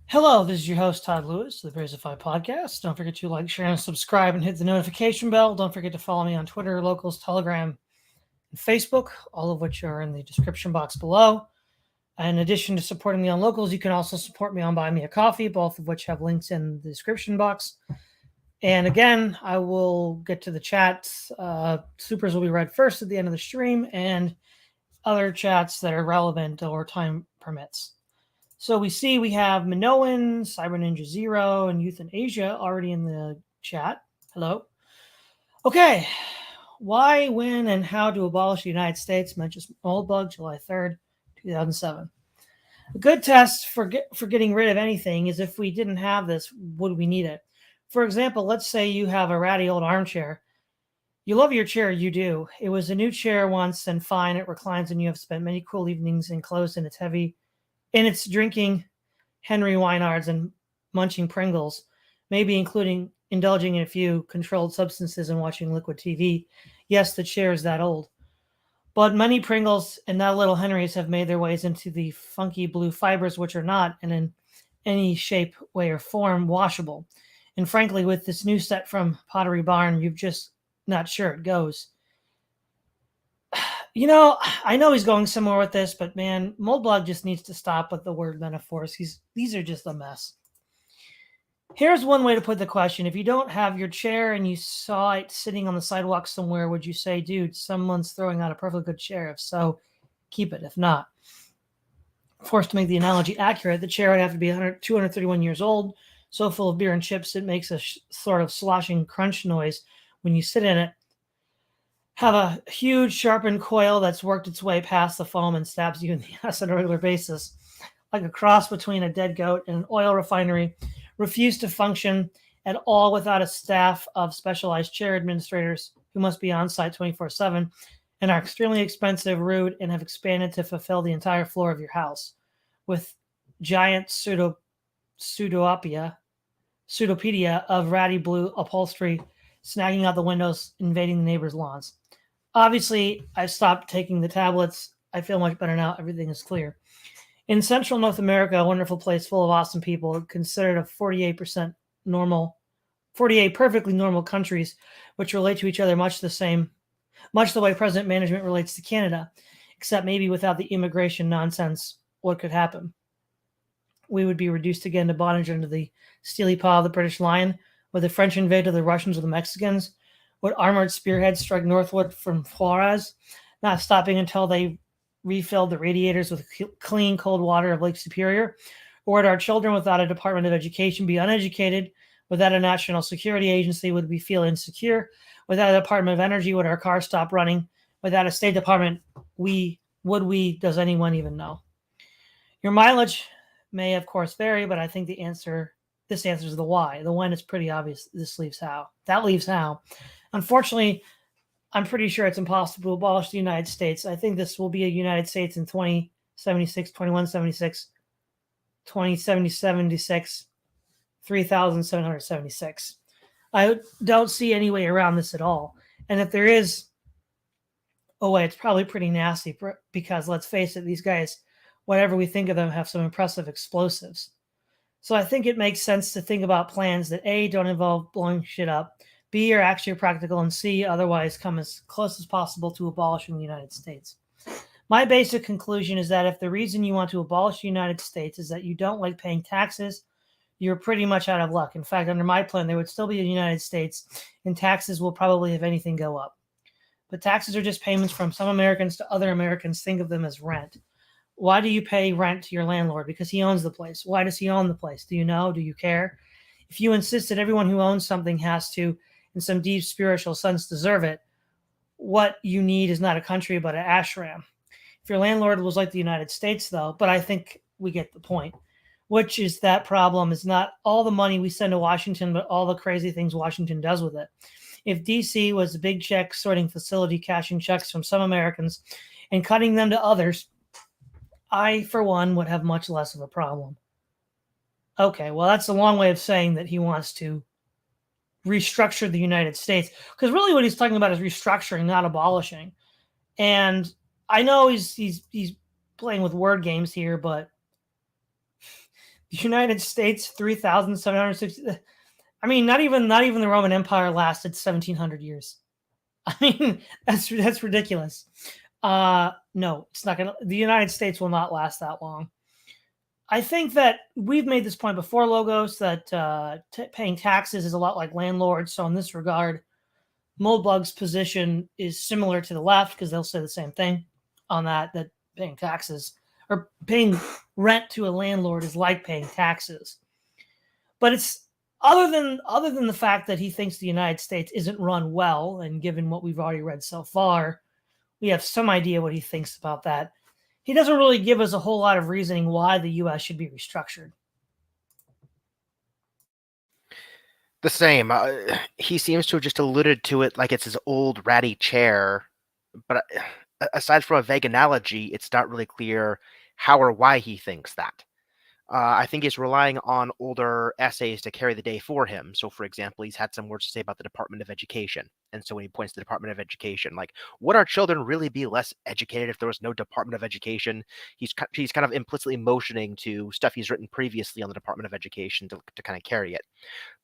Hello, this is your host, Todd Lewis, of the Brazified Podcast. Don't forget to like, share, and subscribe and hit the notification bell. Don't forget to follow me on Twitter, Locals, Telegram, and Facebook, all of which are in the description box below. In addition to supporting me on Locals, you can also support me on Buy Me a Coffee, both of which have links in the description box. And again, I will get to the chats. Supers will be read first at the end of the stream, and other chats that are relevant or time permits. So we have Minoan, Cyber Ninja Zero, and Youth in Asia already in the chat. Hello. Okay. Why, when, and how to abolish the United States? Mentions Moldbug, July 3rd, 2007. A good test for getting rid of anything is if we didn't have this, would we need it? For example, let's say you have a ratty old armchair. You love your chair, you do. It was a new chair once and fine. It reclines and you have spent many cool evenings enclosed in its heavy and it's drinking Henry Weinards and munching Pringles, maybe indulging in a few controlled substances and watching liquid TV. Yes, the chair is that old. But many Pringles and that little Henrys have made their ways into the funky blue fibers, which are not, and in any shape, way, or form, washable. And frankly, with this new set from Pottery Barn, you're just not sure it goes. I know he's going somewhere with this, but man, Moldbug just needs to stop with the word metaphors. These are just a mess. Here's one way to put the question. If you don't have your chair and you saw it sitting on the sidewalk somewhere, would you say, dude, someone's throwing out a perfectly good chair? If so, keep it. If not, forced to make the analogy accurate, the chair would have to be 231 years old, so full of beer and chips it makes a sort of sloshing crunch noise when you sit in it. Have a huge sharpened coil that's worked its way past the foam and stabs you in the ass on a regular basis, like a cross between a dead goat and an oil refinery, refuse to function at all without a staff of specialized chair administrators who must be on site 24/7 and are extremely expensive, rude, and have expanded to fulfill the entire floor of your house with giant pseudopedia of ratty blue upholstery snagging out the windows, invading the neighbors' lawns. Obviously, I've stopped taking the tablets. I feel much better now. Everything is clear. In Central North America, a wonderful place full of awesome people, considered a 48 perfectly normal countries, which relate to each other much the way present management relates to Canada, except maybe without the immigration nonsense, what could happen? We would be reduced again to bondage under the steely paw of the British Lion. Would the French invade the Russians or the Mexicans? Would armored spearheads strike northward from Juarez, not stopping until they refilled the radiators with clean, cold water of Lake Superior? Or would our children without a Department of Education be uneducated? Without a national security agency, would we feel insecure? Without a Department of Energy, would our cars stop running? Without a State Department, does anyone even know? Your mileage may, of course, vary, but I think this answers the why. The when is pretty obvious. That leaves how. Unfortunately, I'm pretty sure it's impossible to abolish the United States. I think this will be a United States in 2076, 2176, 2076, 3,776. I don't see any way around this at all. And if there is a way, it's probably pretty nasty because, let's face it, these guys, whatever we think of them, have some impressive explosives. So I think it makes sense to think about plans that A, don't involve blowing shit up, B, are actually practical, and C, otherwise come as close as possible to abolishing the United States. My basic conclusion is that if the reason you want to abolish the United States is that you don't like paying taxes, you're pretty much out of luck. In fact, under my plan, there would still be a United States, and taxes will probably, if anything, go up. But taxes are just payments from some Americans to other Americans. Think of them as rent. Why do you pay rent to your landlord? Because he owns the place. Why does he own the place? Do you know? Do you care? If you insist that everyone who owns something has to, in some deep spiritual sense, deserve it, what you need is not a country, but an ashram. If your landlord was like the United States, though, but I think we get the point, which is that problem is not all the money we send to Washington, but all the crazy things Washington does with it. If D.C. was a big check sorting facility, cashing checks from some Americans and cutting them to others, I, for one, would have much less of a problem. Okay, well, that's a long way of saying that he wants to restructure the United States, because really what he's talking about is restructuring, not abolishing. And I know he's playing with word games here, but The United States, 3,760. I mean, not even the Roman Empire lasted 1,700 years. I mean, that's ridiculous. No, it's not gonna. The United States will not last that long. I think that we've made this point before, Logos, that paying taxes is a lot like landlords. So in this regard, Moldbug's position is similar to the left because they'll say the same thing on that paying taxes or paying rent to a landlord is like paying taxes. But it's other than the fact that he thinks the United States isn't run well, and given what we've already read so far, we have some idea what he thinks about that. He doesn't really give us a whole lot of reasoning why the U.S. should be restructured. The same. He seems to have just alluded to it like it's his old ratty chair. But aside from a vague analogy, it's not really clear how or why he thinks that. I think he's relying on older essays to carry the day for him. So, for example, he's had some words to say about the Department of Education. And so when he points to the Department of Education, like, would our children really be less educated if there was no Department of Education? He's kind of implicitly motioning to stuff he's written previously on the Department of Education to kind of carry it.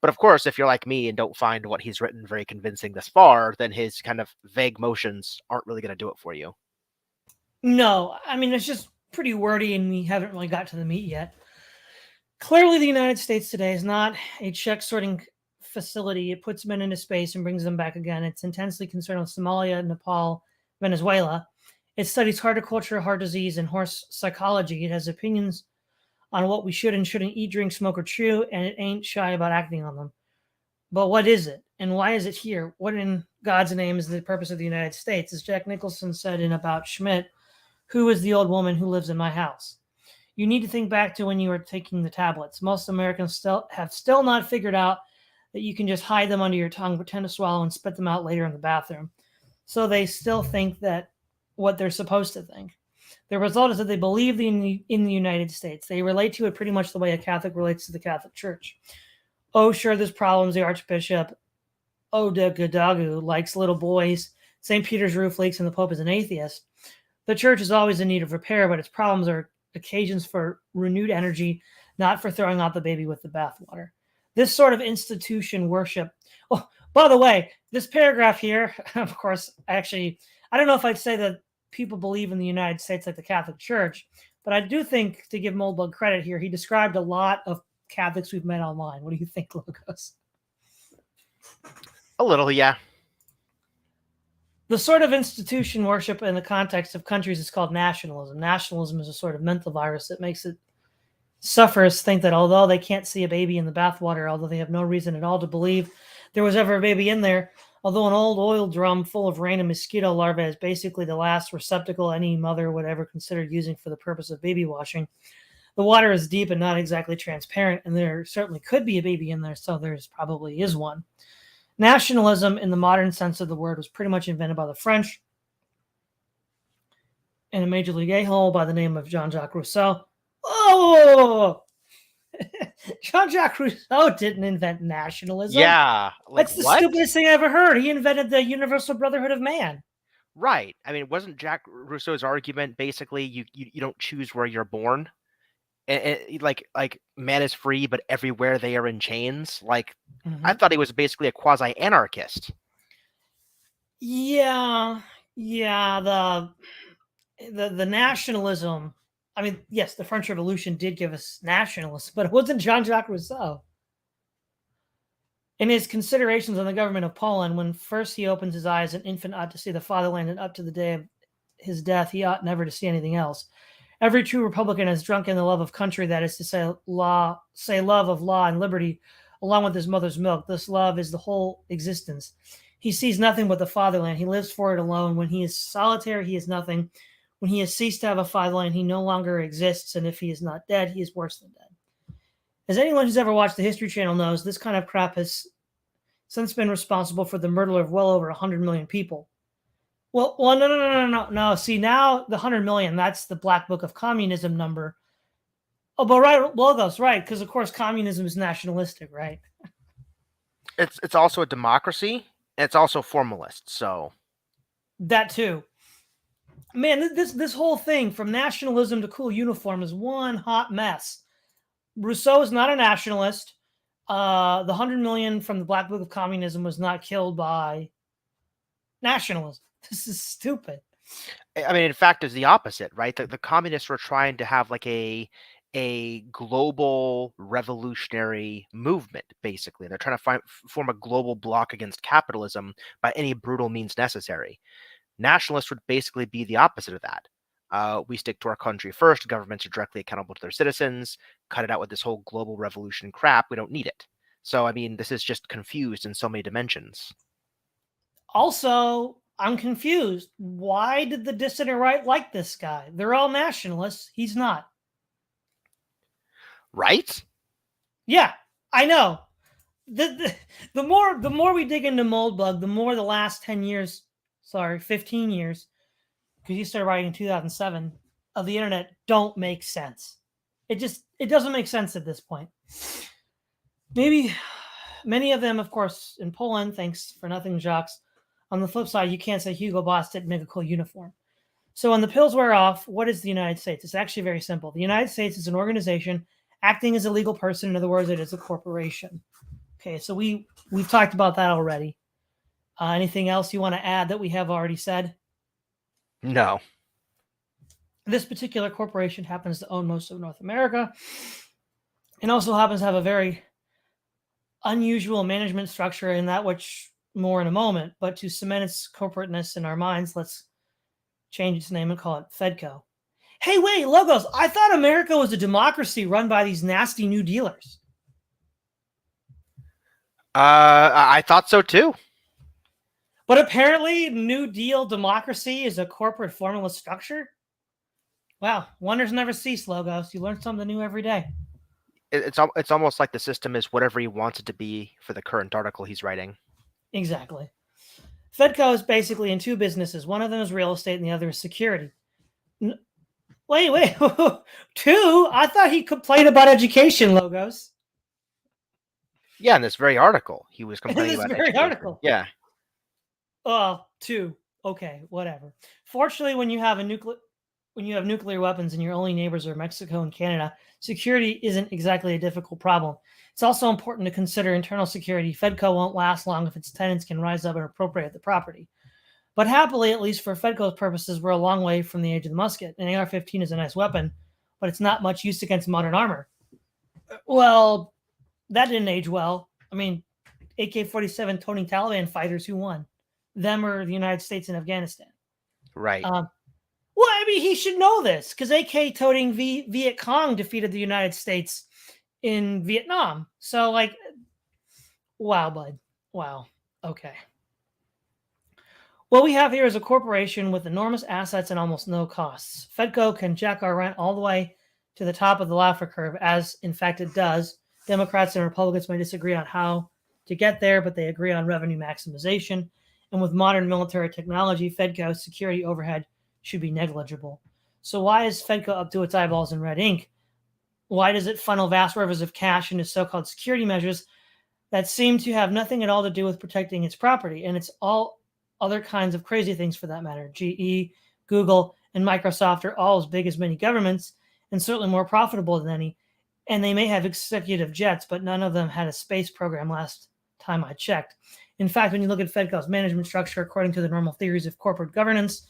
But of course, if you're like me and don't find what he's written very convincing thus far, then his kind of vague motions aren't really going to do it for you. No, I mean, it's just pretty wordy and we haven't really got to the meat yet. Clearly, the United States today is not a check sorting facility. It puts men into space and brings them back again. It's intensely concerned with Somalia, Nepal, Venezuela. It studies horticulture, heart disease, and horse psychology. It has opinions on what we should and shouldn't eat, drink, smoke, or chew, and it ain't shy about acting on them. But what is it? And why is it here? What in God's name is the purpose of the United States? As Jack Nicholson said in About Schmidt, who is the old woman who lives in my house? You need to think back to when you were taking the tablets. Most Americans still not figured out that you can just hide them under your tongue, pretend to swallow, and spit them out later in the bathroom. So they still think that what they're supposed to think. The result is that they believe in the United States. They relate to it pretty much the way a Catholic relates to the Catholic Church. Oh, sure, there's problems. The Archbishop Odegadogu likes little boys. St. Peter's roof leaks and the Pope is an atheist. The church is always in need of repair, but its problems are occasions for renewed energy, not for throwing out the baby with the bathwater. This sort of institution worship. Oh, by the way, this paragraph here, of course, actually, I don't know if I'd say that people believe in the United States like the Catholic Church, but I do think, to give Moldbug credit here, he described a lot of Catholics we've met online. What do you think, Logos? A little, yeah. The sort of institution worship in the context of countries is called nationalism. Nationalism is a sort of mental virus that makes it sufferers think that although they can't see a baby in the bathwater, although they have no reason at all to believe there was ever a baby in there, although an old oil drum full of rain and mosquito larvae is basically the last receptacle any mother would ever consider using for the purpose of baby washing, the water is deep and not exactly transparent, and there certainly could be a baby in there, so there's probably is one. Nationalism, in the modern sense of the word, was pretty much invented by the French and a major league a-hole by the name of Jean-Jacques Rousseau. Oh! Jean-Jacques Rousseau didn't invent nationalism. Yeah. Like, that's the stupidest thing I ever heard. He invented the universal brotherhood of man. Right. I mean, wasn't Jacques Rousseau's argument basically you don't choose where you're born? And like man is free, but everywhere they are in chains. Like, I thought he was basically a quasi-anarchist. Yeah. The nationalism. I mean, yes, the French Revolution did give us nationalists, but it wasn't Jean-Jacques Rousseau. In his considerations on the government of Poland, when first he opens his eyes, an infant ought to see the fatherland, and up to the day of his death, he ought never to see anything else. Every true Republican is drunk in the love of country, that is to say, love of law and liberty, along with his mother's milk. This love is the whole existence. He sees nothing but the fatherland. He lives for it alone. When he is solitary, he is nothing. When he has ceased to have a fatherland, he no longer exists, and if he is not dead, he is worse than dead. As anyone who's ever watched the History Channel knows, this kind of crap has since been responsible for the murder of well over 100 million people. Well, no. See, now the 100 million, that's the Black Book of Communism number. Oh, but right, Logos, right, because of course communism is nationalistic, right? It's also a democracy, and it's also formalist, so. That too. Man, this whole thing, from nationalism to cool uniform, is one hot mess. Rousseau is not a nationalist. The 100 million from the Black Book of Communism was not killed by nationalism. This is stupid. I mean, in fact, it's the opposite, right? The communists were trying to have like a global revolutionary movement, basically. They're trying to form a global bloc against capitalism by any brutal means necessary. Nationalists would basically be the opposite of that. We stick to our country first. Governments are directly accountable to their citizens. Cut it out with this whole global revolution crap. We don't need it. So, I mean, this is just confused in so many dimensions. Also, I'm confused. Why did the dissident right like this guy? They're all nationalists. He's not. Right? Yeah, I know. The more we dig into Moldbug, the more the last 10 years, 15 years, because you started writing in 2007, of the internet don't make sense. It doesn't make sense at this point. Maybe many of them, of course, in Poland, thanks for nothing, Jacques. On the flip side, you can't say Hugo Boss didn't make a cool uniform. So when the pills wear off, what is the United States? It's actually very simple. The United States is an organization acting as a legal person. In other words, it is a corporation. Okay, so we've talked about that already. Anything else you want to add that we have already said? No. This particular corporation happens to own most of North America and also happens to have a very unusual management structure, in that which more in a moment. But to cement its corporateness in our minds, let's change its name and call it Fedco. Hey, wait, Logos, I thought America was a democracy run by these nasty New Dealers. I thought so too. But apparently, New Deal democracy is a corporate formalist structure. Wow, wonders never cease, Logos. You learn something new every day. It's almost like the system is whatever he wants it to be for the current article he's writing. Exactly. Fedco is basically in two businesses. One of them is real estate and the other is security. Wait. Two? I thought he complained about education, Logos. Yeah, in this very article, he was complaining In this about very education. article. Yeah. Oh, two. Okay, whatever. Fortunately, when you have nuclear weapons and your only neighbors are Mexico and Canada, security isn't exactly a difficult problem. It's also important to consider internal security. Fedco won't last long if its tenants can rise up and appropriate the property. But happily, at least for Fedco's purposes, we're a long way from the age of the musket. An AR-15 is a nice weapon, but it's not much use against modern armor. Well, that didn't age well. I mean, AK-47 toting Taliban fighters, who won? Them or the United States and Afghanistan? Right. Well, I mean, he should know this because AK toting Viet Cong defeated the United States in Vietnam. So, like, wow, bud. Wow. Okay. What we have here is a corporation with enormous assets and almost no costs. Fedco can jack our rent all the way to the top of the Laffer curve, as in fact it does. Democrats and Republicans may disagree on how to get there, but they agree on revenue maximization. And with modern military technology, Fedco's security overhead should be negligible. So why is Fedco up to its eyeballs in red ink? Why does it funnel vast rivers of cash into so-called security measures that seem to have nothing at all to do with protecting its property? And it's all other kinds of crazy things for that matter. GE, Google, and Microsoft are all as big as many governments and certainly more profitable than any. And they may have executive jets, but none of them had a space program last time I checked. In fact, when you look at Fedco's management structure, according to the normal theories of corporate governance,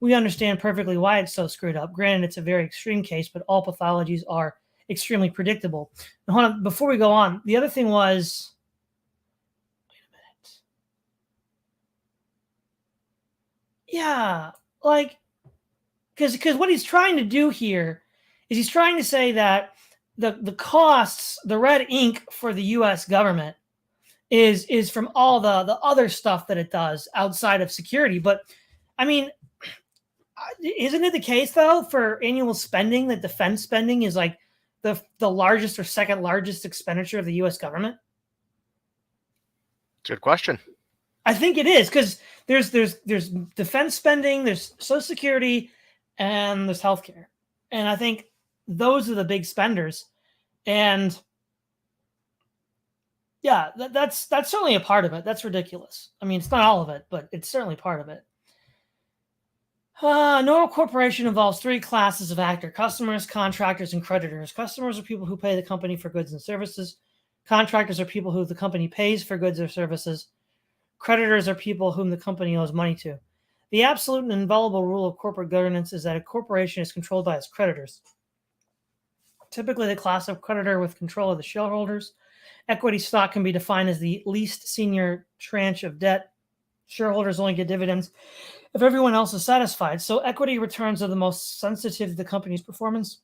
we understand perfectly why it's so screwed up. Granted, it's a very extreme case, but all pathologies are extremely predictable. Now, hold on, before we go on, the other thing was, wait a minute. Yeah, like, because what he's trying to do here is he's trying to say that the costs, the red ink for the U.S. government is from all the other stuff that it does outside of security. But I mean, isn't it the case though for annual spending that defense spending is like the largest or second largest expenditure of the U.S. government? Good question. I think it is, because there's defense spending, there's Social Security, and there's healthcare, and I think those are the big spenders. And yeah, that's certainly a part of it. That's ridiculous. I mean, it's not all of it, but it's certainly part of it. A normal corporation involves three classes of actor: customers, contractors, and creditors. Customers are people who pay the company for goods and services. Contractors are people who the company pays for goods or services. Creditors are people whom the company owes money to. The absolute and inviolable rule of corporate governance is that a corporation is controlled by its creditors. Typically, the class of creditor with control of the shareholders. Equity stock can be defined as the least senior tranche of debt. Shareholders only get dividends if everyone else is satisfied. So equity returns are the most sensitive to the company's performance,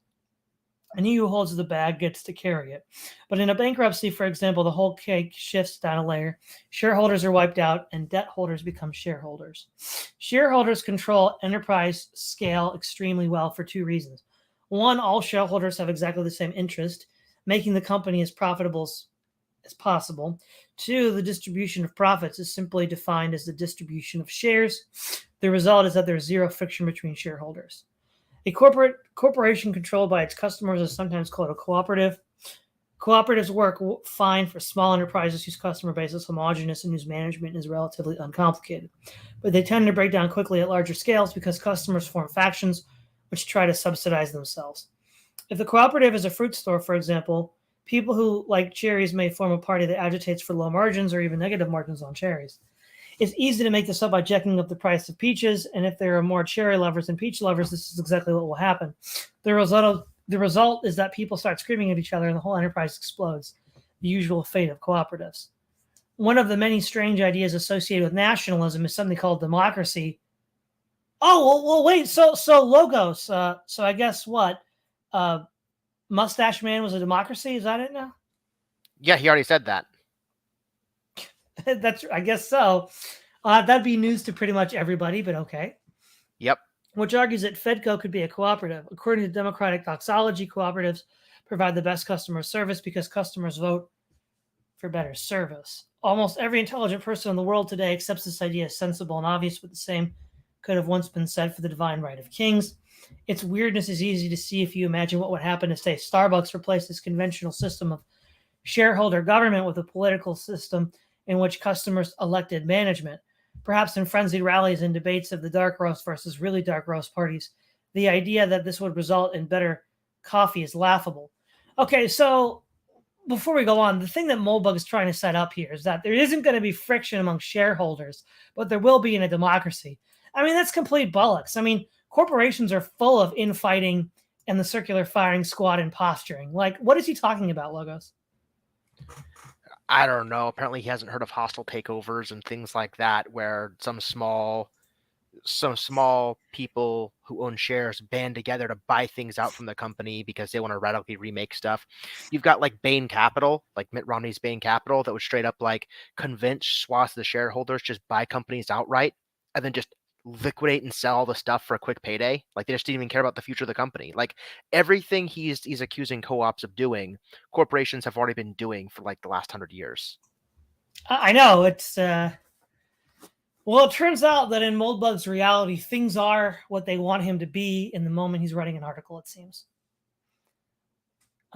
and he who holds the bag gets to carry it. But in a bankruptcy, for example, the whole cake shifts down a layer. Shareholders are wiped out, and debt holders become shareholders. Shareholders control enterprise scale extremely well for two reasons. One, all shareholders have exactly the same interest, making the company as profitable as possible. Two, the distribution of profits is simply defined as the distribution of shares. The result is that there's zero friction between shareholders. A corporation controlled by its customers is sometimes called a cooperative. Cooperatives work fine for small enterprises whose customer base is homogeneous and whose management is relatively uncomplicated. But they tend to break down quickly at larger scales because customers form factions which try to subsidize themselves. If the cooperative is a fruit store, for example, people who like cherries may form a party that agitates for low margins or even negative margins on cherries. It's easy to make this up by jacking up the price of peaches, and if there are more cherry lovers than peach lovers, this is exactly what will happen. The result is that people start screaming at each other and the whole enterprise explodes, the usual fate of cooperatives. One of the many strange ideas associated with nationalism is something called democracy. Oh, well wait, so Logos, so I guess what? Mustache Man was a democracy? Is that it now? Yeah, he already said that. I guess so. That'd be news to pretty much everybody, but okay. Yep. Which argues that Fedco could be a cooperative. According to democratic doxology, cooperatives provide the best customer service because customers vote for better service. Almost every intelligent person in the world today accepts this idea as sensible and obvious, but the same could have once been said for the divine right of kings. Its weirdness is easy to see if you imagine what would happen if, say, Starbucks replaced this conventional system of shareholder government with a political system in which customers elected management. Perhaps in frenzied rallies and debates of the dark roast versus really dark roast parties, the idea that this would result in better coffee is laughable. Okay, so before we go on, the thing that Moldbug is trying to set up here is that there isn't going to be friction among shareholders, but there will be in a democracy. I mean, that's complete bollocks. I mean, corporations are full of infighting and the circular firing squad and posturing. Like, what is he talking about, Logos? I don't know. Apparently, he hasn't heard of hostile takeovers and things like that, where some small people who own shares band together to buy things out from the company because they want to radically remake stuff. You've got like Bain Capital, like Mitt Romney's Bain Capital, that would straight up like convince swaths of the shareholders just buy companies outright and then just liquidate and sell all the stuff for a quick payday. Like they just didn't even care about the future of the company. Like everything he's accusing co-ops of doing, corporations have already been doing for like the last 100 years. I know it's well, it turns out that in Moldbug's reality, things are what they want him to be in the moment he's writing an article, it seems.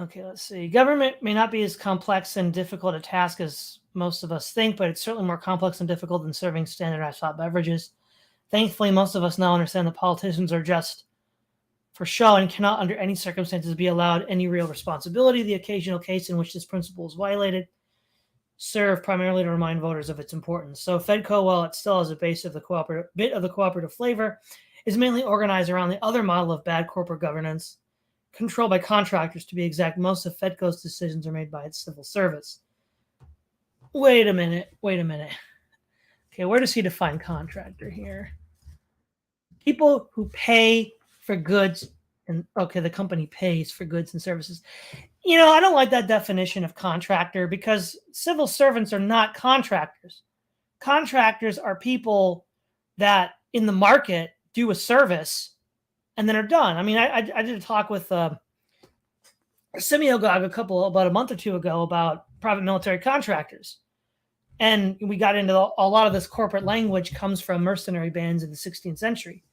Okay, let's see. Government may not be as complex and difficult a task as most of us think, but it's certainly more complex and difficult than serving standardized hot beverages. Thankfully, most of us now understand that politicians are just for show and cannot under any circumstances be allowed any real responsibility. The occasional case in which this principle is violated serve primarily to remind voters of its importance. So Fedco, while it still has a bit of the cooperative flavor, is mainly organized around the other model of bad corporate governance, controlled by contractors. To be exact, most of Fedco's decisions are made by its civil service. Wait a minute. Okay, where does he define contractor here? People who pay for goods, and okay, the company pays for goods and services. You know, I don't like that definition of contractor because civil servants are not contractors. Contractors are people that in the market do a service and then are done. I mean, I did a talk with Semiogog about a month or two ago about private military contractors. And we got into a lot of this corporate language comes from mercenary bands in the 16th century.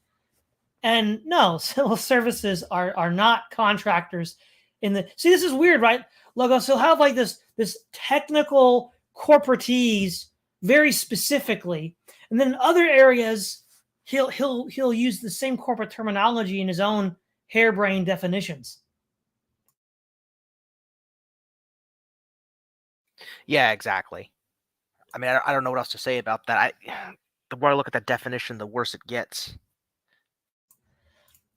And no, civil services are not contractors in the... See, this is weird, right? Logos, he'll have like this technical corporatese very specifically. And then in other areas, he'll use the same corporate terminology in his own harebrained definitions. Yeah, exactly. I mean, I don't know what else to say about that. The more I look at that definition, the worse it gets.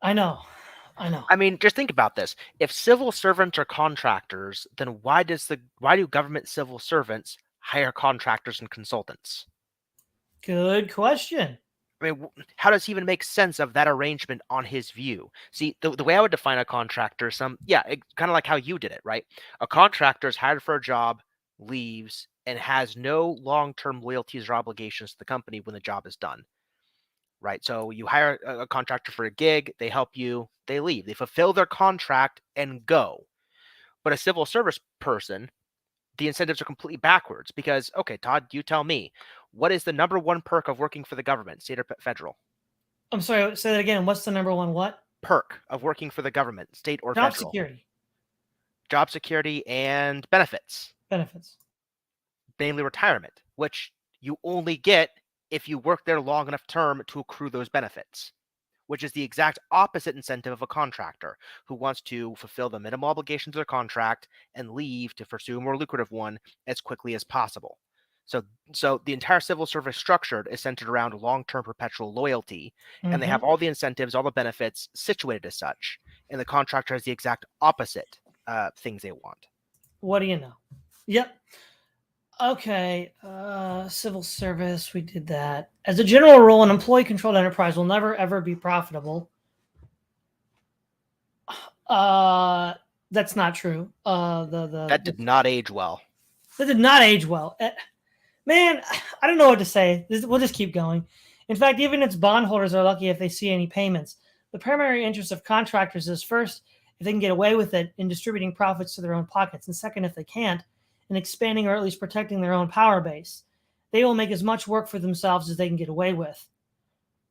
I know. I mean, just think about this. If civil servants are contractors, then why do government civil servants hire contractors and consultants? Good question. I mean, how does he even make sense of that arrangement on his view? See, the way I would define a contractor, kind of like how you did it, right? A contractor is hired for a job, leaves, and has no long-term loyalties or obligations to the company when the job is done, right? So you hire a contractor for a gig, they help you, they leave, they fulfill their contract and go. But a civil service person, the incentives are completely backwards because, okay, Todd, you tell me, what is the number one perk of working for the government, state or federal? I'm sorry, say that again. What's the number one what? Perk of working for the government, state or Job federal? security. Job security and benefits, Benefits. namely retirement, which you only get if you work there long enough term to accrue those benefits, which is the exact opposite incentive of a contractor who wants to fulfill the minimum obligations of their contract and leave to pursue a more lucrative one as quickly as possible. So the entire civil service structure is centered around long-term perpetual loyalty, and they have all the incentives, all the benefits situated as such. And the contractor has the exact opposite things they want. What do you know? Yep. Okay. Civil service. We did that. As a general rule, an employee-controlled enterprise will never ever be profitable. That's not true. That did not age well. That did not age well. Man, I don't know what to say. We'll just keep going. In fact, even its bondholders are lucky if they see any payments. The primary interest of contractors is first, if they can get away with it, in distributing profits to their own pockets, and second, if they can't, in expanding or at least protecting their own power base. They will make as much work for themselves as they can get away with.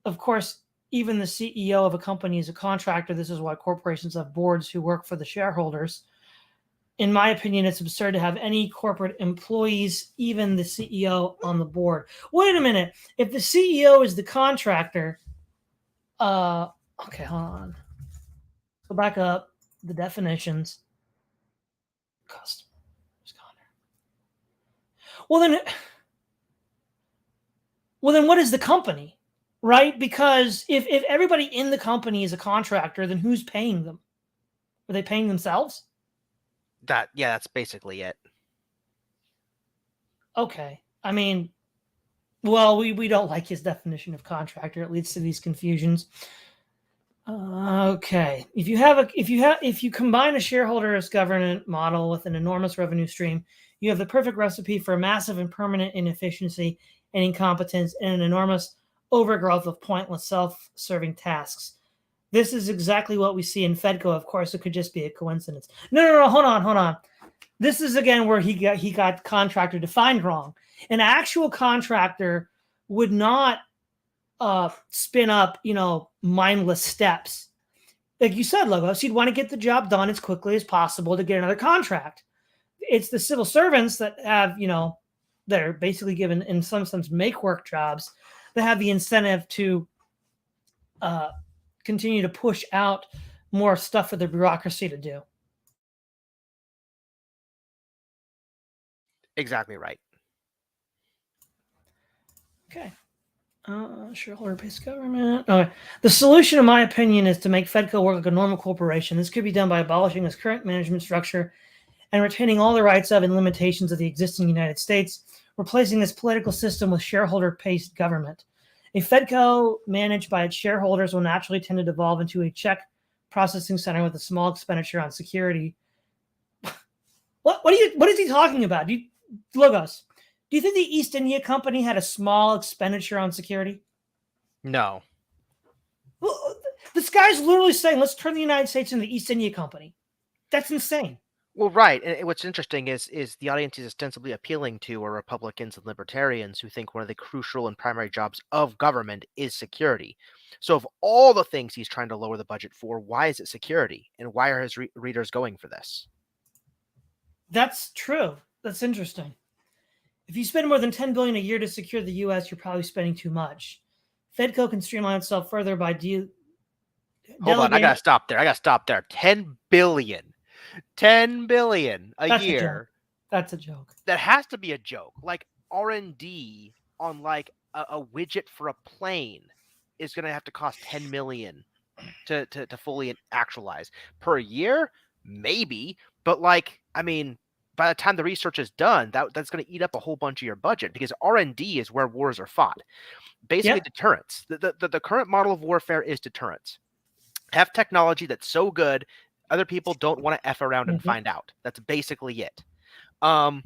Of course, even the CEO of a company is a contractor. This is why corporations have boards who work for the shareholders. In my opinion, it's absurd to have any corporate employees, even the CEO, on the board. Wait a minute. If the CEO is the contractor, okay, hold on. Go back up. The definitions. Customers. Well then, what is the company, right? Because if everybody in the company is a contractor, then who's paying them? Are they paying themselves? That's basically it. Okay. I mean, well, we don't like his definition of contractor. It leads to these confusions. Okay. If you combine a shareholder's governance model with an enormous revenue stream, you have the perfect recipe for a massive and permanent inefficiency and incompetence and an enormous overgrowth of pointless self-serving tasks. This is exactly what we see in Fedco. Of course, it could just be a coincidence. No. Hold on. This is again where he got contractor defined wrong. An actual contractor would not spin up, mindless steps. Like you said, Logos, you'd want to get the job done as quickly as possible to get another contract. It's the civil servants that have, that are basically given, in some sense, make work jobs that have the incentive to continue to push out more stuff for the bureaucracy to do. Exactly right. Okay. Shareholder-based government. Okay. The solution, in my opinion, is to make Fedco work like a normal corporation. This could be done by abolishing its current management structure and retaining all the rights of and limitations of the existing United States, replacing this political system with shareholder-based government. A Fedco managed by its shareholders will naturally tend to devolve into a check processing center with a small expenditure on security. What is he talking about? Logos, do you think the East India Company had a small expenditure on security? No. Well, this guy's literally saying, let's turn the United States into the East India Company. That's insane. Well, right. And what's interesting is the audience is ostensibly appealing to are Republicans and libertarians who think one of the crucial and primary jobs of government is security. So, of all the things he's trying to lower the budget for, why is it security? And why are his readers going for this? That's true. That's interesting. If you spend more than $10 billion a year to secure the U.S., you're probably spending too much. Fedco can streamline itself further by Hold on, I delegating. gotta stop there. 10 billion. 10 billion a That's a joke. year. That's a joke. That has to be a joke. Like R&D on like a widget for a plane is gonna have to cost 10 million to fully actualize per year, maybe. But like, I mean, by the time the research is done, that's going to eat up a whole bunch of your budget because R&D is where wars are fought. Basically, Yep. deterrence. The current model of warfare is deterrence. Have technology that's so good, other people don't want to F around and find out. That's basically it. And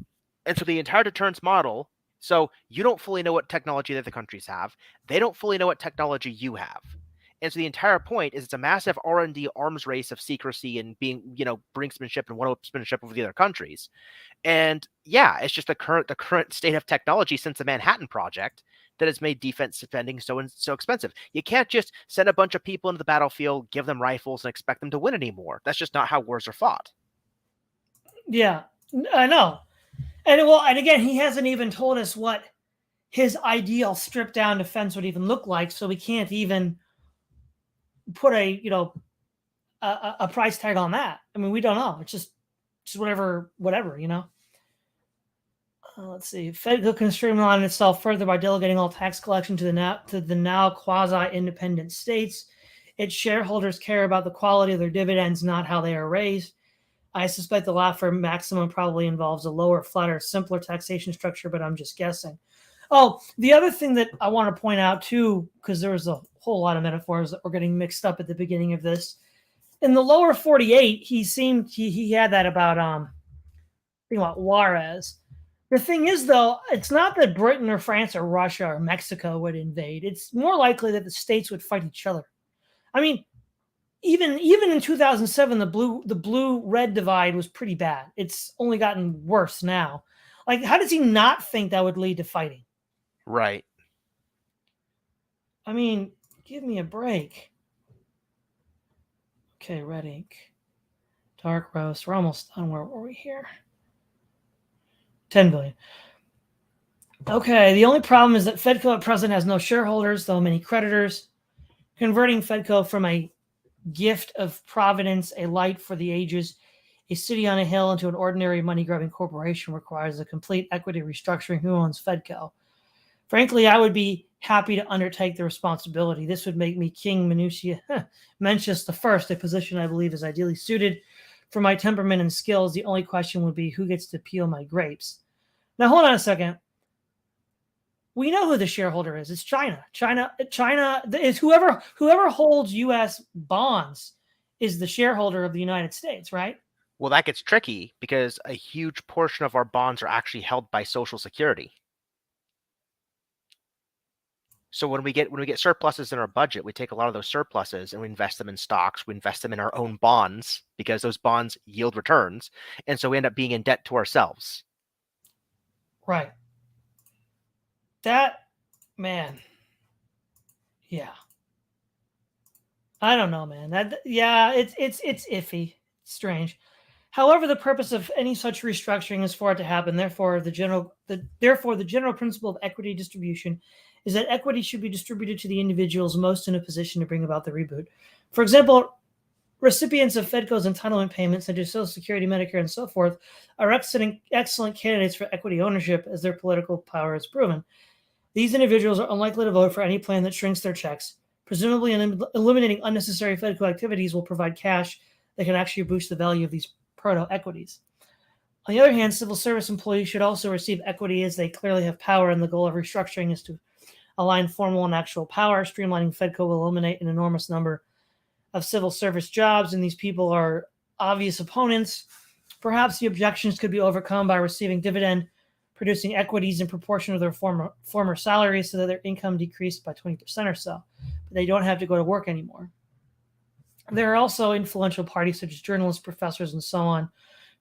so the entire deterrence model, so you don't fully know what technology that the countries have. They don't fully know what technology you have. And so the entire point is it's a massive R&D arms race of secrecy and being, brinksmanship and one-upsmanship over the other countries. And yeah, it's just the current state of technology since the Manhattan Project that has made defense spending so expensive. You can't just send a bunch of people into the battlefield, give them rifles, and expect them to win anymore. That's just not how wars are fought. Yeah, I know. And again, he hasn't even told us what his ideal stripped down defense would even look like, so we can't even put a price tag on that. I mean, we don't know. It's just whatever. Let's see. Fedco can streamline itself further by delegating all tax collection to the now quasi-independent states. Its shareholders care about the quality of their dividends, not how they are raised. I suspect the Laffer maximum probably involves a lower, flatter, simpler taxation structure, but I'm just guessing. Oh, the other thing that I want to point out too, because there was a whole lot of metaphors that were getting mixed up at the beginning of this. In the lower 48, he had that about thing about Juarez. The thing is, though, it's not that Britain or France or Russia or Mexico would invade. It's more likely that the states would fight each other. I mean, even in 2007, the blue-red divide was pretty bad. It's only gotten worse now. Like, how does he not think that would lead to fighting? Right. I mean, give me a break. Okay, red ink. Dark roast. We're almost done. Where were we here? 10 billion. Okay, the only problem is that Fedco at present has no shareholders, though many creditors. Converting Fedco from a gift of providence, a light for the ages, a city on a hill into an ordinary money-grubbing corporation requires a complete equity restructuring. Who owns Fedco? Frankly, I would be happy to undertake the responsibility. This would make me King Mencius the First, a position I believe is ideally suited for my temperament and skills. The only question would be who gets to peel my grapes. Now, hold on a second. We know who the shareholder is. It's China. China is whoever holds U.S. bonds is the shareholder of the United States, right? Well, that gets tricky because a huge portion of our bonds are actually held by Social Security. So when we get surpluses in our budget, we take a lot of those surpluses and we invest them in stocks. We invest them in our own bonds because those bonds yield returns, and so we end up being in debt to ourselves. Right. That, man. Yeah. I don't know, man. It's iffy. It's strange. However, the purpose of any such restructuring is for it to happen. Therefore, the general principle of equity distribution is that equity should be distributed to the individuals most in a position to bring about the reboot. For example, recipients of Fedco's entitlement payments, such as Social Security, Medicare, and so forth, are excellent candidates for equity ownership as their political power is proven. These individuals are unlikely to vote for any plan that shrinks their checks. Presumably, eliminating unnecessary Fedco activities will provide cash that can actually boost the value of these proto-equities. On the other hand, civil service employees should also receive equity as they clearly have power, and the goal of restructuring is to align formal and actual power. Streamlining Fedco will eliminate an enormous number of civil service jobs, and these people are obvious opponents. Perhaps the objections could be overcome by receiving dividend-producing equities in proportion to their former salaries so that their income decreased by 20% or so. But they don't have to go to work anymore. There are also influential parties such as journalists, professors, and so on,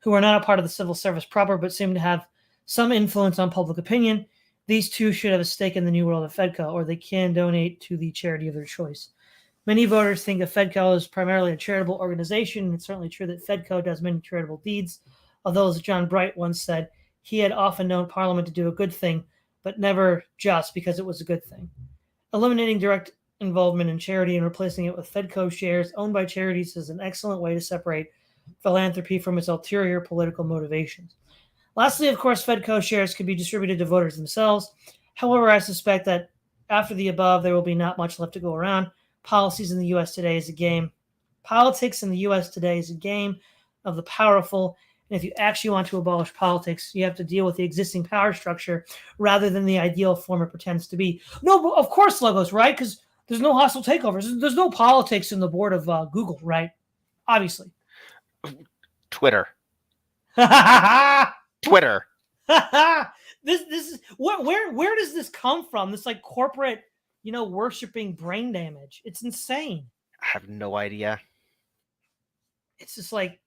who are not a part of the civil service proper but seem to have some influence on public opinion. These too should have a stake in the new world of Fedco, or they can donate to the charity of their choice. Many voters think of Fedco as primarily a charitable organization. It's certainly true that Fedco does many charitable deeds, although, as John Bright once said, he had often known Parliament to do a good thing, but never just because it was a good thing. Eliminating direct involvement in charity and replacing it with Fedco shares owned by charities is an excellent way to separate philanthropy from its ulterior political motivations. Lastly, of course, Fedco shares could be distributed to voters themselves. However, I suspect that after the above, there will be not much left to go around. Policies in the U.S. today is a game. Politics in the U.S. today is a game of the powerful. And if you actually want to abolish politics, you have to deal with the existing power structure rather than the ideal form it pretends to be. No, but of course, Logos, right? Because there's no hostile takeovers. There's no politics in the board of Google, right? Obviously. Twitter. Twitter. This is where does this come from? This like corporate, worshiping brain damage. It's insane. I have no idea. It's just like,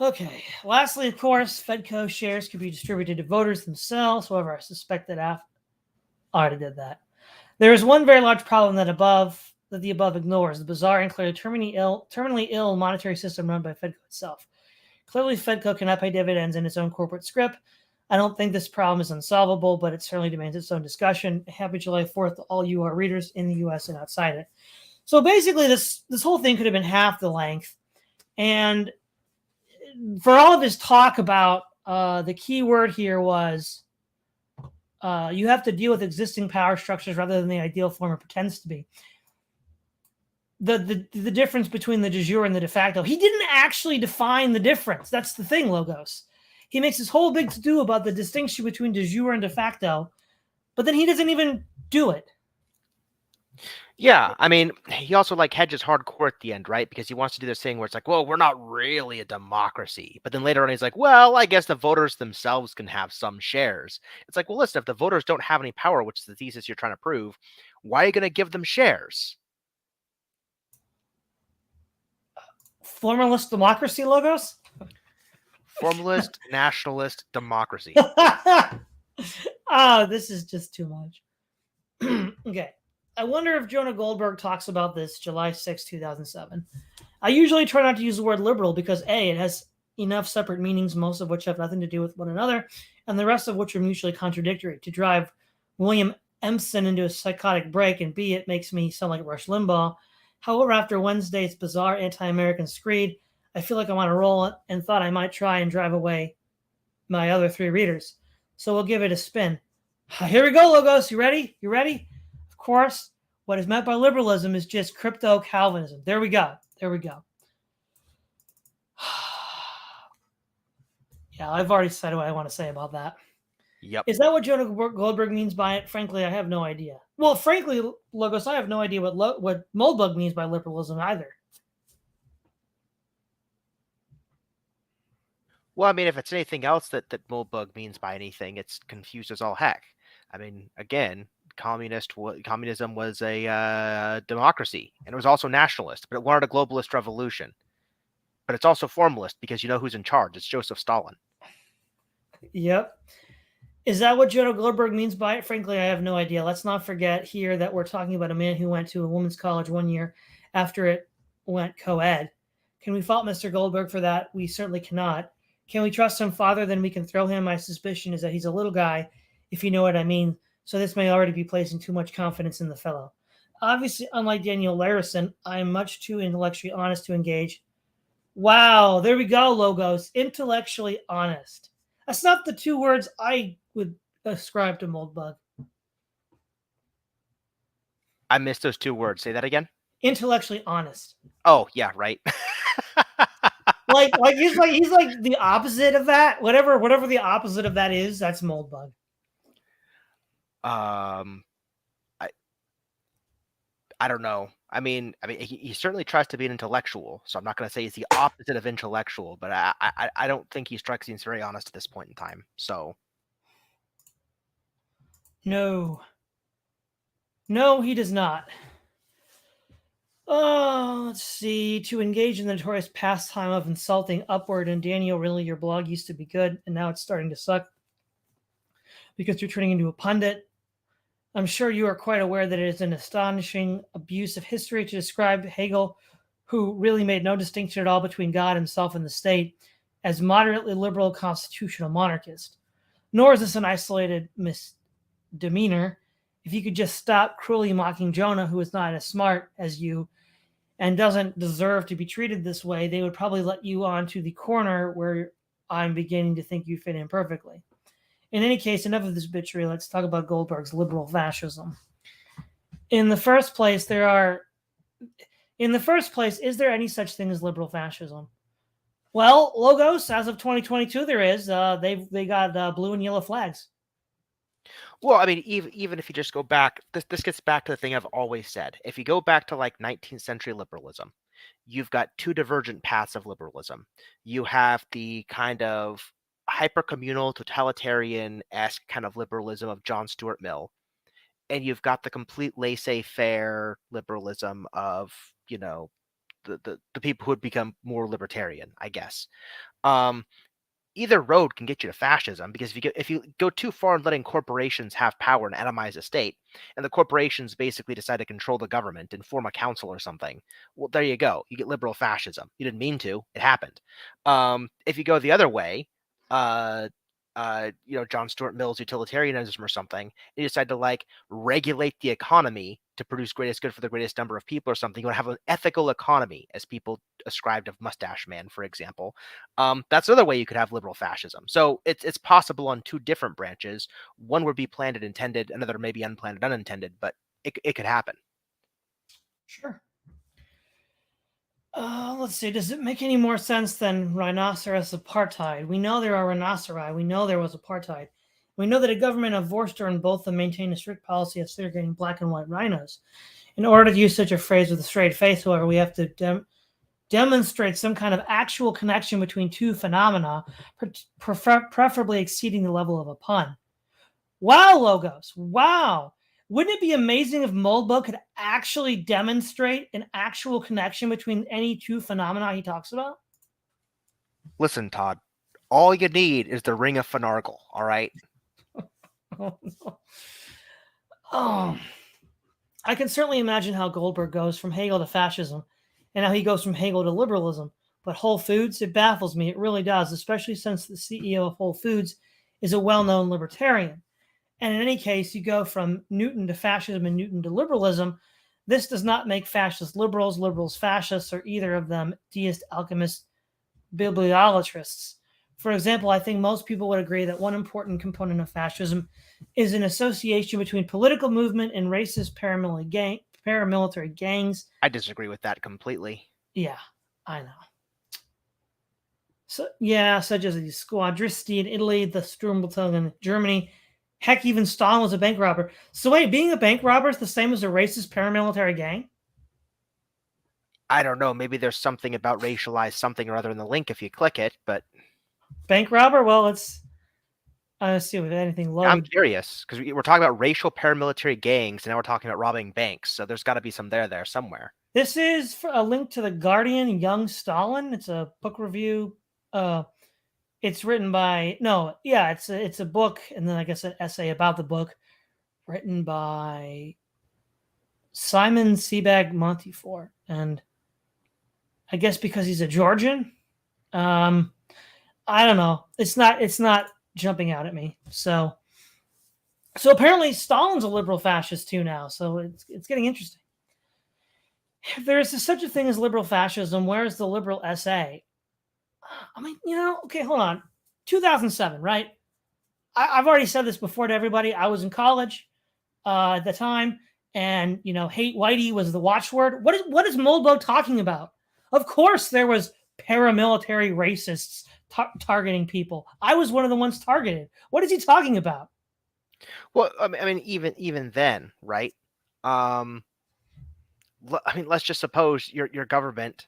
okay. Lastly, of course, Fedco shares could be distributed to voters themselves. However, I suspect that I already did that. There is one very large problem that the above ignores: the bizarre and clearly terminally ill monetary system run by Fedco itself. Clearly, Fedco cannot pay dividends in its own corporate script. I don't think this problem is unsolvable, but it certainly demands its own discussion. Happy July 4th to all you our readers in the U.S. and outside it. So basically, this whole thing could have been half the length. And for all of his talk about the key word here was you have to deal with existing power structures rather than the ideal form it pretends to be. The difference between the de jure and the de facto. He didn't actually define the difference. That's the thing, Logos. He makes this whole big to-do about the distinction between de jure and de facto, but then he doesn't even do it. Yeah, I mean, he also hedges hardcore at the end, right? Because he wants to do this thing where it's like, well, we're not really a democracy. But then later on, he's like, well, I guess the voters themselves can have some shares. It's like, well, listen, if the voters don't have any power, which is the thesis you're trying to prove, why are you going to give them shares? Formalist democracy, Logos? Formalist, nationalist democracy. Oh, this is just too much. Okay. I wonder if Jonah Goldberg talks about this July 6, 2007. I usually try not to use the word liberal because A, it has enough separate meanings, most of which have nothing to do with one another, and the rest of which are mutually contradictory, to drive William Empson into a psychotic break, and B, it makes me sound like Rush Limbaugh. However, after Wednesday's bizarre anti-American screed, I feel like I'm on a roll and thought I might try and drive away my other three readers. So we'll give it a spin. Here we go, Logos. You ready? You ready? Of course, what is meant by liberalism is just crypto-Calvinism. There we go. There we go. Yeah, I've already said what I want to say about that. Yep. Is that what Jonah Goldberg means by it? Frankly, I have no idea. Well, frankly, Logos, I have no idea what Moldbug means by liberalism either. Well, I mean, if it's anything else that Moldbug means by anything, it's confused as all heck. I mean, again, communism was a democracy, and it was also nationalist, but it wanted a globalist revolution. But it's also formalist because you know who's in charge. It's Joseph Stalin. Yep. Is that what Jonah Goldberg means by it? Frankly, I have no idea. Let's not forget here that we're talking about a man who went to a women's college 1 year after it went co-ed. Can we fault Mr. Goldberg for that? We certainly cannot. Can we trust him farther than we can throw him? My suspicion is that he's a little guy, if you know what I mean. So this may already be placing too much confidence in the fellow. Obviously, unlike Daniel Larison, I am much too intellectually honest to engage. Wow, there we go, Logos. Intellectually honest. That's not the two words I would ascribe to Moldbug. I missed those two words. Say that again. Intellectually honest. Oh, yeah, right. like he's like the opposite of that. Whatever the opposite of that is, that's Moldbug. I don't know. I mean, he certainly tries to be an intellectual, so I'm not going to say he's the opposite of intellectual, but I don't think he strikes me as very honest at this point in time. So, no, he does not. Oh, let's see. To engage in the notorious pastime of insulting upward, and Daniel, really, your blog used to be good, and now it's starting to suck because you're turning into a pundit. I'm sure you are quite aware that it is an astonishing abuse of history to describe Hegel, who really made no distinction at all between God himself and the state, as moderately liberal constitutional monarchist. Nor is this an isolated misdemeanor. if you could just stop cruelly mocking Jonah, who is not as smart as you and doesn't deserve to be treated this way, they would probably let you onto the corner where I'm beginning to think you fit in perfectly. In any case, enough of this bitchery. Let's talk about Goldberg's liberal fascism. In the first place, is there any such thing as liberal fascism? Well, Logos, as of 2022, there is. They got blue and yellow flags. Well, I mean, even if you just go back, this gets back to the thing I've always said. If you go back to like 19th century liberalism, you've got two divergent paths of liberalism. You have the kind of hyper-communal, totalitarian-esque kind of liberalism of John Stuart Mill, and you've got the complete laissez-faire liberalism of, the people who would become more libertarian, I guess. Either road can get you to fascism, because if you go too far in letting corporations have power and atomize a state, and the corporations basically decide to control the government and form a council or something, well, there you go. You get liberal fascism. You didn't mean to. It happened. If you go the other way, uh, John Stuart Mill's utilitarianism or something, you decide to like regulate the economy to produce greatest good for the greatest number of people or something. You want to have an ethical economy, as people ascribed of Mustache Man, for example. That's another way you could have liberal fascism. So it's possible on two different branches. One would be planned and intended, another maybe unplanned and unintended, but it could happen. Sure. Let's see. Does it make any more sense than rhinoceros apartheid? We know there are rhinoceri. We know there was apartheid. We know that a government of Vorster and Botham maintained a strict policy of segregating black and white rhinos. In order to use such a phrase with a straight face, however, we have to demonstrate some kind of actual connection between two phenomena, preferably exceeding the level of a pun. Wow, Logos. Wow. Wouldn't it be amazing if Moldbug could actually demonstrate an actual connection between any two phenomena he talks about? Listen, Todd, all you need is the Ring of Finargle, all right? Oh, no. Oh, I can certainly imagine how Goldberg goes from Hegel to fascism and how he goes from Hegel to liberalism. But Whole Foods, it baffles me. It really does, especially since the CEO of Whole Foods is a well-known libertarian. And in any case, you go from Newton to fascism and Newton to liberalism. This does not make fascists liberals, liberals fascists, or either of them deist, alchemist, bibliolatrists. For example, I think most people would agree that one important component of fascism is an association between political movement and racist paramilitary gangs. I disagree with that completely. Yeah, I know. So, yeah, such as the Squadristi in Italy, the Sturmbannführer in Germany. Heck, even Stalin was a bank robber. So wait, being a bank robber is the same as a racist paramilitary gang? I don't know. Maybe there's something about racialized something or other in the link if you click it, but Bank robber? Well, let's see if anything loaded. I'm curious because we're talking about racial paramilitary gangs, and now we're talking about robbing banks. So there's got to be some there somewhere. This is a link to the Guardian, Young Stalin. It's a book review. It's written by it's a book, and then I guess an essay about the book, written by Simon Sebag Montefiore, and I guess because he's a Georgian, I don't know. It's not jumping out at me. So apparently Stalin's a liberal fascist too now. So it's getting interesting. If there is such a thing as liberal fascism, where is the liberal SA? I mean, okay, hold on. 2007, right? I've already said this before to everybody. I was in college at the time, and hate whitey was the watchword. What is Moldbug talking about? Of course, there was paramilitary racists targeting people. I was one of the ones targeted. What is he talking about? Well, I mean, even then, right? Let's just suppose your government,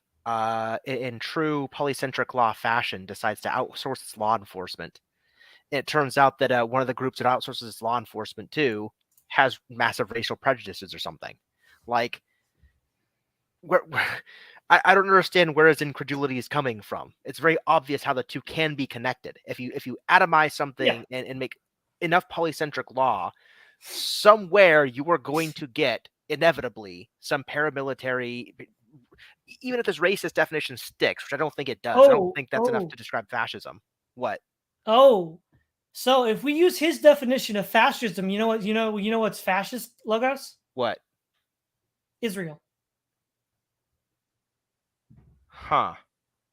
in true polycentric law fashion, decides to outsource its law enforcement. It turns out that one of the groups that outsources its law enforcement to has massive racial prejudices or something. Like, I don't understand where his incredulity is coming from. It's very obvious how the two can be connected. If you atomize something and make enough polycentric law, somewhere you are going to get inevitably some paramilitary, even if this racist definition sticks, which I don't think it does. I don't think that's enough to describe fascism. What? Oh, So if we use his definition of fascism, you know what's fascist, Logos? What? Israel. Huh.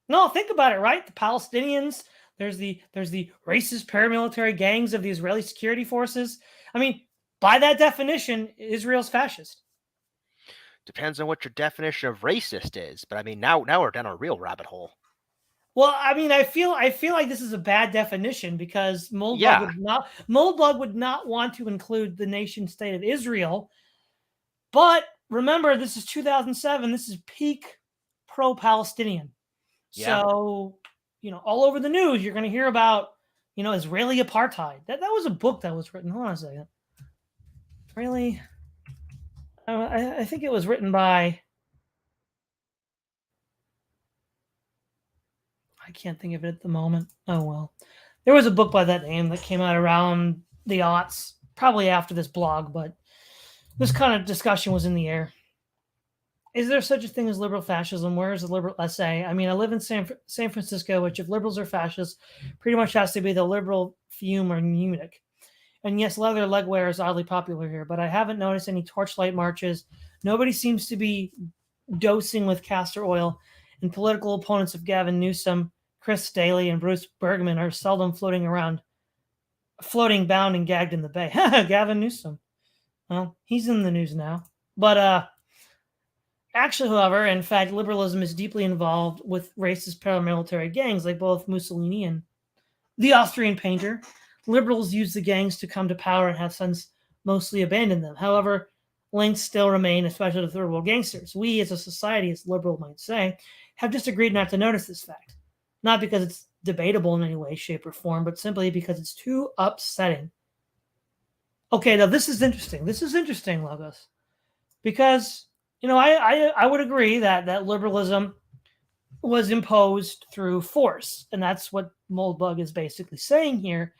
No, think about it, right? The Palestinians, there's the racist paramilitary gangs of the Israeli security forces. I mean, by that definition, Israel's fascist. Depends on what your definition of racist is, but I mean, now we're down a real rabbit hole. Well, I mean, I feel like this is a bad definition because Yeah. Moldbug would not want to include the nation state of Israel. But remember, this is 2007. This is peak pro-Palestinian. Yeah. So, all over the news, you're going to hear about, Israeli apartheid. That was a book that was written. Hold on a second. Really? I think it was written by. I can't think of it at the moment. Oh, well. There was a book by that name that came out around the aughts, probably after this blog, but this kind of discussion was in the air. Is there such a thing as liberal fascism? Where is the liberal essay? I mean, I live in San Francisco, which if liberals are fascists, pretty much has to be the liberal Fiume or Munich. And yes, leather leg wear is oddly popular here, but I haven't noticed any torchlight marches. Nobody seems to be dosing with castor oil, and political opponents of Gavin Newsom, Chris Daly, and Bruce Bergman are seldom floating bound and gagged in the bay. Gavin Newsom. Well, he's in the news now. But actually, however, in fact, liberalism is deeply involved with racist paramilitary gangs like both Mussolini and the Austrian painter. Liberals use the gangs to come to power and have since mostly abandoned them. However, links still remain, especially to third world gangsters. We, as a society, as liberal might say, have just agreed not to notice this fact. Not because it's debatable in any way, shape, or form, but simply because it's too upsetting. Okay, now this is interesting. This is interesting, Logos. Because, I would agree that liberalism was imposed through force. And that's what Moldbug is basically saying here.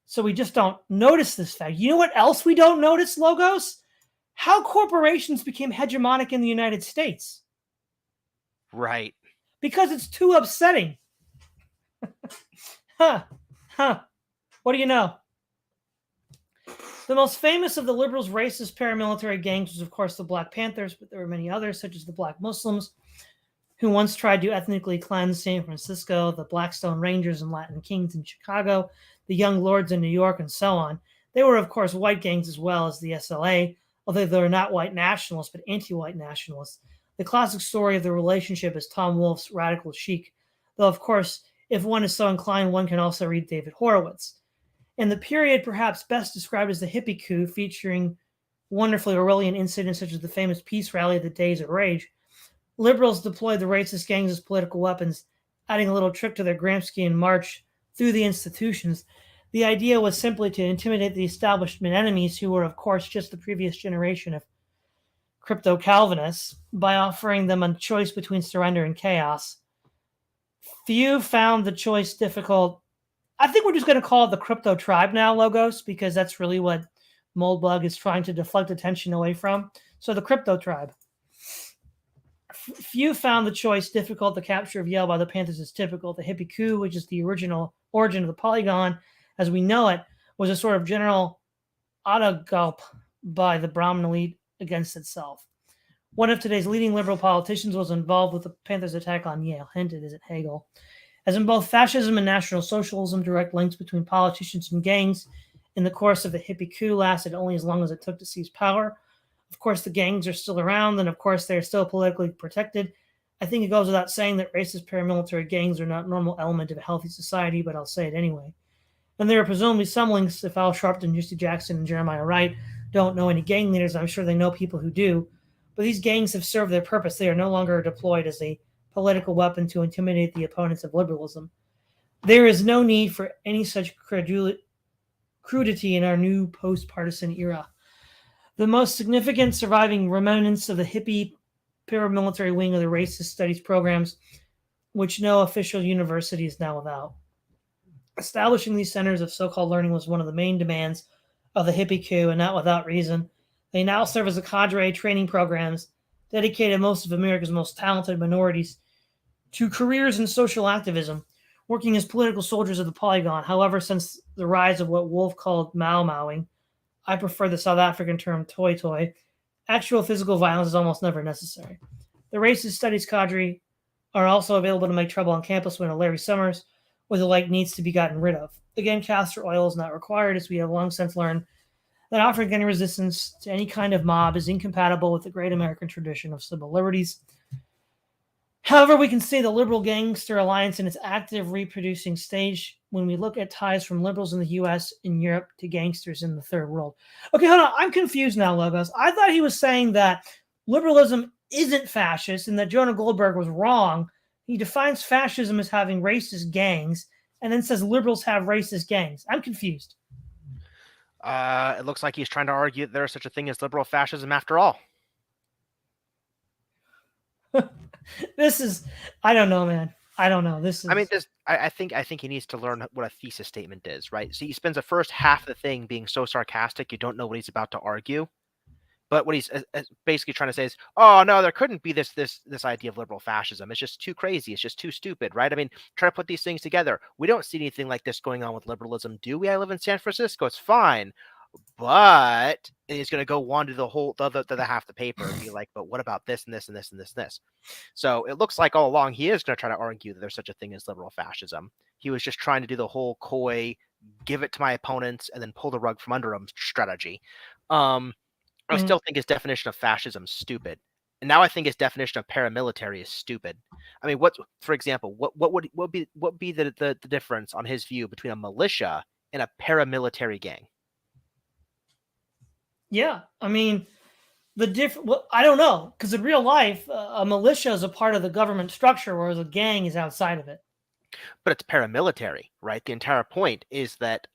So we just don't notice this fact. You know what else we don't notice, Logos? How corporations became hegemonic in the United States. Right. Because it's too upsetting. Huh. What do you know? The most famous of the liberals' racist paramilitary gangs was, of course, the Black Panthers, but there were many others, such as the Black Muslims, who once tried to ethnically cleanse San Francisco, the Blackstone Rangers and Latin Kings in Chicago, the Young Lords in New York, and so on. They were, of course, white gangs as well as the SLA, although they were not white nationalists, but anti-white nationalists. The classic story of the relationship is Tom Wolfe's Radical Chic, though, of course, if one is so inclined, one can also read David Horowitz. In the period perhaps best described as the hippie coup, featuring wonderfully Orwellian incidents such as the famous peace rally of the Days of Rage, liberals deployed the racist gangs as political weapons, adding a little trick to their Gramscian march through the institutions. The idea was simply to intimidate the establishment enemies, who were, of course, just the previous generation of crypto-Calvinists, by offering them a choice between surrender and chaos. Few found the choice difficult. I think we're just going to call it the crypto tribe now, Logos, because that's really what Moldbug is trying to deflect attention away from. So the crypto tribe. Few found the choice difficult. The capture of Yale by the Panthers is typical. The hippie coup, which is the original origin of the Polygon, as we know it, was a sort of general autogulp by the Brahmin elite against itself. One of today's leading liberal politicians was involved with the Panthers' attack on Yale. Hinted, is it Hegel? As in both fascism and National Socialism, direct links between politicians and gangs in the course of the hippie coup lasted only as long as it took to seize power. Of course, the gangs are still around, and of course, they're still politically protected. I think it goes without saying that racist paramilitary gangs are not a normal element of a healthy society, but I'll say it anyway. And there are presumably some links. If Al Sharpton, Jesse Jackson, and Jeremiah Wright don't know any gang leaders, I'm sure they know people who do. But these gangs have served their purpose. They are no longer deployed as a political weapon to intimidate the opponents of liberalism. There is no need for any such crudity in our new post-partisan era. The most significant surviving remnants of the hippie paramilitary wing of the racist studies programs, which no official university is now without. Establishing these centers of so-called learning was one of the main demands of the hippie coup, and not without reason. They now serve as a cadre training programs dedicated most of America's most talented minorities to careers in social activism. working as political soldiers of the polygon. However, since the rise of what Wolf called Mau Mauing, I prefer the South African term toy toy, actual physical violence is almost never necessary. The racist studies cadre are also available to make trouble on campus when a Larry Summers or the like needs to be gotten rid of. Again, castor oil is not required, as we have long since learned that offering any resistance to any kind of mob is incompatible with the great American tradition of civil liberties. However, we can see the liberal gangster alliance in its active reproducing stage when we look at ties from liberals in the US and Europe to gangsters in the third world. Okay, hold on. I'm confused now, Logos. I thought he was saying that liberalism isn't fascist and that Jonah Goldberg was wrong. He defines fascism as having racist gangs and then says liberals have racist gangs. I'm confused. It looks like he's trying to argue that there's such a thing as liberal fascism after all. This is, I don't know, man. I don't know. This is. I mean, I think he needs to learn what a thesis statement is, right? So he spends the first half of the thing being so sarcastic, you don't know what he's about to argue. But what he's basically trying to say is, oh no, there couldn't be this idea of liberal fascism. It's just too crazy. It's just too stupid, right? I mean, try to put these things together. We don't see anything like this going on with liberalism, do we? I live in San Francisco. It's fine. But he's going to go on to the other half of the paper and be like, but what about this and this and this and this and this? So it looks like all along he is going to try to argue that there's such a thing as liberal fascism. He was just trying to do the whole coy, give it to my opponents and then pull the rug from under them strategy. I still think his definition of fascism is stupid. And now I think his definition of paramilitary is stupid. I mean, for example, what would be the difference on his view between a militia and a paramilitary gang? Yeah, I mean, well, I don't know, because in real life, a militia is a part of the government structure, whereas a gang is outside of it. But it's paramilitary, right? The entire point is that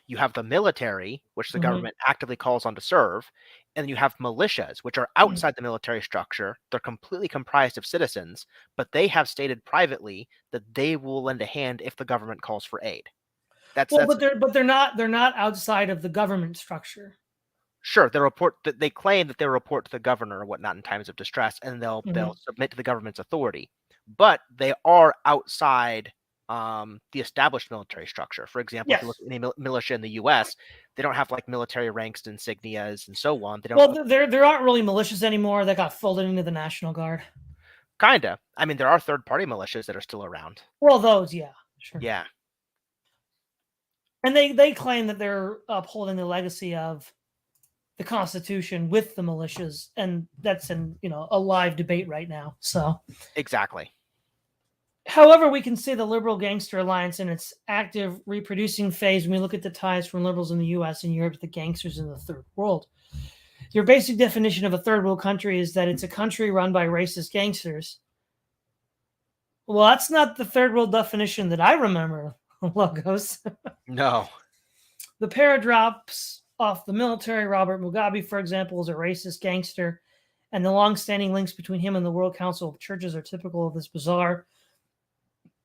you have the military, which the government actively calls on to serve, and then you have militias, which are outside the military structure. They're completely comprised of citizens, but they have stated privately that they will lend a hand if the government calls for aid. But they're not outside of the government structure. Sure, they claim that they report to the governor or whatnot in times of distress, and they'll submit to the government's authority. But they are outside the established military structure. For example, if you look at any militia in the U.S., they don't have like military ranks, insignias, and so on. They don't. Well, there aren't really militias anymore. They got folded into the National Guard. Kinda. I mean, there are third-party militias that are still around. Well, those, yeah, sure. Yeah. And they claim that they're upholding the legacy of the Constitution with the militias, and that's in a live debate right now. So exactly. However, we can see the liberal gangster alliance in its active reproducing phase when we look at the ties from liberals in the U.S. and Europe to the gangsters in the third world. Your basic definition of a third world country is that it's a country run by racist gangsters. Well, that's not the third world definition that I remember, Logos. No. The paradox off the military. Robert Mugabe, for example, is a racist gangster, and the long-standing links between him and the World Council of Churches are typical of this bizarre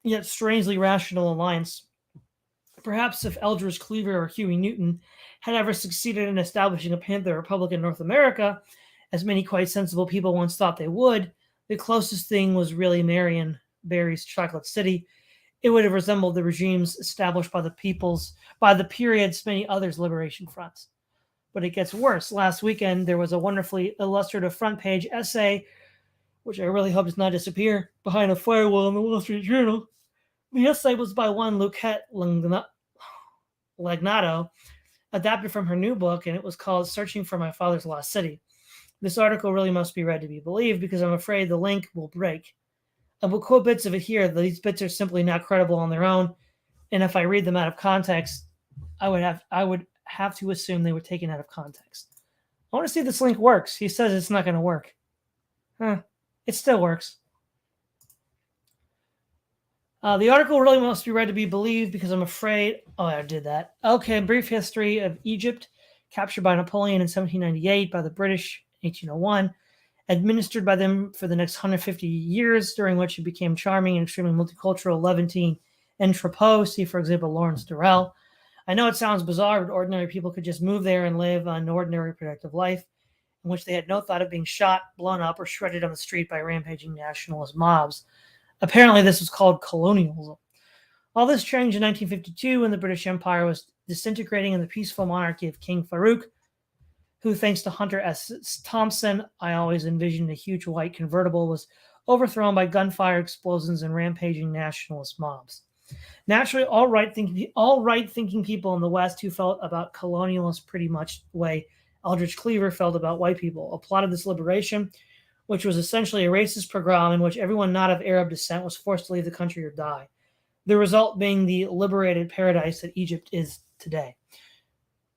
yet strangely rational alliance. Perhaps if Eldridge Cleaver or Huey Newton had ever succeeded in establishing a Panther Republic in North America, as many quite sensible people once thought they would, the closest thing was really Marion Barry's Chocolate City. It would have resembled the regimes established by the period's many others liberation fronts. But it gets worse. Last weekend, there was a wonderfully illustrative front page essay, which I really hope does not disappear behind a firewall in the Wall Street Journal. The essay was by one Luquette Legnato, adapted from her new book, and it was called Searching for My Father's Lost City. This article really must be read to be believed, because I'm afraid the link will break. I will quote bits of it here. These bits are simply not credible on their own, and if I read them out of context, I would have to assume they were taken out of context. I want to see if this link works. He says it's not going to work. It still works. The article really must be read to be believed, because I'm afraid... Oh, I did that. Okay, a brief history of Egypt, captured by Napoleon in 1798, by the British in 1801, administered by them for the next 150 years, during which it became charming and extremely multicultural, Levantine, entrepot. See, for example, Lawrence Durrell. I know it sounds bizarre, but ordinary people could just move there and live an ordinary, productive life, in which they had no thought of being shot, blown up, or shredded on the street by rampaging nationalist mobs. Apparently, this was called colonialism. All this changed in 1952 when the British Empire was disintegrating in the peaceful monarchy of King Farouk, who, thanks to Hunter S. Thompson, I always envisioned a huge white convertible, was overthrown by gunfire, explosions, and rampaging nationalist mobs. Naturally, all right-thinking people in the West who felt about colonialists pretty much the way Aldrich Cleaver felt about white people applauded this liberation, which was essentially a racist pogrom in which everyone not of Arab descent was forced to leave the country or die. The result being the liberated paradise that Egypt is today.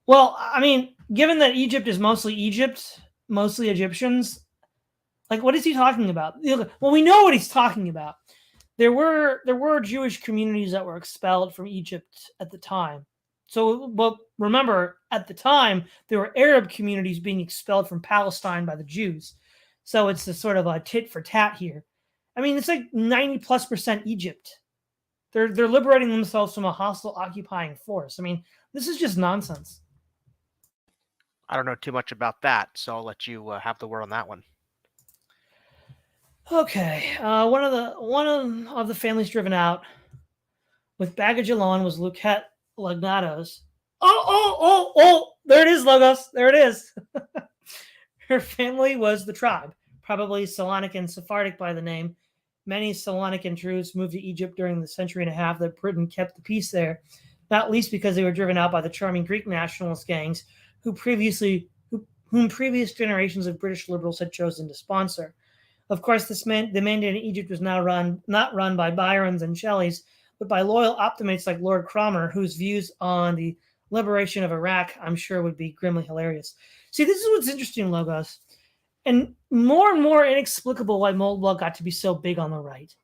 Well, I mean, given that Egypt is mostly Egypt, mostly Egyptians, like, what is he talking about? Well, we know what he's talking about. There were Jewish communities that were expelled from Egypt at the time. So, but remember, at the time, there were Arab communities being expelled from Palestine by the Jews. So it's a sort of a tit for tat here. I mean, it's like 90+% Egypt. They're liberating themselves from a hostile occupying force. I mean, this is just nonsense. I don't know too much about that, so I'll let you have the word on that one. Okay, one of the families driven out with baggage alone was Luquette Lagnatos. Oh! There it is, Logos. There it is. Her family was the tribe, probably Salonican Sephardic by the name. Many Salonican Druze moved to Egypt during the century and a half that Britain kept the peace there, not least because they were driven out by the charming Greek nationalist gangs whom previous generations of British liberals had chosen to sponsor. Of course, the mandate in Egypt was now not run by Byrons and Shelleys, but by loyal optimates like Lord Cromer, whose views on the liberation of Iraq, I'm sure, would be grimly hilarious. See, this is what's interesting, Logos, and more inexplicable why Moldbug got to be so big on the right.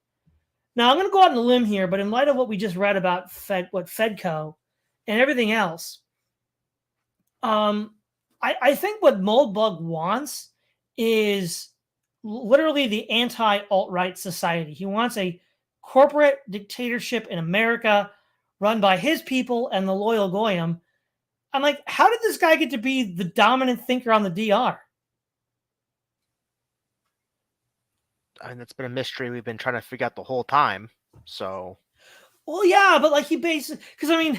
Now, I'm going to go out on a limb here, but in light of what we just read about Fedco and everything else, I think what Moldbug wants is literally the anti-alt-right society. He wants a corporate dictatorship in America run by his people and the loyal Goyim. I'm like, how did this guy get to be the dominant thinker on the DR? I mean, that's been a mystery we've been trying to figure out the whole time. So, well, yeah, but like he basically,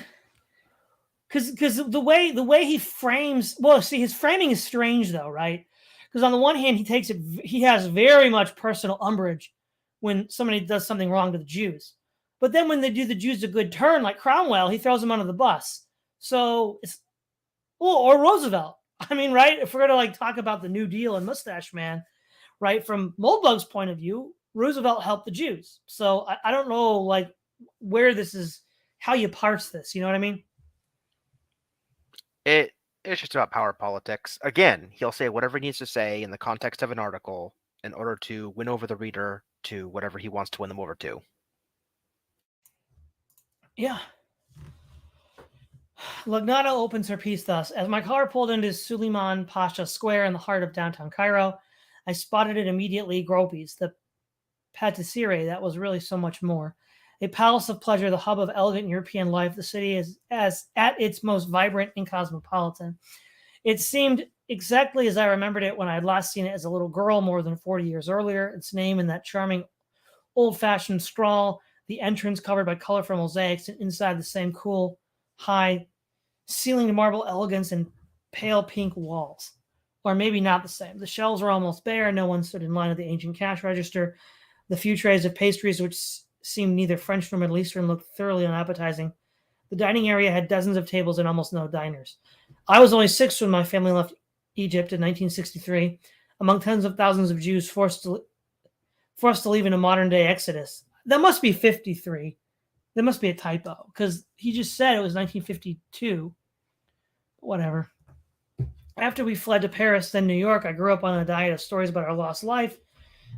because the way he frames, well, see, his framing is strange though, right? Because on the one hand, he has very much personal umbrage when somebody does something wrong to the Jews, but then when they do the Jews a good turn, like Cromwell, he throws them under the bus. So or Roosevelt. I mean, right? If we're gonna like talk about the New Deal and Mustache Man, right? From Moldbug's point of view, Roosevelt helped the Jews. So I don't know like where this is, how you parse this. You know what I mean? it's just about power politics. Again, he'll say whatever he needs to say in the context of an article in order to win over the reader to whatever he wants to win them over to. Yeah. Lugnato opens her piece thus: as my car pulled into Suleiman Pasha Square in the heart of downtown Cairo, I spotted it immediately. Groppies, the patisserie that was really so much more. A palace of pleasure, the hub of elegant European life, the city is as at its most vibrant and cosmopolitan. It seemed exactly as I remembered it when I had last seen it as a little girl more than 40 years earlier. Its name in that charming old-fashioned scrawl, the entrance covered by colorful mosaics, and inside the same cool, high, ceiling marble elegance and pale pink walls. Or maybe not the same. The shelves were almost bare. No one stood in line at the ancient cash register. The few trays of pastries, which seemed neither French nor Middle Eastern, looked thoroughly unappetizing. The dining area had dozens of tables and almost no diners. I was only 6 when my family left Egypt in 1963, among tens of thousands of Jews forced to leave in a modern-day exodus. That must be 53. That must be a typo, because he just said it was 1952. Whatever. After we fled to Paris, then New York, I grew up on a diet of stories about our lost life.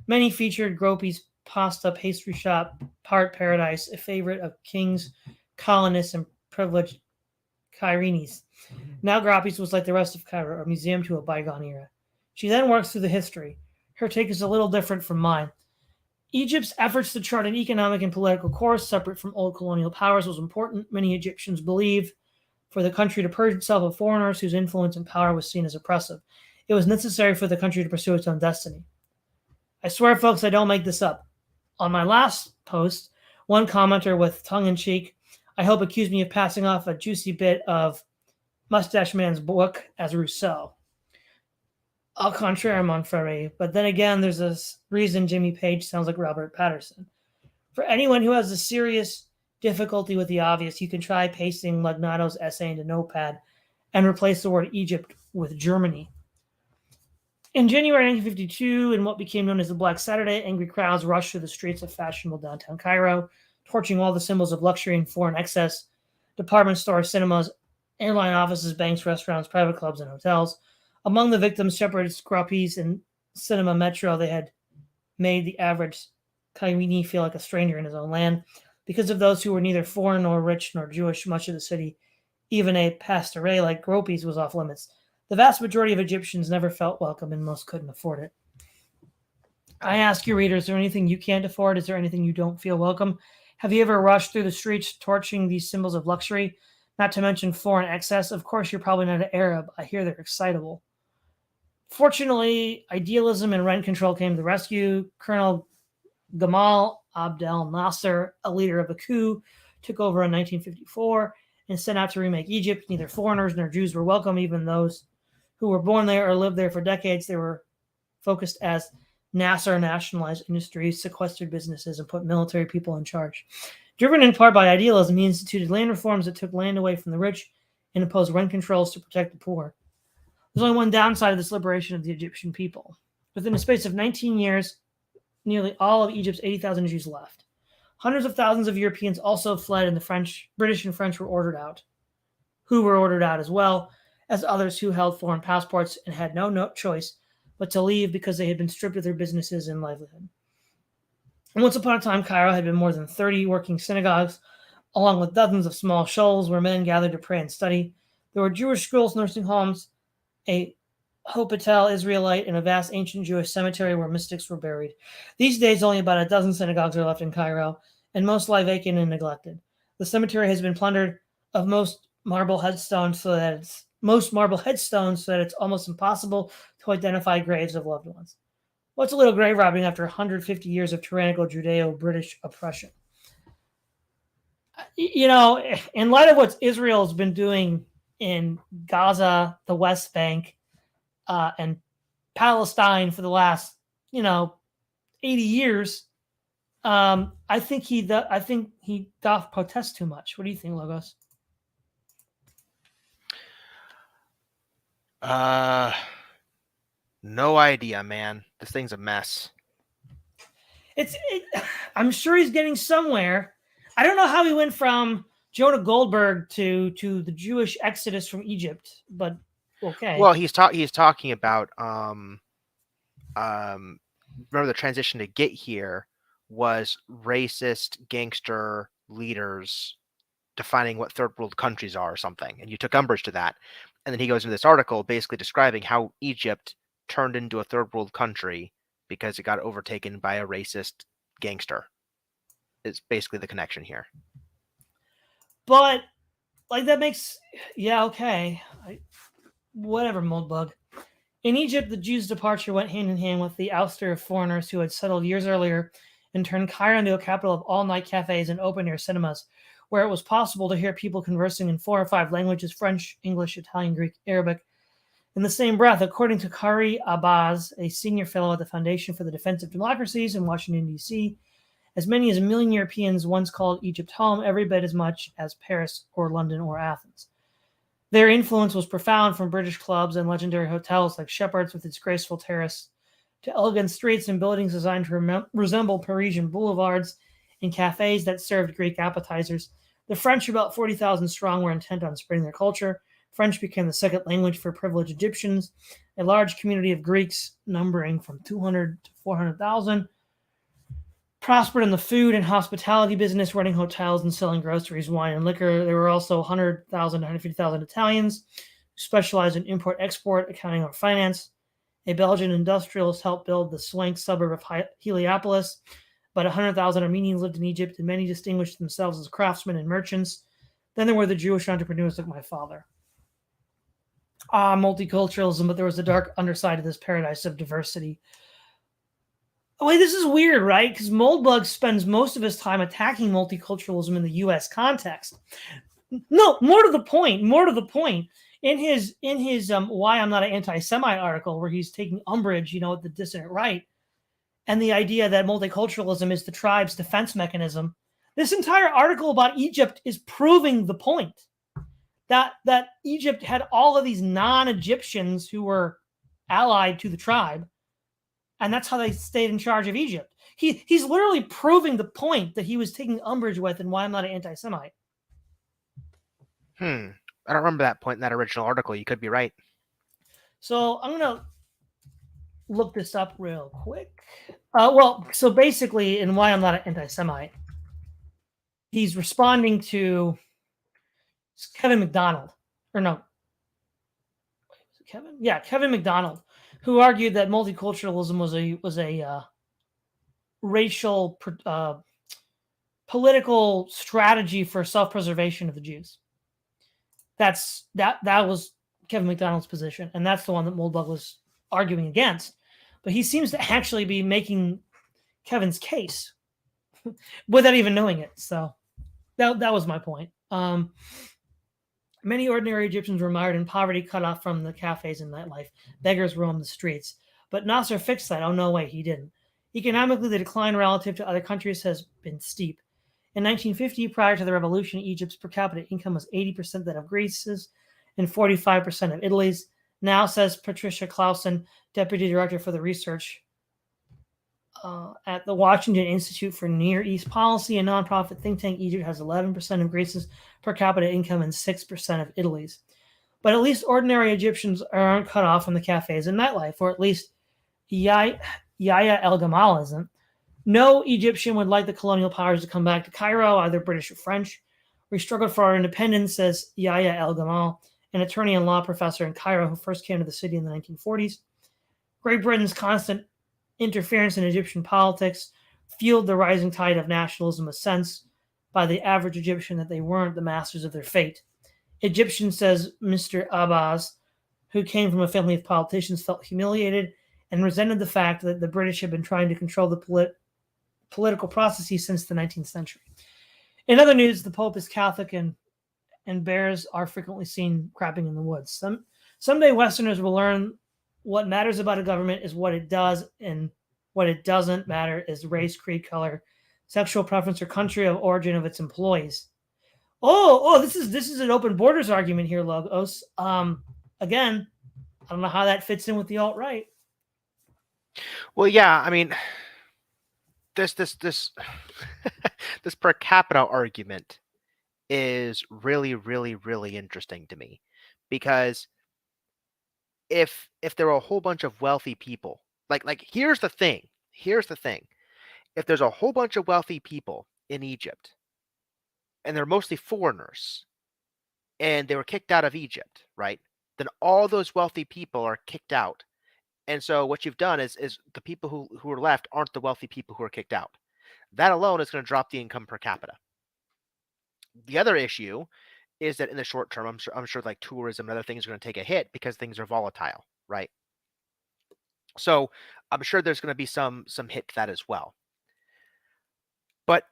Many featured Groppi's pasta pastry shop, part paradise, a favorite of kings, colonists, and privileged Cairenes. Now Groppi's was like the rest of Cairo, a museum to a bygone era. She then works through the history. Her take is a little different from mine. Egypt's efforts to chart an economic and political course separate from old colonial powers was important. Many Egyptians believe for the country to purge itself of foreigners whose influence and power was seen as oppressive. It was necessary for the country to pursue its own destiny. I swear, folks, I don't make this up. On my last post, One commenter with tongue-in-cheek, I hope, accused me of passing off a juicy bit of Mustache Man's book as Rousseau. Au contraire, mon frere. But then again, there's this reason Jimmy Page sounds like Robert Patterson. For anyone who has a serious difficulty with the obvious, you can try pasting Lugnato's essay into Notepad and replace the word Egypt with Germany. In January 1952, in what became known as the Black Saturday, angry crowds rushed through the streets of fashionable downtown Cairo, torching all the symbols of luxury and foreign excess: department stores, cinemas, airline offices, banks, restaurants, private clubs, and hotels. Among the victims, shepherds, groupies, and cinema metro, they had made the average Kairini feel like a stranger in his own land. Because of those who were neither foreign nor rich nor Jewish, much of the city, even a pastoret like groupies, was off limits. The vast majority of Egyptians never felt welcome, and most couldn't afford it. I ask you, reader, is there anything you can't afford? Is there anything you don't feel welcome? Have you ever rushed through the streets torching these symbols of luxury? Not to mention foreign excess. Of course, you're probably not an Arab. I hear they're excitable. Fortunately, idealism and rent control came to the rescue. Colonel Gamal Abdel Nasser, a leader of a coup, took over in 1954 and set out to remake Egypt. Neither foreigners nor Jews were welcome, even those who were born there or lived there for decades. They were focused as Nasser nationalized industries, sequestered businesses, and put military people in charge. Driven in part by idealism, he instituted land reforms that took land away from the rich and imposed rent controls to protect the poor. There's only one downside of this liberation of the Egyptian people. Within a space of 19 years, nearly all of Egypt's 80,000 Jews left. Hundreds of thousands of Europeans also fled, and the British and French were ordered out, who were ordered out as well as others who held foreign passports and had no choice but to leave because they had been stripped of their businesses and livelihood. And once upon a time, Cairo had been more than 30 working synagogues, along with dozens of small shoals where men gathered to pray and study. There were Jewish schools, nursing homes, a Hospital Israelite, and a vast ancient Jewish cemetery where mystics were buried. These days, only about a dozen synagogues are left in Cairo, and most lie vacant and neglected. The cemetery has been plundered of most marble headstones so that it's almost impossible to identify graves of loved ones. What's a little grave robbing after 150 years of tyrannical Judeo-British oppression? You know, in light of what Israel's been doing in Gaza, the West Bank, and Palestine for the last, 80 years, I think he doth protest too much. What do you think, Logos? No idea, man. This thing's a mess. I'm sure he's getting somewhere. I don't know how he went from Jonah Goldberg to the Jewish exodus from Egypt, but okay. Well, he's talking about remember the transition to get here was racist gangster leaders defining what third world countries are or something, and you took umbrage to that. And then he goes into this article basically describing how Egypt turned into a third world country because it got overtaken by a racist gangster. It's basically the connection here. But that makes okay. Whatever, Moldbug. In Egypt, the Jews' departure went hand in hand with the ouster of foreigners who had settled years earlier and turned Cairo into a capital of all-night cafes and open-air cinemas, where it was possible to hear people conversing in 4 or 5 languages: French, English, Italian, Greek, Arabic. In the same breath, according to Kari Abbas, a senior fellow at the Foundation for the Defense of Democracies in Washington, D.C., as many as 1 million Europeans once called Egypt home, every bit as much as Paris or London or Athens. Their influence was profound, from British clubs and legendary hotels like Shepherd's with its graceful terrace to elegant streets and buildings designed to resemble Parisian boulevards and cafes that served Greek appetizers. The French, about 40,000 strong, were intent on spreading their culture. French became the second language for privileged Egyptians. A large community of Greeks, numbering from 200 to 400,000, prospered in the food and hospitality business, running hotels and selling groceries, wine, and liquor. There were also 100,000 to 150,000 Italians who specialized in import-export, accounting, or finance. A Belgian industrialist helped build the swank suburb of Heliopolis. About 100,000 Armenians lived in Egypt, and many distinguished themselves as craftsmen and merchants. Then there were the Jewish entrepreneurs like my father. Multiculturalism, but there was a dark underside of this paradise of diversity. Wait, this is weird, right? Because Moldbug spends most of his time attacking multiculturalism in the U.S. context. No, more to the point. More to the point. In his "Why I'm Not an Anti-Semite" article, where he's taking umbrage, at the dissident right, and the idea that multiculturalism is the tribe's defense mechanism. This entire article about Egypt is proving the point that Egypt had all of these non-Egyptians who were allied to the tribe, and that's how they stayed in charge of Egypt. He's literally proving the point that he was taking umbrage with and "Why I'm Not an Anti-Semite." I don't remember that point in that original article. You could be right. So I'm gonna look this up real quick. So basically, in "Why I'm Not an Anti-Semite," he's responding to Kevin McDonald, or no, Kevin? Yeah, Kevin McDonald, who argued that multiculturalism was a racial political strategy for self-preservation of the Jews. That was Kevin McDonald's position, and that's the one that Moldbug was arguing against. But he seems to actually be making Kevin's case without even knowing it. So that was my point. Many ordinary Egyptians were mired in poverty, cut off from the cafes and nightlife. Beggars roamed the streets. But Nasser fixed that. Oh, no way, he didn't. Economically, the decline relative to other countries has been steep. In 1950, prior to the revolution, Egypt's per capita income was 80% that of Greece's and 45% of Italy's. Now, says Patricia Clausen, deputy director for the research at the Washington Institute for Near East Policy, a nonprofit think tank, Egypt has 11% of Greece's per capita income and 6% of Italy's. But at least ordinary Egyptians aren't cut off from the cafes and nightlife, or at least Yahya El Gamal isn't. No Egyptian would like the colonial powers to come back to Cairo, either British or French. We struggled for our independence, says Yahya El Gamal, an attorney and law professor in Cairo who first came to the city in the 1940s. Great Britain's constant interference in Egyptian politics fueled the rising tide of nationalism, a sense by the average Egyptian that they weren't the masters of their fate. Egyptians, says Mr. Abbas, who came from a family of politicians, felt humiliated and resented the fact that the British had been trying to control the political processes since the 19th century. In other news, the Pope is Catholic and bears are frequently seen crapping in the woods. Someday Westerners will learn what matters about a government is what it does, and what it doesn't matter is race, creed, color, sexual preference, or country of origin of its employees. This is an open borders argument here, Logos. Again, I don't know how that fits in with the alt-right. Well, yeah, I mean, this this per capita argument is really, really, really interesting to me, because if there are a whole bunch of wealthy people, like here's the thing. If there's a whole bunch of wealthy people in Egypt, and they're mostly foreigners, and they were kicked out of Egypt, right? Then all those wealthy people are kicked out. And so what you've done is the people who are left aren't the wealthy people who are kicked out. That alone is going to drop the income per capita. The other issue is that in the short term, I'm sure like tourism and other things are going to take a hit because things are volatile, right? So I'm sure there's going to be some hit to that as well. But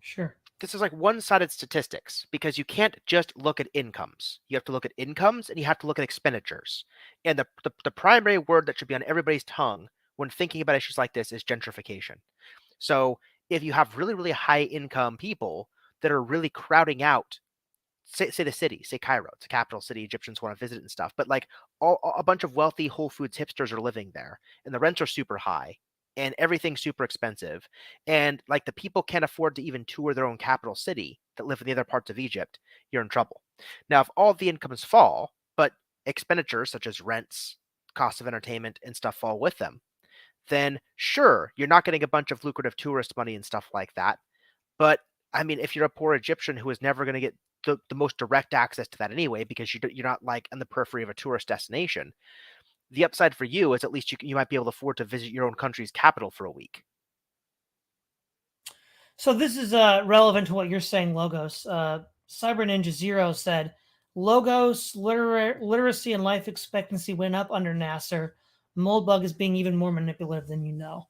sure, this is like one-sided statistics, because you can't just look at incomes. You have to look at incomes and you have to look at expenditures. And the primary word that should be on everybody's tongue when thinking about issues like this is gentrification. So if you have really, really high income people that are really crowding out, say the city, say Cairo, it's a capital city, Egyptians want to visit it and stuff, but like a bunch of wealthy Whole Foods hipsters are living there, and the rents are super high, and everything's super expensive, and like the people can't afford to even tour their own capital city that live in the other parts of Egypt, you're in trouble. Now, if all the incomes fall, but expenditures such as rents, cost of entertainment, and stuff fall with them, then sure, you're not getting a bunch of lucrative tourist money and stuff like that. But I mean, if you're a poor Egyptian who is never going to get the most direct access to that anyway, because you're not like on the periphery of a tourist destination, the upside for you is at least you might be able to afford to visit your own country's capital for a week. So this is relevant to what you're saying, Logos. Cyber Ninja Zero said, Logos literacy and life expectancy went up under Nasser. Moldbug is being even more manipulative than you know.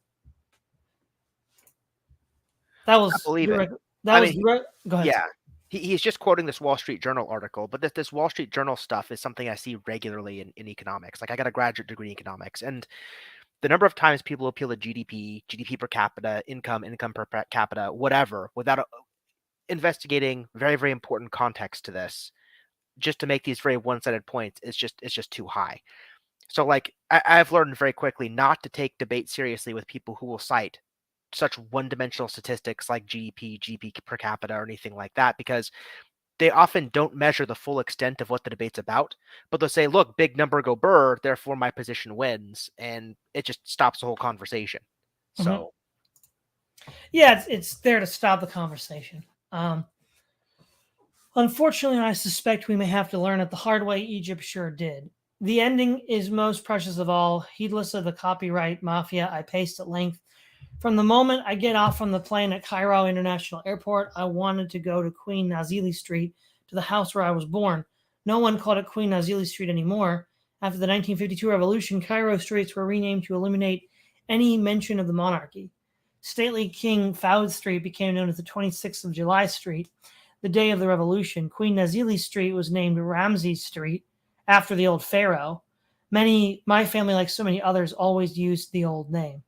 That I was believe it. direct. That I was mean, direct. Go ahead. yeah, he's just quoting this Wall Street Journal article, but this Wall Street Journal stuff is something I see regularly in economics. Like I got a graduate degree in economics, and the number of times people appeal to GDP, GDP per capita, income per capita, whatever, without investigating very, very important context to this, just to make these very one-sided points, is just too high. So like I've learned very quickly not to take debate seriously with people who will cite such one-dimensional statistics like GDP, GDP per capita, or anything like that, because they often don't measure the full extent of what the debate's about. But they'll say, "Look, big number go Burr, therefore my position wins," and it just stops the whole conversation. Mhm. So Yeah, it's there to stop the conversation. Unfortunately, I suspect we may have to learn it the hard way. Egypt sure did. The ending is most precious of all. Heedless of the copyright mafia, I paced at length. From the moment I get off from the plane at Cairo International Airport, I wanted to go to Queen Nazili Street, to the house where I was born. No one called it Queen Nazili Street anymore. After the 1952 revolution, Cairo streets were renamed to eliminate any mention of the monarchy. Stately King Fahd Street became known as the 26th of July Street. The day of the revolution, Queen Nazili Street was named Ramses Street after the old pharaoh. My family, like so many others, always used the old name.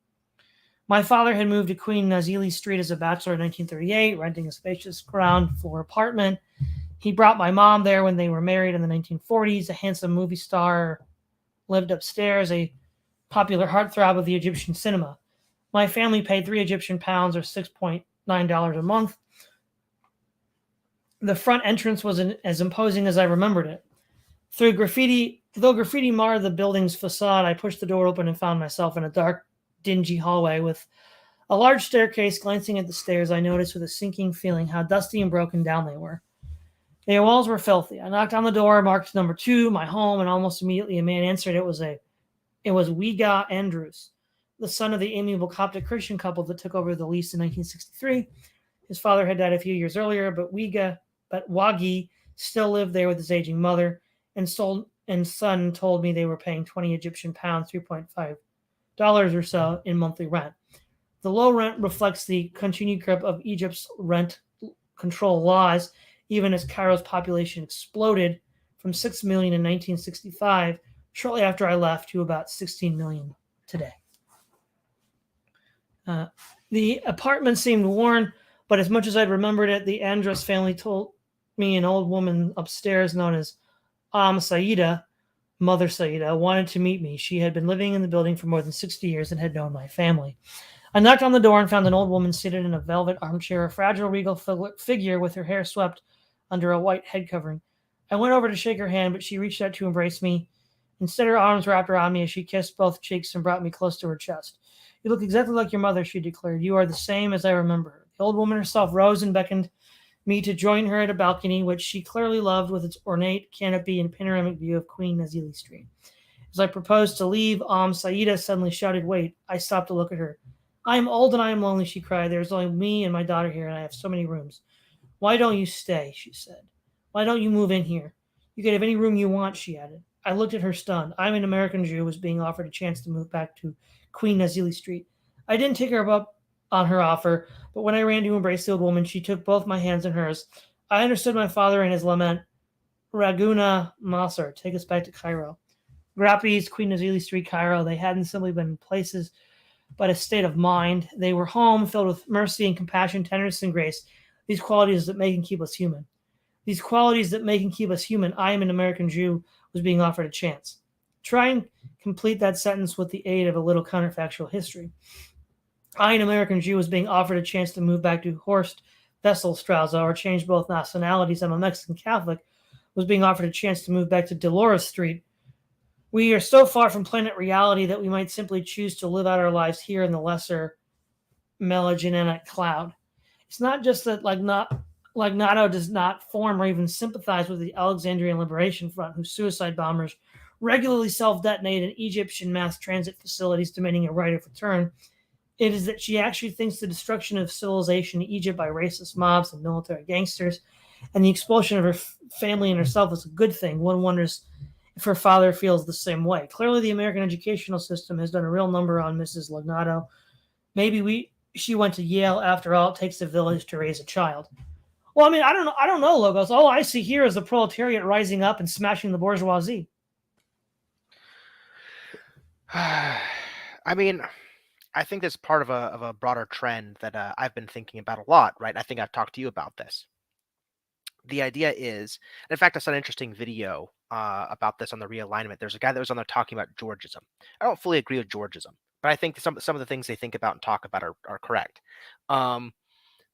My father had moved to Queen Nazili Street as a bachelor in 1938, renting a spacious ground floor apartment. He brought my mom there when they were married in the 1940s. A handsome movie star lived upstairs, a popular heartthrob of the Egyptian cinema. My family paid 3 Egyptian pounds or $6.9 a month. The front entrance was as imposing as I remembered it. Though graffiti marred the building's facade, I pushed the door open and found myself in a dark, dingy hallway with a large staircase. Glancing at the stairs, I noticed with a sinking feeling how dusty and broken down they were. The walls were filthy. I knocked on the door, marked number 2, my home, and almost immediately a man answered. It was Wiga Andrews, the son of the amiable Coptic Christian couple that took over the lease in 1963. His father had died a few years earlier, but Wagi still lived there with his aging mother, and son told me they were paying 20 Egyptian pounds, $3.5 or so, in monthly rent. The low rent reflects the continued grip of Egypt's rent control laws, even as Cairo's population exploded from 6 million in 1965, shortly after I left, to about 16 million today. The apartment seemed worn, but as much as I'd remembered it, the Andrus family told me an old woman upstairs known as Saida, Mother Saida, wanted to meet me. She had been living in the building for more than 60 years and had known my family. I knocked on the door and found an old woman seated in a velvet armchair, a fragile, regal figure with her hair swept under a white head covering. I went over to shake her hand, but she reached out to embrace me. Instead, her arms wrapped around me as she kissed both cheeks and brought me close to her chest. You look exactly like your mother, she declared. You are the same as I remember her. The old woman herself rose and beckoned me to join her at a balcony, which she clearly loved, with its ornate canopy and panoramic view of Queen Nazili Street. As I proposed to leave, Saida suddenly shouted, "Wait." I stopped to look at her. "I am old and I am lonely," she cried. "There's only me and my daughter here, and I have so many rooms." "Why don't you stay?" she said. "Why don't you move in here? You can have any room you want," she added. I looked at her stunned. I'm an American Jew who was being offered a chance to move back to Queen Nazili Street. I didn't take her up on her offer, but when I ran to embrace the old woman, she took both my hands in hers. I understood my father and his lament. Raguna Masr, take us back to Cairo. Grappies, Queen Nazili Street, Cairo. They hadn't simply been places, but a state of mind. They were home, filled with mercy and compassion, tenderness and grace. These qualities that make and keep us human. These qualities that make and keep us human. I am an American Jew, was being offered a chance. Try and complete that sentence with the aid of a little counterfactual history. I, an American Jew, was being offered a chance to move back to Horst Wesselstrasse, or change both nationalities. I'm a Mexican Catholic, was being offered a chance to move back to Dolores Street. We are so far from planet reality that we might simply choose to live out our lives here in the lesser melanogenic cloud. It's not just that NATO does not form or even sympathize with the Alexandrian Liberation Front, whose suicide bombers regularly self-detonate in Egyptian mass transit facilities demanding a right of return. It is that she actually thinks the destruction of civilization in Egypt by racist mobs and military gangsters and the expulsion of her family and herself is a good thing. One wonders if her father feels the same way. Clearly, the American educational system has done a real number on Mrs. Lognato. Maybe she went to Yale. After all, it takes a village to raise a child. Well, I mean, I don't know, Logos. All I see here is the proletariat rising up and smashing the bourgeoisie. I mean, I think that's part of a broader trend that I've been thinking about a lot, right? I think I've talked to you about this. The idea is, and in fact, I saw an interesting video about this on the realignment. There's a guy that was on there talking about Georgism. I don't fully agree with Georgism, but I think some of the things they think about and talk about are correct. Um,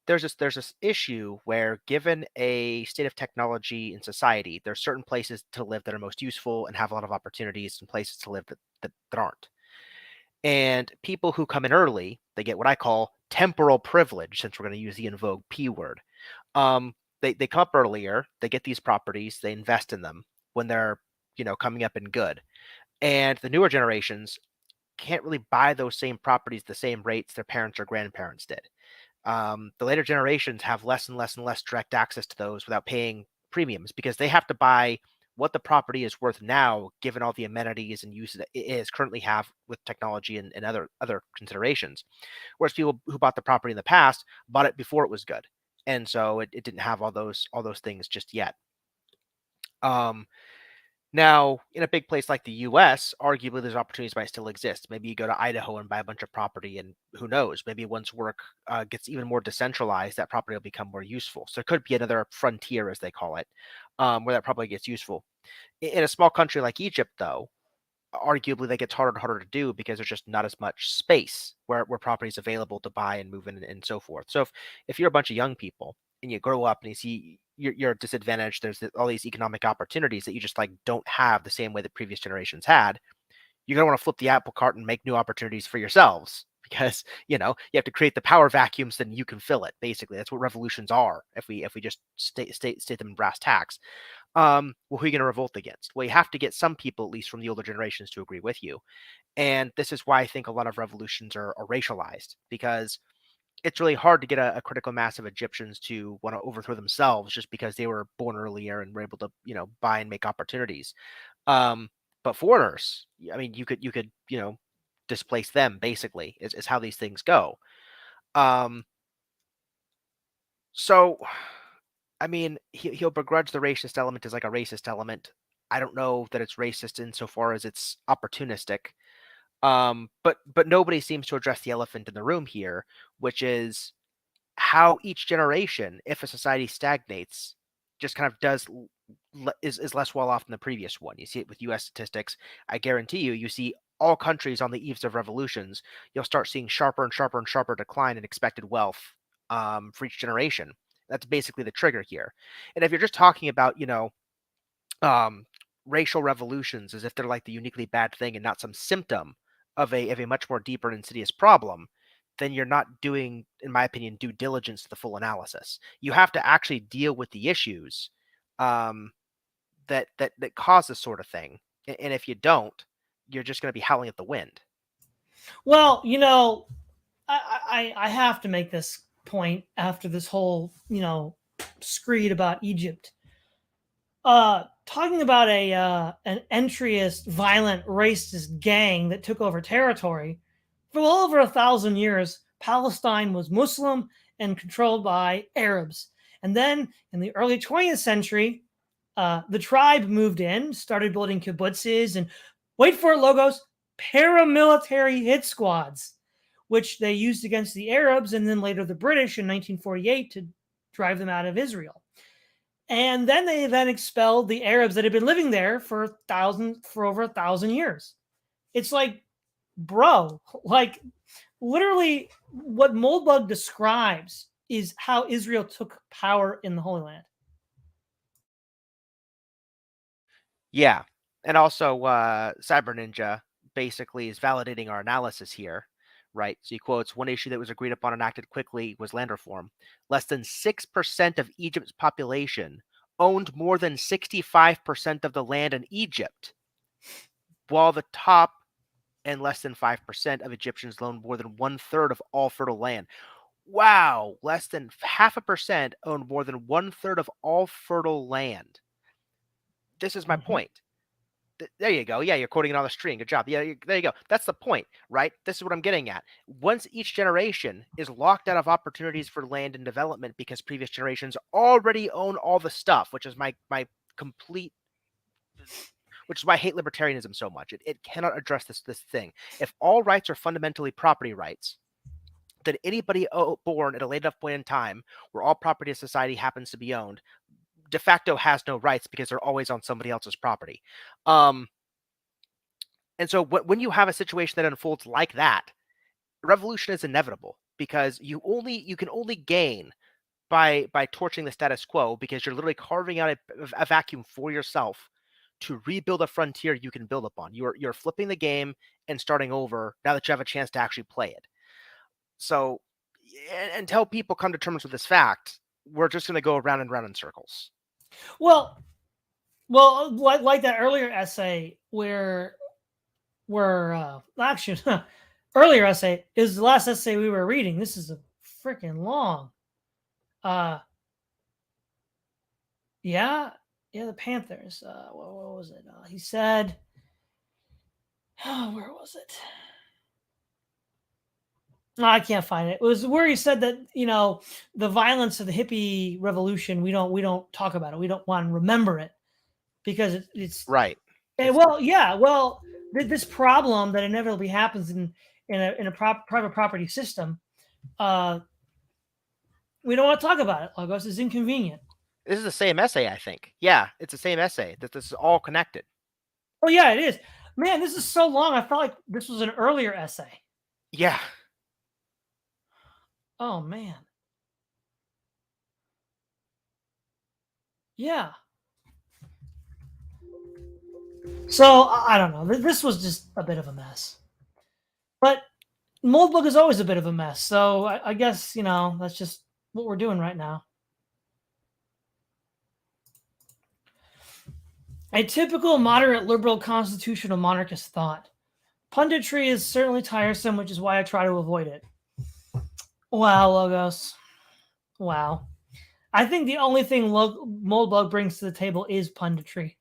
there's this issue where, given a state of technology in society, there's certain places to live that are most useful and have a lot of opportunities, and places to live that aren't. And people who come in early, they get what I call temporal privilege, since we're going to use the in vogue P word. Um, they come up earlier, they get these properties, they invest in them when they're, coming up in good. And the newer generations can't really buy those same properties the same rates their parents or grandparents did. The later generations have less and less and less direct access to those without paying premiums, because they have to buy what the property is worth now, given all the amenities and uses that it is currently have with technology and other considerations. Whereas people who bought the property in the past bought it before it was good, and so it didn't have all those things just yet. Um, Now, in a big place like the US, arguably those opportunities might still exist. Maybe you go to Idaho and buy a bunch of property, and who knows, maybe once work gets even more decentralized, that property will become more useful. So there could be another frontier, as they call it, where that probably gets useful. In a small country like Egypt, though, arguably that gets harder and harder to do, because there's just not as much space where property is available to buy and move in and so forth. So if you're a bunch of young people and you grow up and you see you're disadvantaged, there's all these economic opportunities that you just like don't have the same way that previous generations had. You're gonna want to flip the apple cart and make new opportunities for yourselves, because you have to create the power vacuums, then you can fill it. Basically, that's what revolutions are. If we just state them in brass tacks. Well, who are you going to revolt against? Well, you have to get some people, at least from the older generations, to agree with you. And this is why I think a lot of revolutions are racialized, because it's really hard to get a critical mass of Egyptians to want to overthrow themselves just because they were born earlier and were able to, buy and make opportunities. But foreigners, I mean, you could, displace them, basically, is how these things go. Um, so I mean, he'll begrudge the racist element as like a racist element. I don't know that it's racist insofar as it's opportunistic. But nobody seems to address the elephant in the room here, which is how each generation, if a society stagnates, just kind of is less well off than the previous one. You see it with U.S. statistics. I guarantee you see all countries on the eaves of revolutions. You'll start seeing sharper and sharper and sharper decline in expected wealth for each generation. That's basically the trigger here. And if you're just talking about, um, racial revolutions as if they're like the uniquely bad thing and not some symptom of a much more deeper and insidious problem, then you're not doing, in my opinion, due diligence to the full analysis. You have to actually deal with the issues um, that cause this sort of thing, and if you don't, you're just going to be howling at the wind. Well, I have to make this point after this whole screed about Egypt. Talking about an entryist, violent, racist gang that took over territory for well over 1,000 years. Palestine was Muslim and controlled by Arabs. And then in the early 20th century, the tribe moved in, started building kibbutzes, and wait for it, Logos, paramilitary hit squads, which they used against the Arabs and then later the British in 1948 to drive them out of Israel. And then they expelled the Arabs that had been living there for over 1,000 years. It's like, bro, like literally what Moldbug describes is how Israel took power in the Holy Land. Yeah, and also Cyber Ninja basically is validating our analysis here, right? So he quotes, one issue that was agreed upon and acted quickly was land reform. Less than 6% of Egypt's population owned more than 65% of the land in Egypt, while the top and less than 5% of Egyptians owned more than 1/3 of all fertile land. Wow, less than 0.5% owned more than 1/3 of all fertile land. This is my point. There you go. Yeah, you're quoting it on the string. Good job. Yeah, there you go. That's the point, right? This is what I'm getting at. Once each generation is locked out of opportunities for land and development because previous generations already own all the stuff, which is my complete, which is why I hate libertarianism so much. It cannot address this thing. If all rights are fundamentally property rights, then anybody born at a late enough point in time where all property of society happens to be owned de facto has no rights because they're always on somebody else's property. And so when you have a situation that unfolds like that, revolution is inevitable because you can only gain by torching the status quo, because you're literally carving out a vacuum for yourself to rebuild a frontier you can build upon. You're flipping the game and starting over now that you have a chance to actually play it. So until people come to terms with this fact, we're just going to go around and round in circles. Well, like that earlier essay where actually earlier essay is the last essay we were reading. This is a freaking long. Yeah, the Panthers. What was it? He said, where was it? No, I can't find it. It was where he said that, the violence of the hippie revolution, we don't talk about it. We don't want to remember it because it's right. This problem that inevitably happens in a private property system, we don't want to talk about it. Logos is inconvenient. This is the same essay, I think. Yeah, it's the same essay. That this is all connected. Oh yeah, it is. Man, this is so long. I felt like this was an earlier essay. Yeah. Oh man. Yeah. So I don't know. This was just a bit of a mess. But Moldbug is always a bit of a mess. So I guess, that's just what we're doing right now. A typical moderate liberal constitutional monarchist thought. Punditry is certainly tiresome, which is why I try to avoid it. Wow, Logos. Wow. I think the only thing Moldbug brings to the table is punditry.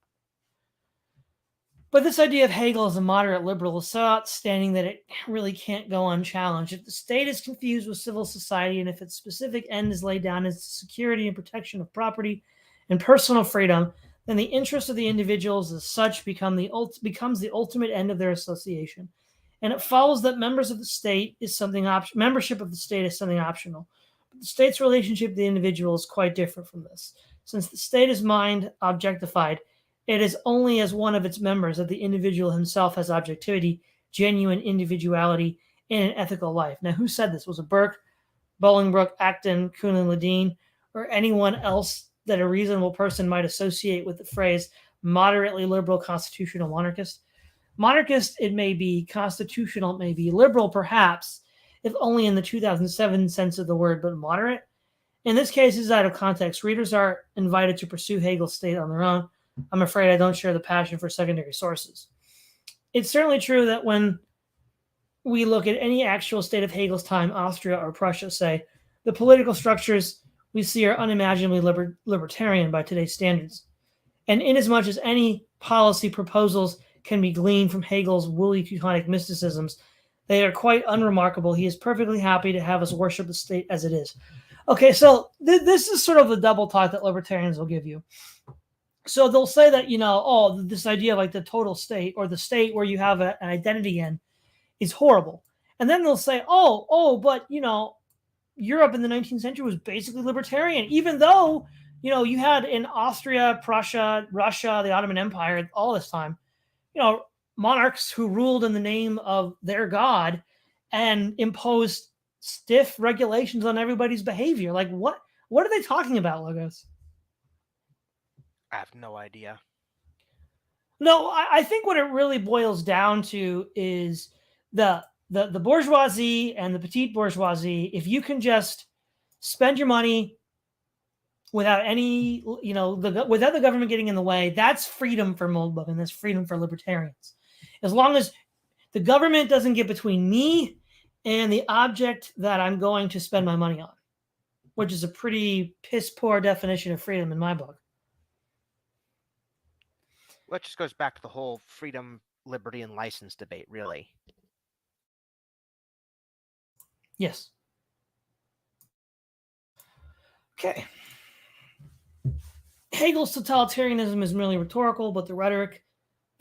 But this idea of Hegel as a moderate liberal is so outstanding that it really can't go unchallenged. If the state is confused with civil society, and if its specific end is laid down as the security and protection of property and personal freedom, then the interest of the individuals as such becomes the ultimate end of their association. And it follows that membership of the state is something optional. But the state's relationship to the individual is quite different from this. Since the state is mind objectified, it is only as one of its members that the individual himself has objectivity, genuine individuality, and an ethical life. Now, who said this? Was it Burke, Bolingbroke, Acton, Kuhn, and Ledeen, or anyone else that a reasonable person might associate with the phrase moderately liberal constitutional monarchist? Monarchist, it may be. Constitutional, it may be. Liberal, perhaps, if only in the 2007 sense of the word, but moderate? In this case, is out of context. Readers are invited to pursue Hegel's state on their own. I'm afraid I don't share the passion for secondary sources. It's certainly true that when we look at any actual state of Hegel's time, Austria or Prussia, say, the political structures we see are unimaginably libertarian by today's standards. And inasmuch as any policy proposals can be gleaned from Hegel's woolly Teutonic mysticisms, they are quite unremarkable. He is perfectly happy to have us worship the state as it is. Okay, so this is sort of the double talk that libertarians will give you. So they'll say that, this idea of like the total state or the state where you have an identity in is horrible. And then they'll say, but, Europe in the 19th century was basically libertarian, even though, you had in Austria, Prussia, Russia, the Ottoman Empire, all this time, monarchs who ruled in the name of their God and imposed stiff regulations on everybody's behavior. Like what are they talking about, Logos? I have no idea. No, I think what it really boils down to is the bourgeoisie and the petite bourgeoisie. If you can just spend your money without any, without the government getting in the way, that's freedom for Moldbug, and that's freedom for libertarians. As long as the government doesn't get between me and the object that I'm going to spend my money on, which is a pretty piss poor definition of freedom in my book. That just goes back to the whole freedom, liberty, and license debate, really. Yes. Okay. Hegel's totalitarianism is merely rhetorical, but the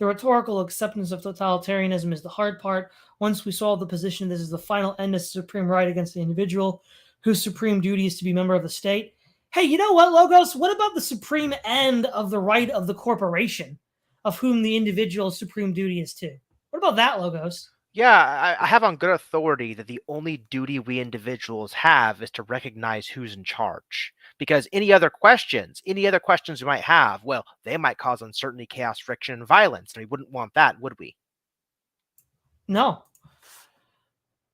rhetorical acceptance of totalitarianism is the hard part. Once we solve the position, this is the final end of supreme right against the individual, whose supreme duty is to be a member of the state. Hey, you know what, Logos? What about the supreme end of the right of the corporation, of whom the individual's supreme duty is to? What about that, Logos? Yeah, I have on good authority that the only duty we individuals have is to recognize who's in charge. Because any other questions we might have, well, they might cause uncertainty, chaos, friction, and violence. And we wouldn't want that, would we? No.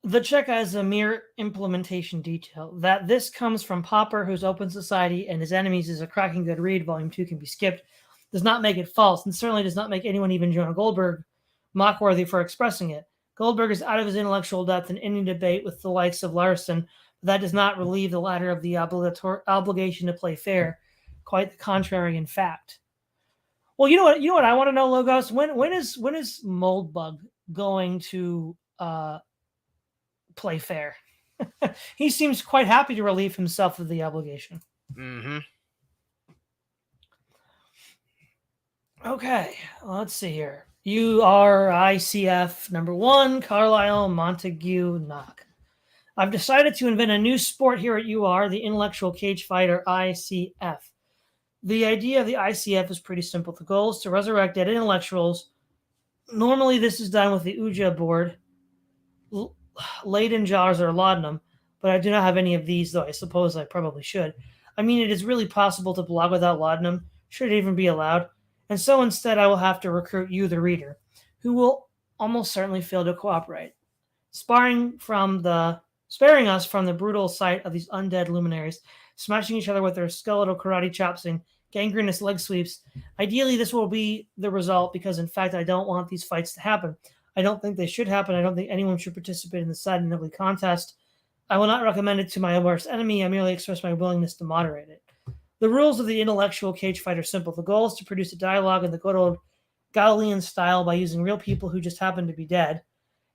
The check as a mere implementation detail. That this comes from Popper, whose Open Society and His Enemies is a cracking good read, volume 2 can be skipped, does not make it false, and certainly does not make anyone, even Jonah Goldberg, mock-worthy for expressing it. Goldberg is out of his intellectual depth in any debate with the likes of Larson, but that does not relieve the latter of the obligation to play fair. Quite the contrary, in fact. Well, you know what I want to know, Logos? When is Moldbug going to play fair? He seems quite happy to relieve himself of the obligation. Mm-hmm. Okay, let's see here. URICF number 1, Carlisle, Montague, Knock. I've decided to invent a new sport here at UR, the Intellectual Cage Fighter ICF. The idea of the ICF is pretty simple. The goal is to resurrect dead intellectuals. Normally, this is done with the Ouija board, Leyden jars or laudanum, but I do not have any of these, though I suppose I probably should. I mean, it is really possible to blog without laudanum, should it even be allowed, and so instead I will have to recruit you, the reader, who will almost certainly fail to cooperate. Sparing us from the brutal sight of these undead luminaries, smashing each other with their skeletal karate chops and gangrenous leg sweeps. Ideally, this will be the result because, in fact, I don't want these fights to happen. I don't think they should happen. I don't think anyone should participate in the sad and ugly contest. I will not recommend it to my worst enemy. I merely express my willingness to moderate it. The rules of the intellectual cage fight are simple. The goal is to produce a dialogue in the good old Galilean style by using real people who just happen to be dead.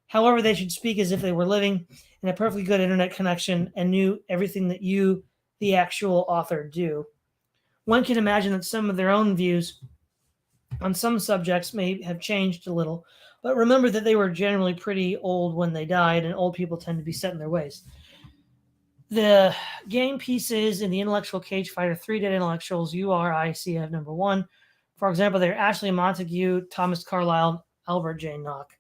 However, they should speak as if they were living in a perfectly good internet connection and knew everything that you, the actual author, do. One can imagine that some of their own views on some subjects may have changed a little, but remember that they were generally pretty old when they died, and old people tend to be set in their ways. The game pieces in the intellectual cage fighter, 3 dead intellectuals, URICF number 1. For example, they're Ashley Montague, Thomas Carlyle, Albert J. Nock.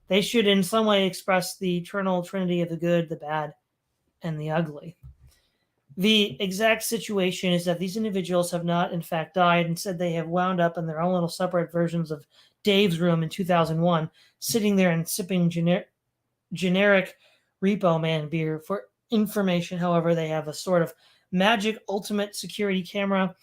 They should in some way express the eternal trinity of the good, the bad, and the ugly. The exact situation is that these individuals have not, in fact, died. Instead, they have wound up in their own little separate versions of Dave's room in 2001, sitting there and sipping generic Repo Man beer. For information, however, they have a sort of magic ultimate security camera,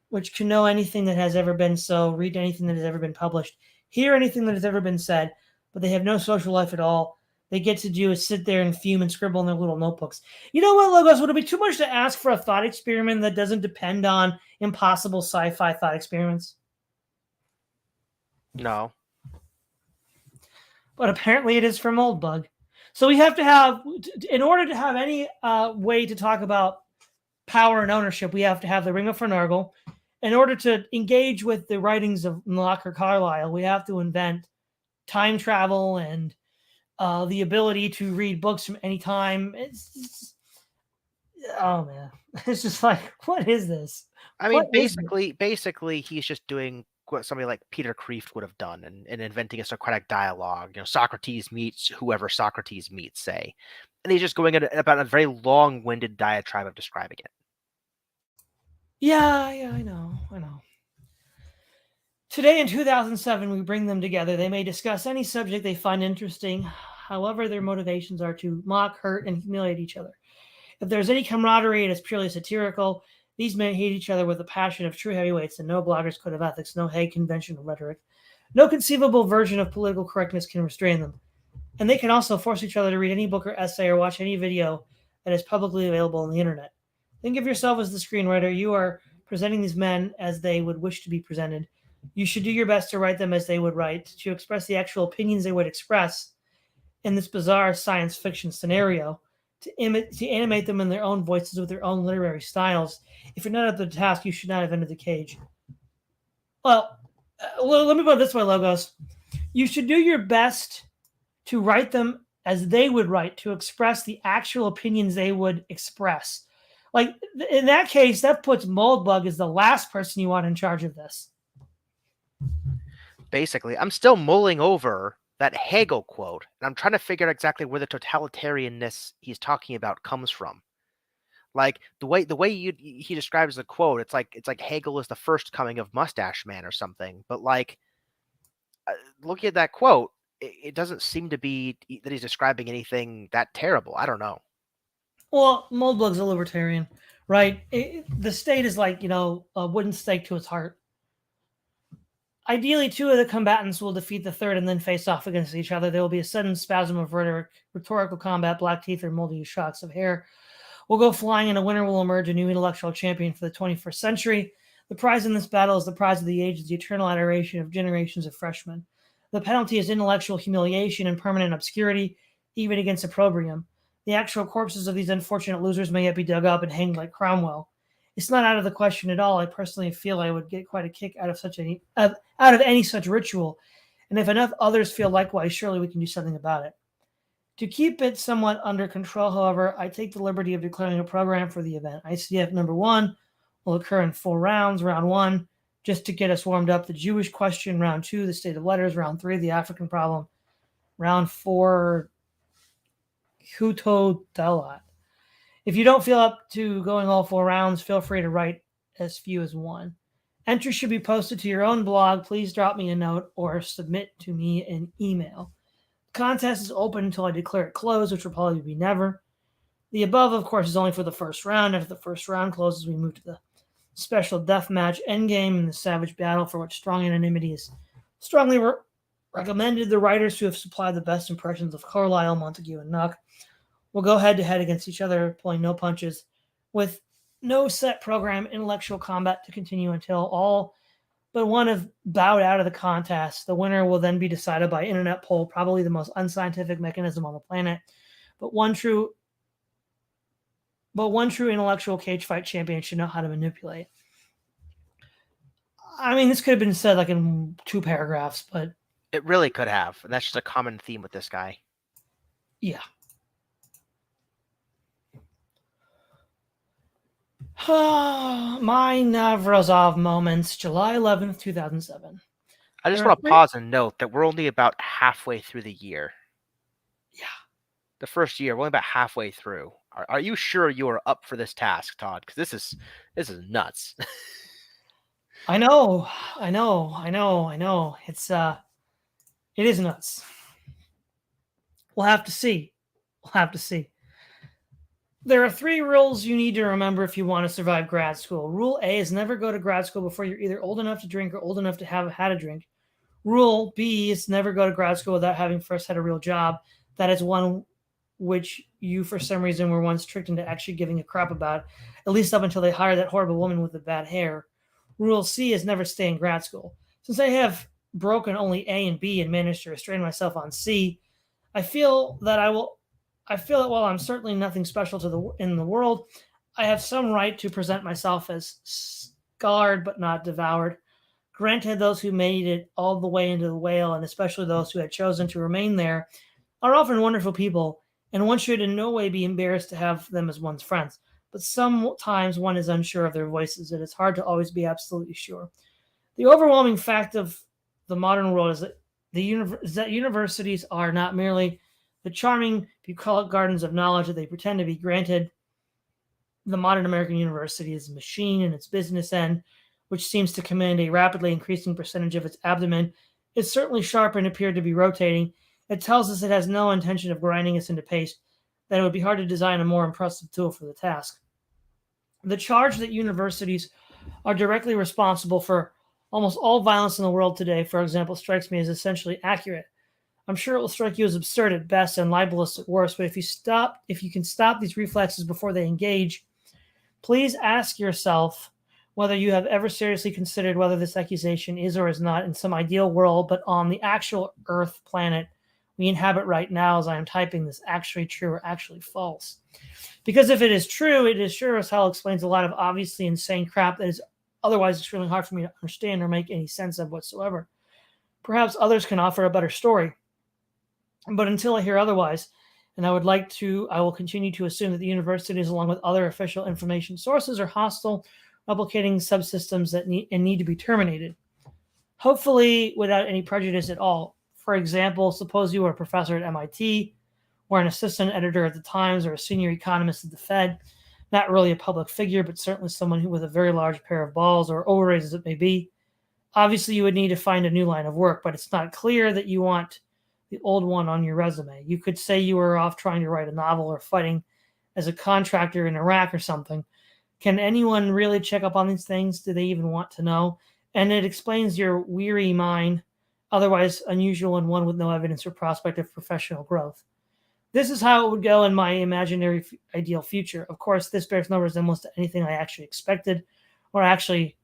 which can know anything that has ever been so, read anything that has ever been published, hear anything that has ever been said, but they have no social life at all. They get to do is sit there and fume and scribble in their little notebooks. You know what, Logos? Would it be too much to ask for a thought experiment that doesn't depend on impossible sci-fi thought experiments? No. But apparently it is for Moldbug. So we have to have, in order to have any way to talk about power and ownership, we have to have the Ring of Fernargle. In order to engage with the writings of Locke or Carlyle, we have to invent time travel and the ability to read books from any time. Oh man, it's just like, what is this? I mean, basically, he's just doing what somebody like Peter Kreeft would have done and inventing a Socratic dialogue. Socrates meets whoever Socrates meets, say. And he's just going about a very long-winded diatribe of describing it. Yeah, I know. Today in 2007, we bring them together. They may discuss any subject they find interesting. However, their motivations are to mock, hurt, and humiliate each other. If there's any camaraderie, it is purely satirical. These men hate each other with the passion of true heavyweights and no blogger's code of ethics, no Hague conventional rhetoric. No conceivable version of political correctness can restrain them. And they can also force each other to read any book or essay or watch any video that is publicly available on the internet. Think of yourself as the screenwriter. You are presenting these men as they would wish to be presented. You should do your best to write them as they would write, to express the actual opinions they would express in this bizarre science fiction scenario, to animate them in their own voices with their own literary styles. If you're not up to the task, you should not have entered the cage. Well, let me put it this way, Logos. You should do your best to write them as they would write, to express the actual opinions they would express. Like, in that case, that puts Moldbug as the last person you want in charge of this. Basically, I'm still mulling over that Hegel quote, and I'm trying to figure out exactly where the totalitarianness he's talking about comes from. Like the way he describes the quote, it's like Hegel is the first coming of Mustache Man or something. But like, looking at that quote, it doesn't seem to be that he's describing anything that terrible. I don't know. Well, Moldbug's a libertarian, right? The state is like, a wooden stake to its heart. Ideally, two of the combatants will defeat the third and then face off against each other. There will be a sudden spasm of rhetorical combat, black teeth or moldy shocks of hair will go flying, and a winner will emerge, a new intellectual champion for the 21st century. The prize in this battle is the prize of the age, the eternal adoration of generations of freshmen. The penalty is intellectual humiliation and permanent obscurity, even against opprobrium. The actual corpses of these unfortunate losers may yet be dug up and hanged like Cromwell. It's not out of the question at all. I personally feel I would get quite a kick out of any such ritual, and if enough others feel likewise, surely we can do something about it. To keep it somewhat under control, however, I take the liberty of declaring a program for the event. ICF number 1 will occur in 4 rounds. Round 1, just to get us warmed up, the Jewish question. Round 2, the state of letters. Round 3, the African problem. Round 4, Huto Dalat. If you don't feel up to going all 4 rounds, feel free to write as few as 1. Entries should be posted to your own blog. Please drop me a note or submit to me an email. The contest is open until I declare it closed, which will probably be never. The above, of course, is only for the first round. After the first round closes, we move to the special deathmatch endgame and the savage battle, for which strong anonymity is strongly recommended. The writers who have supplied the best impressions of Carlyle, Montague, and Nuck will go head-to-head against each other, pulling no punches, with no set program, intellectual combat to continue until all but one have bowed out of the contest. The winner will then be decided by internet poll, probably the most unscientific mechanism on the planet, but one true intellectual cage fight champion should know how to manipulate. I mean, this could have been said like in 2 paragraphs, but It really could have, and that's just a common theme with this guy. yeah. My Navrazov moments, July 11th, 2007. I just want to pause and note that we're only about halfway through the year. Yeah. The first year, we're only about halfway through. Are you sure you are up for this task, Todd? Because this is nuts. I know. It is nuts. We'll have to see. There are 3 rules you need to remember if you want to survive grad school. Rule A is never go to grad school before you're either old enough to drink or old enough to have had a drink. Rule B is never go to grad school without having first had a real job. That is one which you, for some reason, were once tricked into actually giving a crap about, at least up until they hired that horrible woman with the bad hair. Rule C is never stay in grad school. Since I have broken only A and B and managed to restrain myself on C, I feel that while I'm certainly nothing special in the world, I have some right to present myself as scarred but not devoured. Granted, those who made it all the way into the whale, and especially those who had chosen to remain there, are often wonderful people, and one should in no way be embarrassed to have them as one's friends. But sometimes one is unsure of their voices, and it's hard to always be absolutely sure. The overwhelming fact of the modern world is that universities are not merely the charming bucolic gardens of knowledge that they pretend to be. Granted, the modern American university is a machine in its business end, which seems to command a rapidly increasing percentage of its abdomen. It's certainly sharp and appeared to be rotating. It tells us it has no intention of grinding us into paste, that it would be hard to design a more impressive tool for the task. The charge that universities are directly responsible for almost all violence in the world today, for example, strikes me as essentially accurate. I'm sure it will strike you as absurd at best and libelous at worst, but if you can stop these reflexes before they engage, please ask yourself whether you have ever seriously considered whether this accusation is or is not in some ideal world, but on the actual Earth planet we inhabit right now as I am typing this, actually true or actually false. Because if it is true, it is sure as hell explains a lot of obviously insane crap that is otherwise extremely hard for me to understand or make any sense of whatsoever. Perhaps others can offer a better story. But until I hear otherwise, and I will continue to assume that the universities, along with other official information sources, are hostile, replicating subsystems that need to be terminated. Hopefully, without any prejudice at all. For example, suppose you were a professor at MIT, or an assistant editor at the Times, or a senior economist at the Fed. Not really a public figure, but certainly someone with a very large pair of balls, or ovaries as it may be. Obviously, you would need to find a new line of work, but it's not clear that you want the old one on your resume. You could say you were off trying to write a novel or fighting as a contractor in Iraq or something. Can anyone really check up on these things? Do they even want to know? And it explains your weary mind, otherwise unusual and one with no evidence or prospect of professional growth. This is how it would go in my imaginary ideal future. Of course, this bears no resemblance to anything I actually expected or actually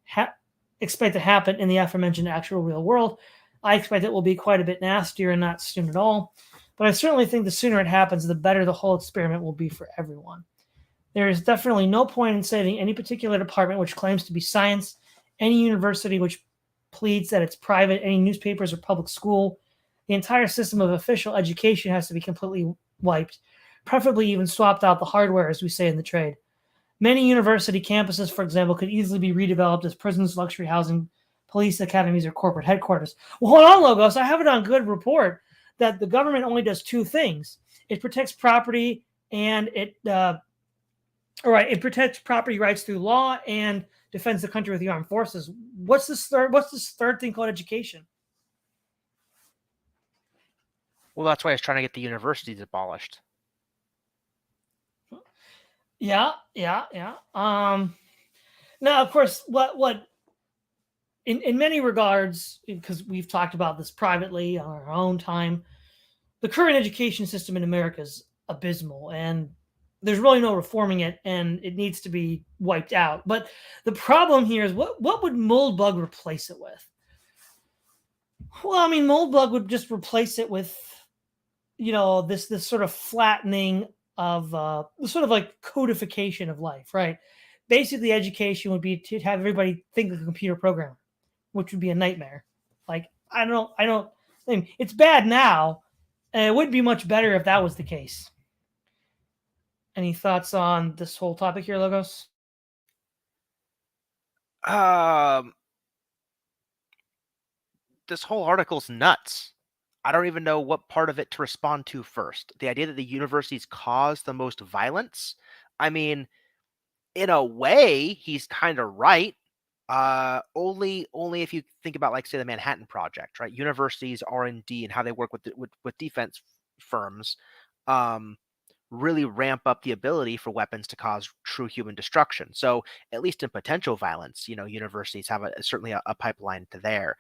expect to happen in the aforementioned actual real world. I expect it will be quite a bit nastier and not soon at all. But I certainly think the sooner it happens, the better the whole experiment will be for everyone. There is definitely no point in saving any particular department which claims to be science, any university which pleads that it's private, any newspapers or public school. The entire system of official education has to be completely wiped, preferably even swapped out the hardware, as we say in the trade. Many university campuses, for example, could easily be redeveloped as prisons, luxury housing, police academies, or corporate headquarters. Well, hold on, Logos. I have it on good report that the government only does two things. It protects property and it protects property rights through law and defends the country with the armed forces. What's this third thing called education? Well, that's why he's trying to get the universities abolished. Yeah. Now, of course, what in many regards, because we've talked about this privately on our own time, the current education system in America is abysmal, and there's really no reforming it, and it needs to be wiped out. But the problem here is what would Moldbug replace it with? Well, I mean, Moldbug would just replace it with, this sort of flattening of sort of like codification of life, right? Basically, education would be to have everybody think like a computer programmer, which would be a nightmare. Like, I mean, it's bad now, and it would be much better if that was the case. Any thoughts on this whole topic here, Logos? This whole article's nuts. I don't even know what part of it to respond to first. The idea that the universities cause the most violence. I mean, in a way, he's kind of right. Only if you think about, like, say, the Manhattan Project, right? Universities, R&D, and how they work with defense firms, really ramp up the ability for weapons to cause true human destruction. So, at least in potential violence, universities have certainly a pipeline to there.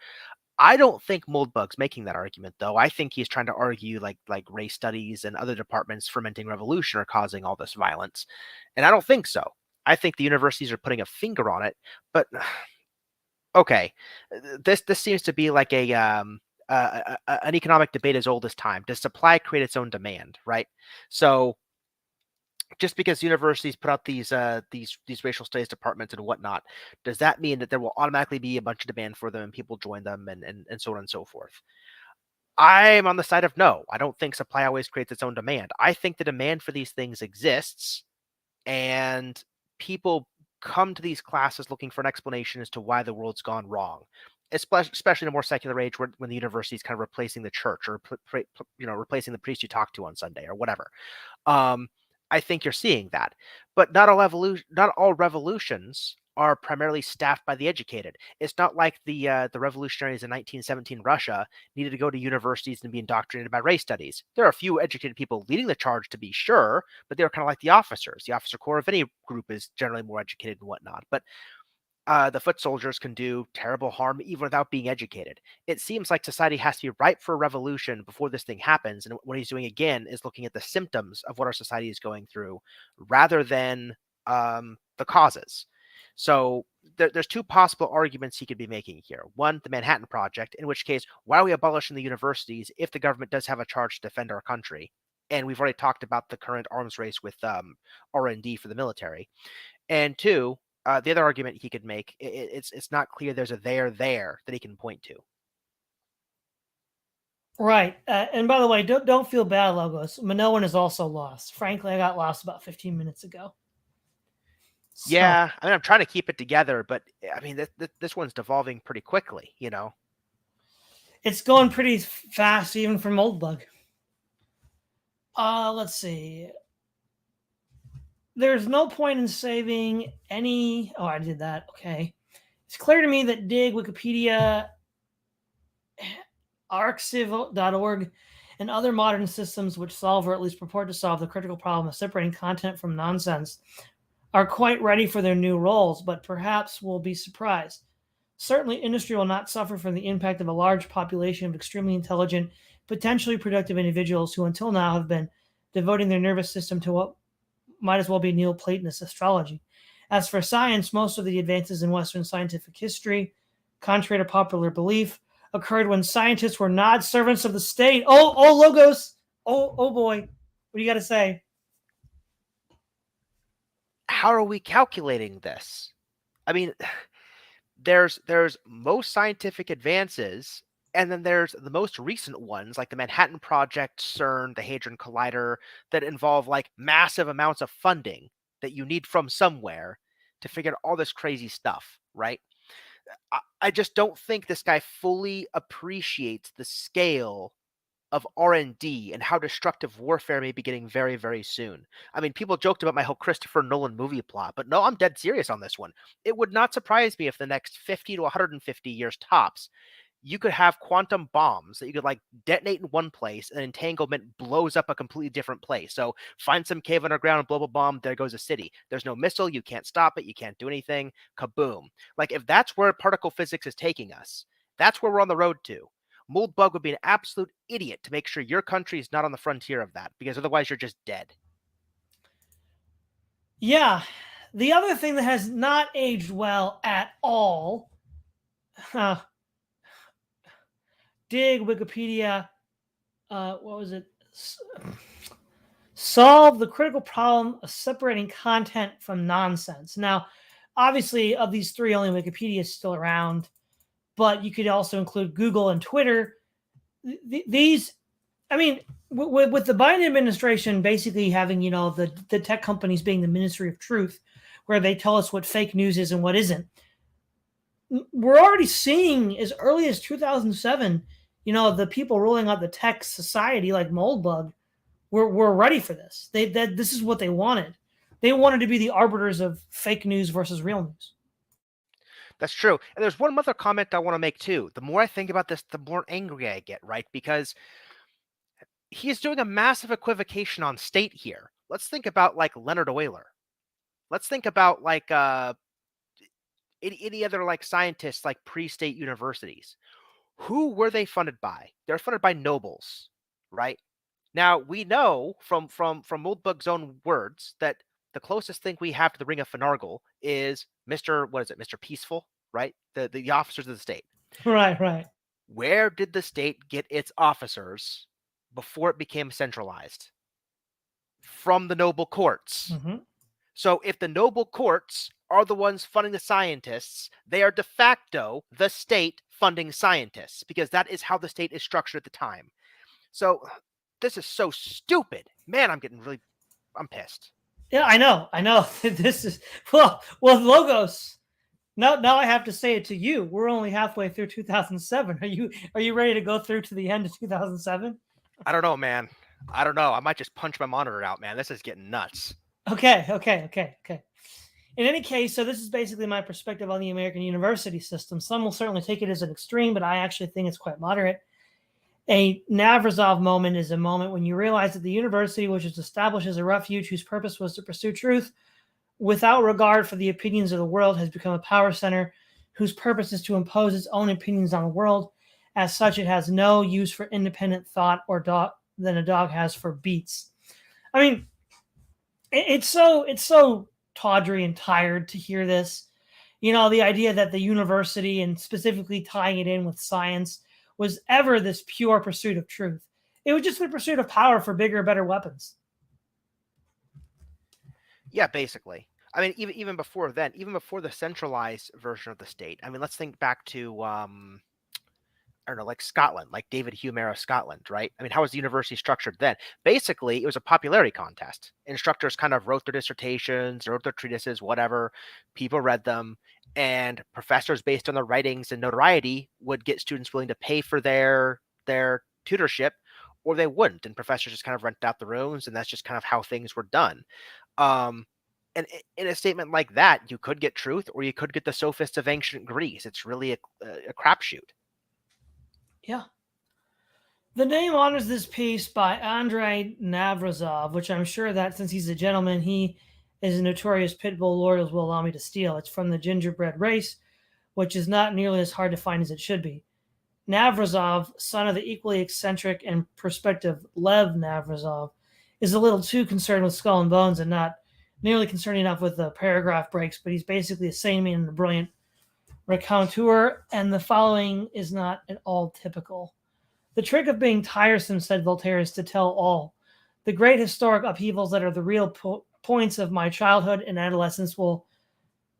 I don't think Moldbug's making that argument, though. I think he's trying to argue like race studies and other departments fermenting revolution are causing all this violence, and I don't think so. I think the universities are putting a finger on it, but okay, this seems to be like an economic debate as old as time. Does supply create its own demand, right? So just because universities put out these racial studies departments and whatnot, does that mean that there will automatically be a bunch of demand for them and people join them and so on and so forth? I'm on the side of no. I don't think supply always creates its own demand. I think the demand for these things exists, and people come to these classes looking for an explanation as to why the world's gone wrong, especially in a more secular age when the university is kind of replacing the church or replacing the priest you talk to on Sunday or whatever. I think you're seeing that, but not all revolutions are primarily staffed by the educated. It's not like the revolutionaries in 1917 Russia needed to go to universities and be indoctrinated by race studies. There are a few educated people leading the charge, to be sure, but they're kind of like the officers. The officer corps of any group is generally more educated and whatnot. But the foot soldiers can do terrible harm even without being educated. It seems like society has to be ripe for a revolution before this thing happens. And what he's doing again is looking at the symptoms of what our society is going through rather than the causes. So there's two possible arguments he could be making here. One, the Manhattan Project, in which case, why are we abolishing the universities if the government does have a charge to defend our country? And we've already talked about the current arms race with R&D for the military. And two, the other argument he could make, it's not clear there's a there that he can point to. Right. And by the way, don't feel bad, Logos. Minoan is also lost. Frankly, I got lost about 15 minutes ago. So, Yeah, I mean, I'm trying to keep it together, but I mean, this one's devolving pretty quickly, you know? it's going pretty fast, even for Moldbug. Let's see. There's no point in saving any. Oh, I did that. Okay. It's clear to me that Dig, Wikipedia, archive.org, and other modern systems which solve or at least purport to solve the critical problem of separating content from nonsense are quite ready for their new roles, but perhaps will be surprised. Certainly, industry will not suffer from the impact of a large population of extremely intelligent, potentially productive individuals who until now have been devoting their nervous system to what might as well be Neoplatonist astrology. As for science, most of the advances in Western scientific history, contrary to popular belief, occurred when scientists were not servants of the state. Oh, Logos. Oh boy. What do you got to say? How are we calculating this? I mean, there's most scientific advances, and then there's the most recent ones like the Manhattan Project, CERN, the Hadron Collider, that involve like massive amounts of funding that you need from somewhere to figure out all this crazy stuff, right? I just don't think this guy fully appreciates the scale of R&D and how destructive warfare may be getting very, very soon. I mean, people joked about my whole Christopher Nolan movie plot, but no, I'm dead serious on this one. It would not surprise me if the next 50 to 150 years tops, you could have quantum bombs that you could like detonate in one place and entanglement blows up a completely different place. So find some cave underground, blow a bomb, there goes a city. There's no missile, you can't stop it, you can't do anything, kaboom. Like if that's where particle physics is taking us, that's where we're on the road to. Moldbug would be an absolute idiot to make sure your country is not on the frontier of that, because otherwise you're just dead. Yeah. The other thing that has not aged well at all, Dig, Wikipedia, what was it? Solve the critical problem of separating content from nonsense. Now, obviously, of these three, only Wikipedia is still around, but you could also include Google and Twitter. These, I mean, with the Biden administration basically having, the tech companies being the Ministry of Truth, where they tell us what fake news is and what isn't. We're already seeing as early as 2007, the people rolling out the tech society like Moldbug were ready for this. This is what they wanted. They wanted to be the arbiters of fake news versus real news. That's true. And there's one other comment I want to make too. The more I think about this, the more angry I get, right? Because he is doing a massive equivocation on state here. Let's think about like Leonard Euler. Let's think about like any other like scientists like pre-state universities. Who were they funded by? They're funded by nobles, right? Now we know from Moldbug's own words that the closest thing we have to the Ring of Finargle is Mr. Peaceful, right? The officers of the state. Right. Where did the state get its officers before it became centralized? From the noble courts. Mm-hmm. So if the noble courts are the ones funding the scientists, they are de facto the state funding scientists, because that is how the state is structured at the time. So this is so stupid. Man, I'm pissed. Yeah, I know. This is well, Logos. Now I have to say it to you. We're only halfway through 2007. Are you ready to go through to the end of 2007? I don't know, man. I don't know. I might just punch my monitor out, man. This is getting nuts. Okay. In any case, so this is basically my perspective on the American university system. Some will certainly take it as an extreme, but I actually think it's quite moderate. A Navrazov moment is a moment when you realize that the university, which is established as a refuge whose purpose was to pursue truth without regard for the opinions of the world, has become a power center whose purpose is to impose its own opinions on the world. As such, it has no use for independent thought or than a dog has for beats. I mean, it's so tawdry and tired to hear this. The idea that the university, and specifically tying it in with science, was ever this pure pursuit of truth. It was just the pursuit of power for bigger, better weapons. Yeah, basically. I mean, even before then, even before the centralized version of the state. I mean, let's think back to I don't know, like Scotland, like David Hume era Scotland, right? I mean, how was the university structured then? Basically, it was a popularity contest. Instructors kind of wrote their dissertations, wrote their treatises, whatever. People read them, and professors, based on their writings and notoriety, would get students willing to pay for their tutorship, or they wouldn't. And professors just kind of rented out the rooms, and that's just kind of how things were done. Um, and in a statement like that, you could get truth, or you could get the sophists of ancient Greece. It's really a crapshoot. Yeah. The name honors this piece by Andrei Navrazov, which I'm sure that since he's a gentleman, he is a notorious pit bull lord, as will allow me to steal. It's from the gingerbread race, which is not nearly as hard to find as it should be. Navrazov, son of the equally eccentric and prospective Lev Navrazov, is a little too concerned with skull and bones and not nearly concerned enough with the paragraph breaks, but he's basically a sane man and a brilliant raconteur, and the following is not at all typical. The trick of being tiresome, said Voltaire, is to tell all. The great historic upheavals that are the real points of my childhood and adolescence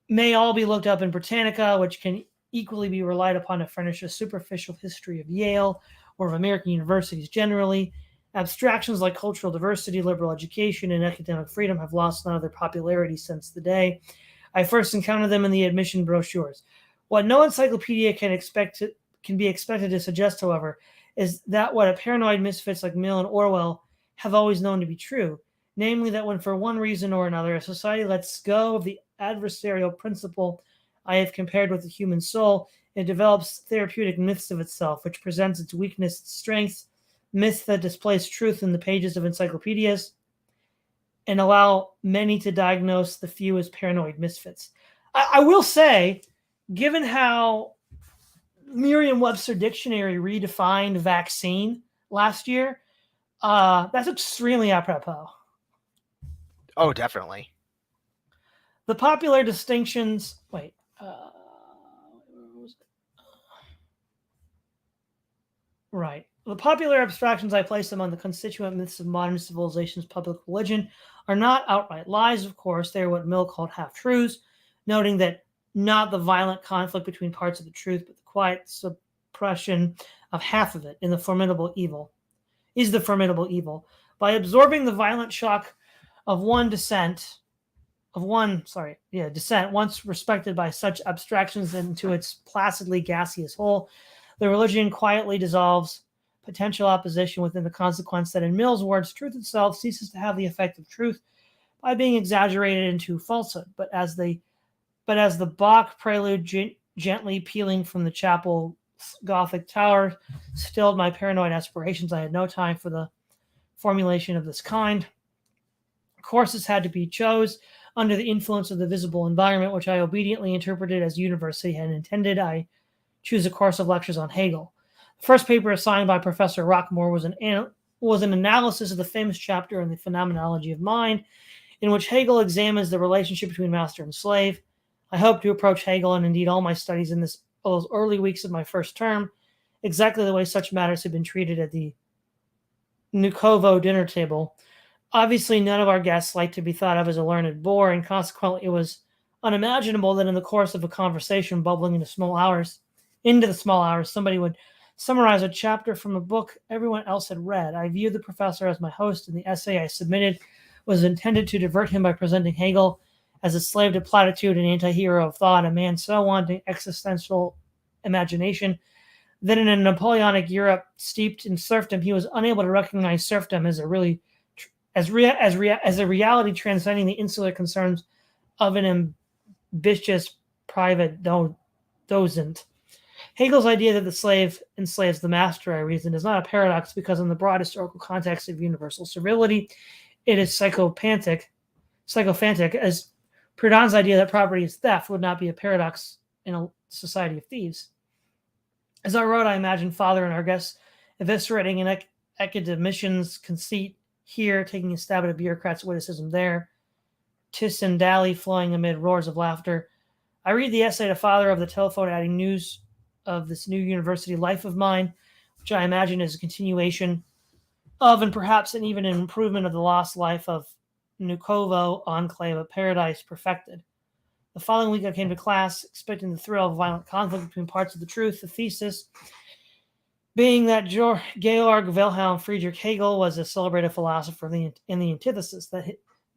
may all be looked up in Britannica, which can equally be relied upon to furnish a superficial history of Yale or of American universities generally. Abstractions like cultural diversity, liberal education, and academic freedom have lost none of their popularity since the day I first encountered them in the admission brochures. What no encyclopedia can be expected to suggest, however, is that what a paranoid misfits like Mill and Orwell have always known to be true, namely that when for one reason or another a society lets go of the adversarial principle I have compared with the human soul, it develops therapeutic myths of itself, which presents its weakness, its strengths, myths that displace truth in the pages of encyclopedias, and allow many to diagnose the few as paranoid misfits. I will say, given how Merriam-Webster Dictionary redefined vaccine last year, that's extremely apropos. Oh, definitely. The popular distinctions. Wait. Right. The popular abstractions I place among the constituent myths of modern civilization's public religion are not outright lies, of course. They are what Mill called half-truths, noting that not the violent conflict between parts of the truth, but the quiet suppression of half of it is the formidable evil. By absorbing the violent shock of dissent, once respected by such abstractions into its placidly gaseous whole, the religion quietly dissolves potential opposition within the consequence that, in Mill's words, truth itself ceases to have the effect of truth by being exaggerated into falsehood. But as the Bach prelude gently pealing from the chapel Gothic tower stilled my paranoid aspirations, I had no time for the formulation of this kind. Courses had to be chose under the influence of the visible environment, which I obediently interpreted as university had intended. I choose a course of lectures on Hegel. The first paper assigned by Professor Rockmore was an analysis of the famous chapter on the phenomenology of mind, in which Hegel examines the relationship between master and slave. I hope to approach Hegel, and indeed all my studies in those early weeks of my first term, exactly the way such matters have been treated at the Nukovo dinner table. Obviously, none of our guests liked to be thought of as a learned bore, and consequently it was unimaginable that in the course of a conversation bubbling into the small hours, somebody would summarize a chapter from a book everyone else had read. I viewed the professor as my host, and the essay I submitted was intended to divert him by presenting Hegel as a slave to platitude and anti-hero of thought, a man so wanting existential imagination that in a Napoleonic Europe steeped in serfdom, he was unable to recognize serfdom as a reality transcending the insular concerns of an ambitious private docent. Hegel's idea that the slave enslaves the master, I reasoned, is not a paradox because in the broad historical context of universal servility, it is sycophantic, as Proudhon's idea that property is theft would not be a paradox in a society of thieves. As I wrote, I imagined Father and our guests eviscerating an academician's conceit here, taking a stab at a bureaucrat's witticism there, Tiss and Dally flowing amid roars of laughter. I read the essay to father of the telephone adding news of this new university life of mine, which I imagine is a continuation of and perhaps even an improvement of the lost life of Nukovo enclave of paradise perfected. The following week I came to class expecting the thrill of violent conflict between parts of the truth. The thesis being that Georg Wilhelm Friedrich Hegel was a celebrated philosopher in the antithesis,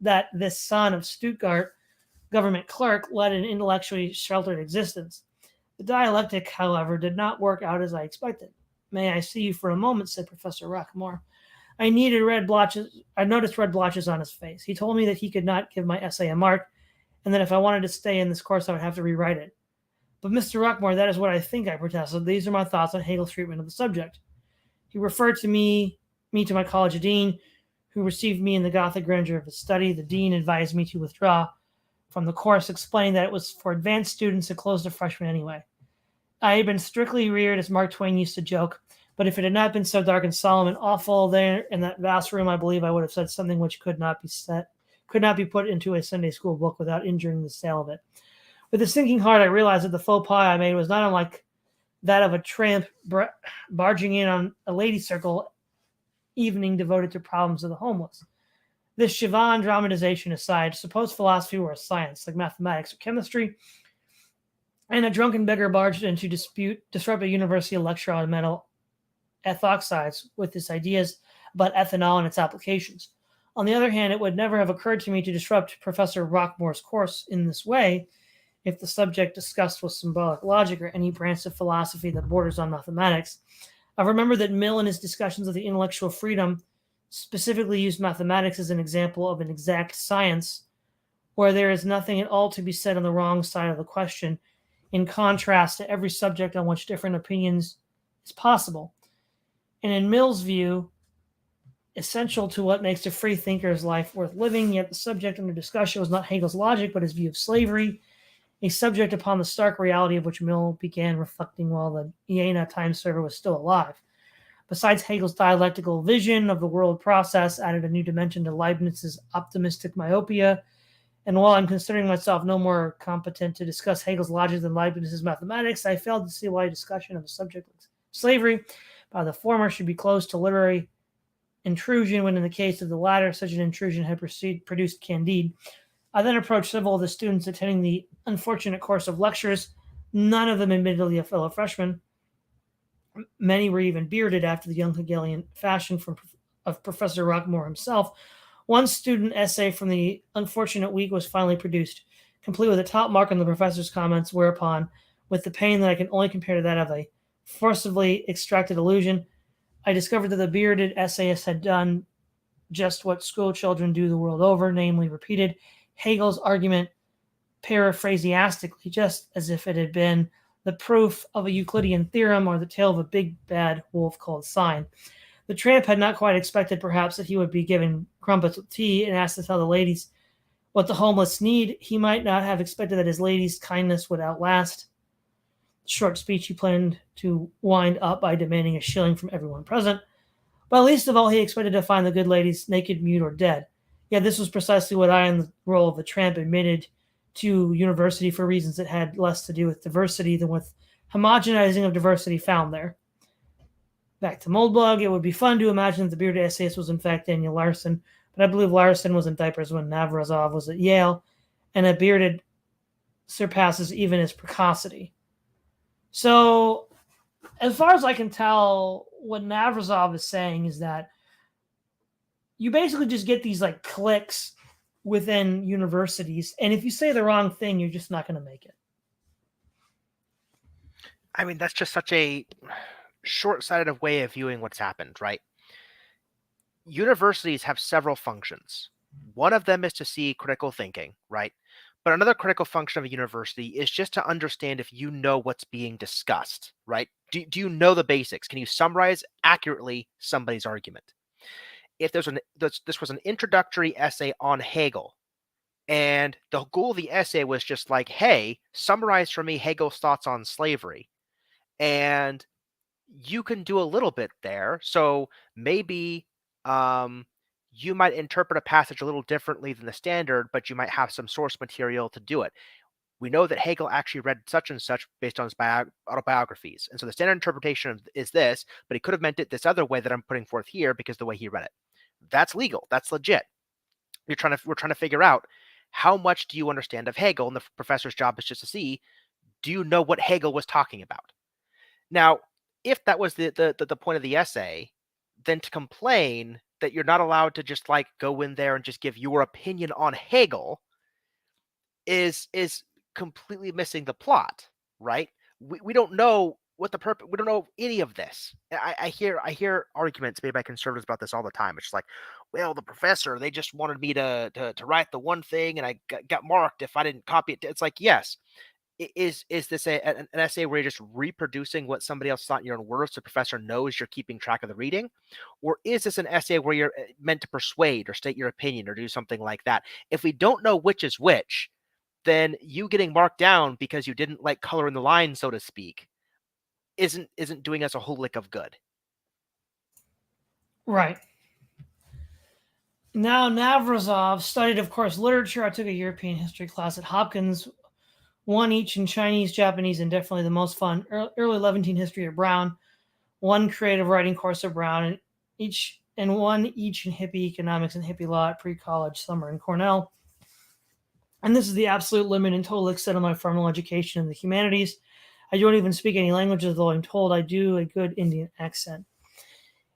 that this son of Stuttgart government clerk led an intellectually sheltered existence. The dialectic, however, did not work out as I expected. May I see you for a moment, said Professor Rockmore. I noticed red blotches on his face. He told me that he could not give my essay a mark, and that if I wanted to stay in this course, I would have to rewrite it. But Mr. Rockmore, that is what I think, I protested. These are my thoughts on Hegel's treatment of the subject. He referred to me to my college dean, who received me in the Gothic grandeur of his study. The dean advised me to withdraw from the course, explaining that it was for advanced students and closed to freshmen anyway. I had been strictly reared, as Mark Twain used to joke, but if it had not been so dark and solemn and awful there in that vast room, I believe I would have said something which could not be put into a Sunday school book without injuring the sale of it. With a sinking heart, I realized that the faux pas I made was not unlike that of a tramp barging in on a ladies' circle evening devoted to problems of the homeless. This Siobhan dramatization aside, suppose philosophy were a science like mathematics or chemistry, and a drunken beggar barged in to disrupt a university lecture on metal ethoxides with his ideas about ethanol and its applications. On the other hand, it would never have occurred to me to disrupt Professor Rockmore's course in this way if the subject discussed was symbolic logic or any branch of philosophy that borders on mathematics. I remember that Mill, in his discussions of the intellectual freedom, specifically used mathematics as an example of an exact science where there is nothing at all to be said on the wrong side of the question, in contrast to every subject on which different opinions is possible. And in Mill's view, essential to what makes a free thinker's life worth living, yet the subject under discussion was not Hegel's logic, but his view of slavery, a subject upon the stark reality of which Mill began reflecting while the Iena time server was still alive. Besides, Hegel's dialectical vision of the world process added a new dimension to Leibniz's optimistic myopia, and while I'm considering myself no more competent to discuss Hegel's logic than Leibniz's mathematics, I failed to see why a discussion of a subject like slavery by the former should be closed to literary intrusion, when in the case of the latter, such an intrusion had produced Candide. I then approached several of the students attending the unfortunate course of lectures, none of them admittedly a fellow freshman. Many were even bearded after the young Hegelian fashion of Professor Rockmore himself. One student essay from the unfortunate week was finally produced, complete with a top mark on the professor's comments, whereupon, with the pain that I can only compare to that of a forcibly extracted illusion, I discovered that the bearded essayist had done just what school children do the world over, namely repeated Hegel's argument paraphrasiastically, just as if it had been the proof of a Euclidean theorem or the tale of a big bad wolf called Sign. The tramp had not quite expected, perhaps, that he would be given crumpets with tea and asked to tell the ladies what the homeless need. He might not have expected that his lady's kindness would outlast the short speech he planned to wind up by demanding a shilling from everyone present. But least of all, he expected to find the good ladies naked, mute, or dead. Yet this was precisely what I, in the role of the tramp, admitted to university for reasons that had less to do with diversity than with homogenizing of diversity found there. Back to Moldbug, it would be fun to imagine that the bearded essayist was in fact Daniel Larson, but I believe Larson was in diapers when Navrazov was at Yale, and a bearded surpasses even his precocity. So, as far as I can tell, what Navrazov is saying is that you basically just get these like cliques within universities, and if you say the wrong thing, you're just not going to make it. I mean, that's just such a short-sighted way of viewing what's happened, right? Universities have several functions. One of them is to see critical thinking, right? But another critical function of a university is just to understand if you know what's being discussed, right? Do you know the basics? Can you summarize accurately somebody's argument? If this was an introductory essay on Hegel, and the goal of the essay was just like, hey, summarize for me Hegel's thoughts on slavery, and you can do a little bit there. So maybe you might interpret a passage a little differently than the standard, but you might have some source material to do it. We know that Hegel actually read such and such based on his autobiographies. And so the standard interpretation is this, but he could have meant it this other way that I'm putting forth here because the way he read it. That's legal. That's legit. We're trying to figure out how much do you understand of Hegel, and the professor's job is just to see, do you know what Hegel was talking about? Now, if that was the point of the essay, then to complain that you're not allowed to just like go in there and just give your opinion on Hegel is completely missing the plot, right? We don't know what the purpose. We don't know any of this. I hear arguments made by conservatives about this all the time. It's just like, well, the professor, they just wanted me to write the one thing, and I got marked if I didn't copy it. It's like, yes, is this an essay where you're just reproducing what somebody else thought in your own words, so the professor knows you're keeping track of the reading? Or is this an essay where you're meant to persuade or state your opinion or do something like that? If we don't know which is which, then you getting marked down because you didn't like color in the line, so to speak, isn't doing us a whole lick of good. Right. Now, Navrazov studied, of course, literature. I took a European history class at Hopkins, one each in Chinese, Japanese, and definitely the most fun early Levantine history at Brown, one creative writing course at Brown, and one each in hippie economics and hippie law at pre-college summer in Cornell. And this is the absolute limit and total extent of my formal education in the humanities. I don't even speak any languages, though I'm told I do a good Indian accent.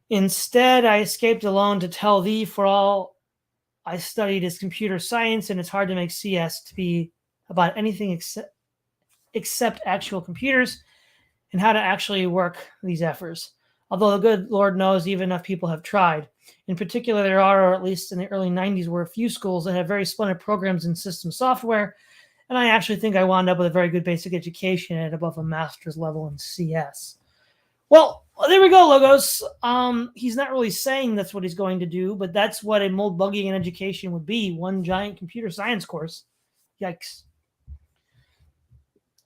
Instead, I escaped alone to tell thee, for all I studied is computer science, and it's hard to make CS to be about anything except actual computers and how to actually work these efforts. Although the good Lord knows even enough people have tried. In particular, there are, or at least in the early 90s, were a few schools that had very splendid programs in system software, and I actually think I wound up with a very good basic education at above a master's level in CS. Well, there we go, Logos. He's not really saying that's what he's going to do, but that's what a Moldbugian education would be, one giant computer science course. Yikes.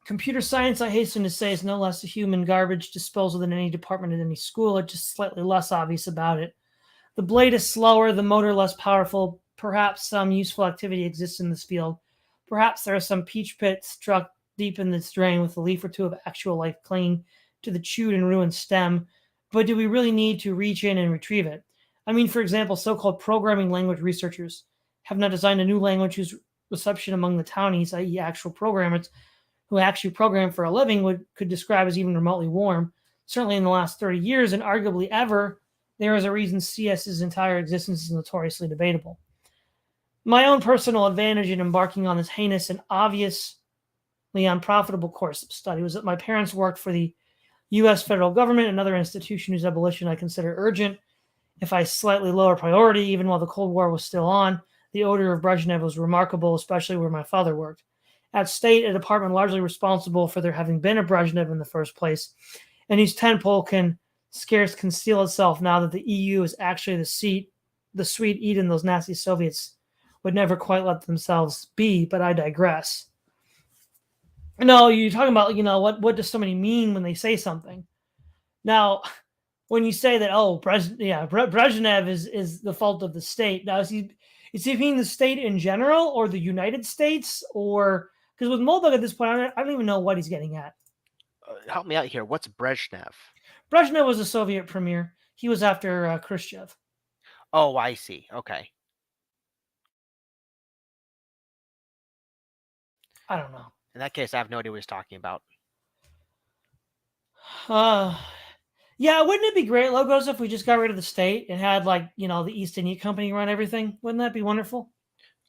Computer science, I hasten to say, is no less a human garbage disposal than any department in any school. It's just slightly less obvious about it. The blade is slower, the motor less powerful. Perhaps some useful activity exists in this field. Perhaps there are some peach pit struck deep in this drain with a leaf or two of actual life clinging to the chewed and ruined stem. But do we really need to reach in and retrieve it? I mean, for example, so-called programming language researchers have not designed a new language whose reception among the townies, i.e. actual programmers, who actually program for a living could describe as even remotely warm. Certainly in the last 30 years, and arguably ever, there is a reason CS's entire existence is notoriously debatable. My own personal advantage in embarking on this heinous and obviously unprofitable course of study was that my parents worked for the U.S. federal government, another institution whose abolition I consider urgent, if I slightly lower priority, even while the Cold War was still on. The odor of Brezhnev was remarkable, especially where my father worked. At State, a department largely responsible for there having been a Brezhnev in the first place, and whose tentpole can scarce conceal itself now that the EU is actually the sweet Eden those nasty Soviets would never quite let themselves be, but I digress. No, you're talking about, what does somebody mean when they say something? Now, when you say that, Brezhnev is the fault of the state. Now, is he mean the state in general or the United States? Or, because with Moldbug at this point, I don't even know what he's getting at. Help me out here. What's Brezhnev? Brezhnev was a Soviet premier. He was after Khrushchev. Oh, I see. Okay. I don't know. In that case, I have no idea what he's talking about. Yeah, wouldn't it be great, Logos, if we just got rid of the state and had, the East India Company run everything? Wouldn't that be wonderful?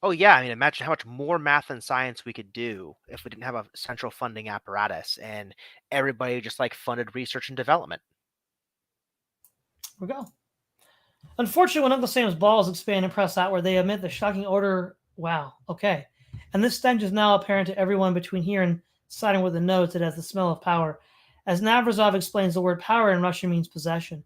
Oh, yeah. I mean, imagine how much more math and science we could do if we didn't have a central funding apparatus and everybody just funded research and development. Here we go. Unfortunately, when Uncle Sam's balls expand and press outward, they emit the shocking odor. Wow. Okay. And this stench is now apparent to everyone between here and siding with the nose that has the smell of power. As Navrazov explains, the word power in Russian means possession,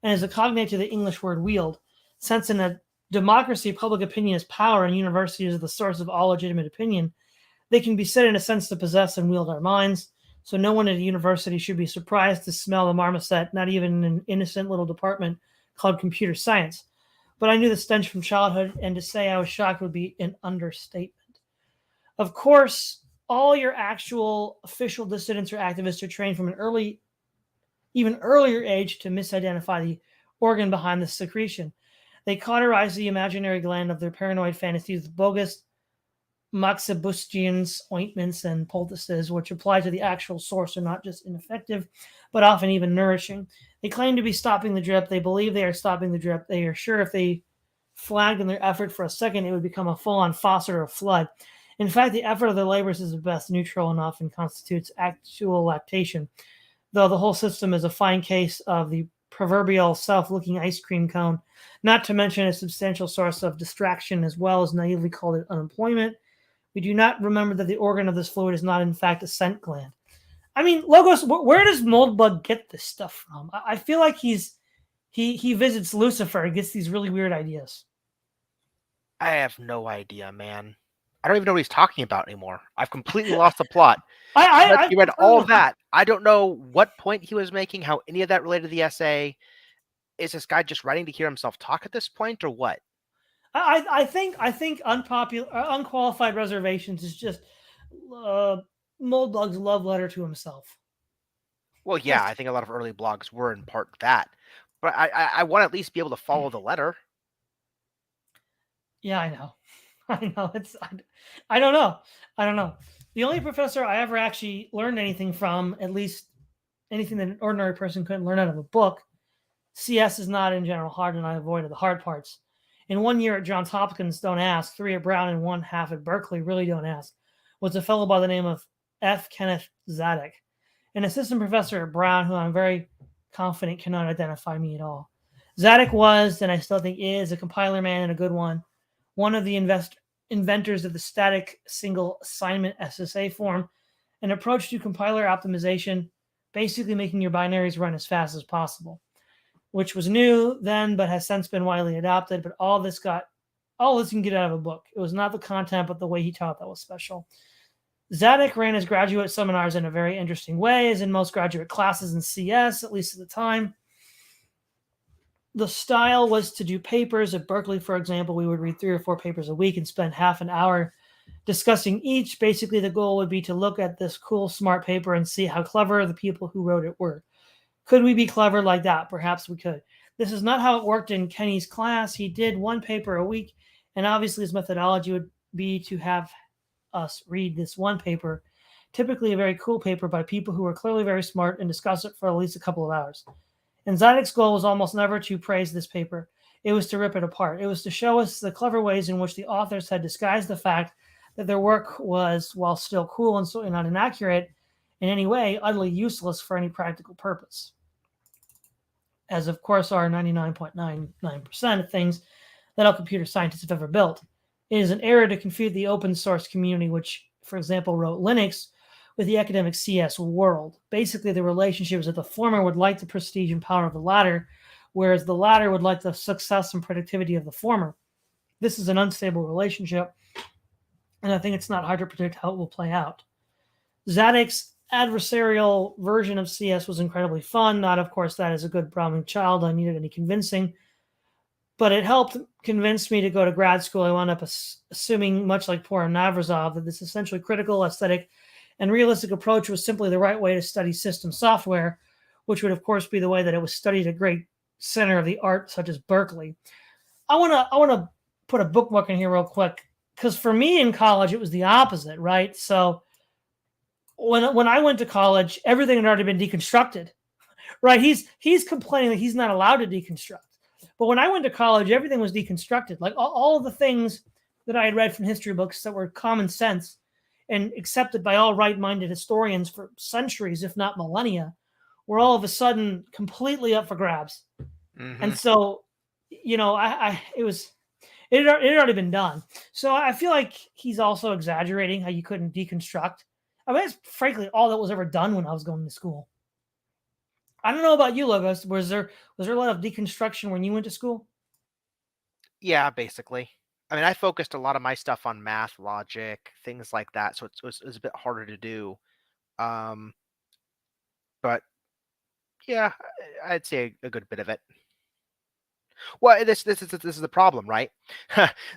and is a cognate to the English word wield. Since in a democracy, public opinion is power, and universities are the source of all legitimate opinion, they can be said in a sense to possess and wield our minds. So no one at a university should be surprised to smell the marmoset, not even in an innocent little department called computer science. But I knew the stench from childhood, and to say I was shocked would be an understatement. Of course, all your actual official dissidents or activists are trained from an even earlier age to misidentify the organ behind the secretion. They cauterize the imaginary gland of their paranoid fantasies with bogus moxibustions, ointments, and poultices, which apply to the actual source, are not just ineffective, but often even nourishing. They claim to be stopping the drip. They believe they are stopping the drip. They are sure if they flagged in their effort for a second, it would become a full-on faucet or a flood. In fact, the effort of their labors is at best neutral and often constitutes actual lactation, though the whole system is a fine case of the proverbial self-looking ice cream cone, not to mention a substantial source of distraction as well as naively called it unemployment. We do not remember that the organ of this fluid is not in fact a scent gland. I mean, Logos, where does Moldbug get this stuff from? I feel like he visits Lucifer and gets these really weird ideas. I have no idea, man. I don't even know what he's talking about anymore. I've completely lost the plot. You read all of that. I don't know what point he was making, how any of that related to the essay. Is this guy just writing to hear himself talk at this point, or what? I think Unqualified Reservations is just Moldbug's love letter to himself. Well, yeah, I think a lot of early blogs were in part that, but I want to at least be able to follow the letter. Yeah, I know. I know. I don't know. I don't know. The only professor I ever actually learned anything from, at least anything that an ordinary person couldn't learn out of a book, CS is not in general hard, and I avoided the hard parts. In 1 year at Johns Hopkins, don't ask. 3 at Brown and 1/2 at Berkeley, really don't ask, was a fellow by the name of F. Kenneth Zadek, an assistant professor at Brown who I'm very confident cannot identify me at all. Zadek was, and I still think is, a compiler man and a good one of the inventors of the static single assignment SSA form, an approach to compiler optimization, basically making your binaries run as fast as possible, which was new then but has since been widely adopted. But all this you can get out of a book. It was not the content, but the way he taught that was special. Zadek ran his graduate seminars in a very interesting way, as in most graduate classes in CS, at least at the time. The style was to do papers. At Berkeley, for example, we would read 3 or 4 papers a week and spend half an hour discussing each. Basically, the goal would be to look at this cool, smart paper and see how clever the people who wrote it were. Could we be clever like that? Perhaps we could. This is not how it worked in Kenny's class. He did 1 paper a week, and obviously his methodology would be to have us read this 1 paper, typically a very cool paper by people who were clearly very smart, and discuss it for at least a couple of hours. And Zadek's goal was almost never to praise this paper. It was to rip it apart. It was to show us the clever ways in which the authors had disguised the fact that their work was, while still cool and certainly not inaccurate in any way, utterly useless for any practical purpose. As, of course, are 99.99% of things that all computer scientists have ever built. It is an error to confuse the open source community, which, for example, wrote Linux, with the academic CS world. Basically, the relationship is that the former would like the prestige and power of the latter, whereas the latter would like the success and productivity of the former. This is an unstable relationship, and I think it's not hard to predict how it will play out. Zadek's adversarial version of CS was incredibly fun. Not, of course, that as a good Brahmin child I needed any convincing, but it helped convince me to go to grad school. I wound up assuming, much like poor Navrazov, that this essentially critical, aesthetic, and realistic approach was simply the right way to study system software, which would, of course, be the way that it was studied at great center of the art, such as Berkeley. I want to put a bookmark in here real quick, because for me in college, it was the opposite, right? So when I went to college, everything had already been deconstructed, right? He's complaining that he's not allowed to deconstruct. But when I went to college, everything was deconstructed. Like all of the things that I had read from history books that were common sense and accepted by all right-minded historians for centuries, if not millennia, were all of a sudden completely up for grabs. Mm-hmm. And so, it had already been done. So I feel like he's also exaggerating how you couldn't deconstruct. I mean, that's frankly all that was ever done when I was going to school. I don't know about you, Logos. Was there a lot of deconstruction when you went to school? Yeah, basically. I mean, I focused a lot of my stuff on math, logic, things like that, so it was a bit harder to do. But yeah, I'd say a good bit of it. Well, this is the problem, right?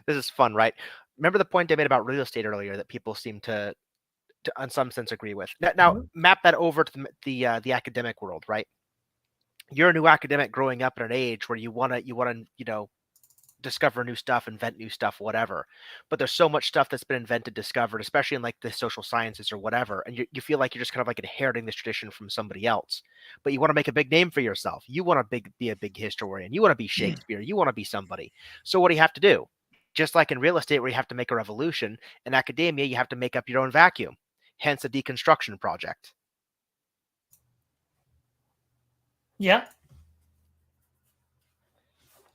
This is fun, right? Remember the point I made about real estate earlier, that people seem to in some sense agree with. Now Mhm. map that over to the academic world, right? You're a new academic growing up at an age where you want to discover new stuff, invent new stuff, whatever. But there's so much stuff that's been invented, discovered, especially in like the social sciences or whatever. And you feel like you're just kind of like inheriting this tradition from somebody else. But you want to make a big name for yourself. You want to be a big historian. You want to be Shakespeare. You want to be somebody. So what do you have to do? Just like in real estate, where you have to make a revolution, in academia, you have to make up your own vacuum. Hence the deconstruction project. Yeah.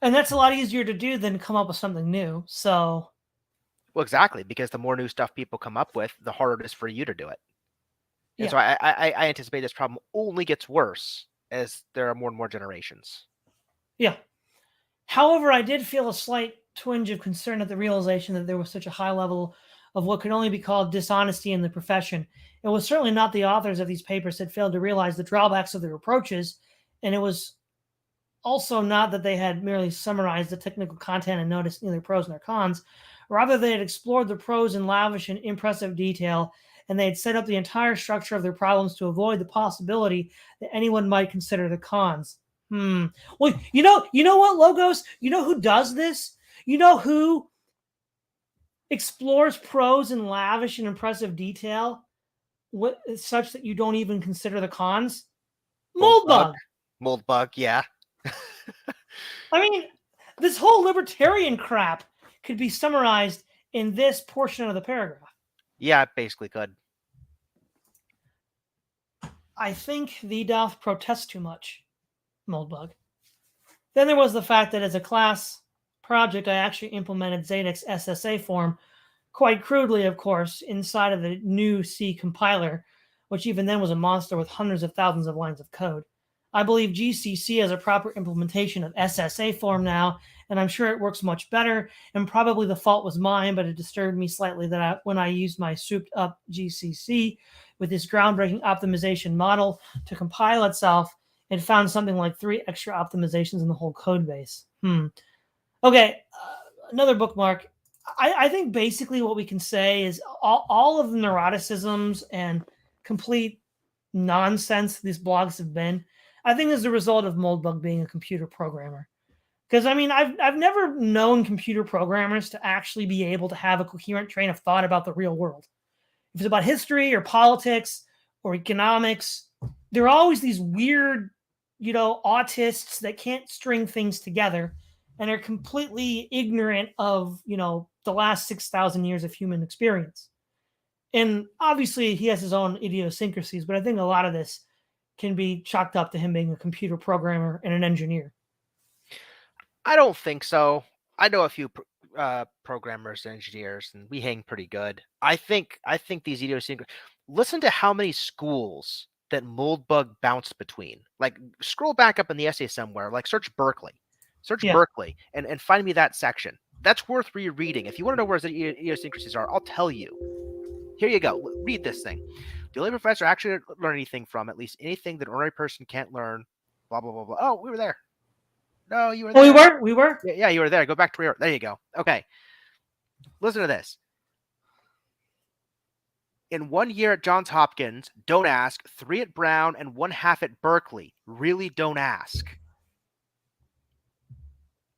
And that's a lot easier to do than come up with something new. So, Well, exactly, because the more new stuff people come up with, the harder it is for you to do it. And yeah. so I anticipate this problem only gets worse as there are more and more generations. Yeah. However, I did feel a slight twinge of concern at the realization that there was such a high level of what could only be called dishonesty in the profession. It was certainly not the authors of these papers that failed to realize the drawbacks of their approaches, and it was also not that they had merely summarized the technical content and noticed neither pros nor cons. Rather, they had explored the pros in lavish and impressive detail, and they had set up the entire structure of their problems to avoid the possibility that anyone might consider the cons. Well, you know what, Logos? You know who does this? You know who explores pros in lavish and impressive detail, such that you don't even consider the cons? Moldbug, Moldbug. Moldbug, yeah, I mean, this whole libertarian crap could be summarized in this portion of the paragraph. yeah, it basically could. I think thee doth protest too much, Moldbug. Then there was the fact that as a class project, I actually implemented Zadek's SSA form, quite crudely, of course, inside of the new C compiler, which even then was a monster with hundreds of thousands of lines of code. I believe GCC has a proper implementation of SSA form now, and I'm sure it works much better. And probably the fault was mine, but it disturbed me slightly that when I used my souped up GCC with this groundbreaking optimization model to compile itself, it found something like 3 extra optimizations in the whole code base. Okay, another bookmark. I think basically what we can say is all of the neuroticisms and complete nonsense these blogs have been, I think is the result of Moldbug being a computer programmer. Because I mean, I've never known computer programmers to actually be able to have a coherent train of thought about the real world. If it's about history or politics or economics, there are always these weird, autists that can't string things together and are completely ignorant of, the last 6,000 years of human experience. And obviously, he has his own idiosyncrasies, but I think a lot of this can be chalked up to him being a computer programmer and an engineer. I don't think so. I know a few programmers and engineers, and we hang pretty good. I think these idiosyncrasies. Listen to how many schools that Moldbug bounced between. Like, scroll back up in the essay somewhere. Like, search Yeah. Berkeley, and find me that section. That's worth rereading. If you want to know where the idiosyncrasies are, I'll tell you. Here you go. Read this thing. The only professor actually learn anything from, at least anything that an ordinary person can't learn. Blah blah blah blah. Oh, we were there. No, you were Oh, there. we were. Yeah, you were there. Go back to where. There you go. Okay. Listen to this. In 1 year at Johns Hopkins, don't ask. 3 at Brown and 1/2 at Berkeley. Really don't ask.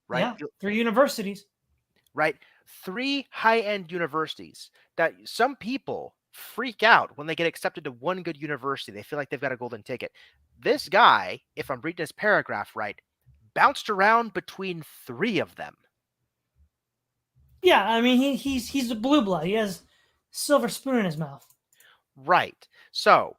Right? Yeah, 3 universities. Right? 3 high-end universities that some people freak out when they get accepted to one good university. They feel like they've got a golden ticket. This guy, if I'm reading his paragraph right, bounced around between 3 of them. Yeah, I mean he's a blue blood. He has silver spoon in his mouth. Right. So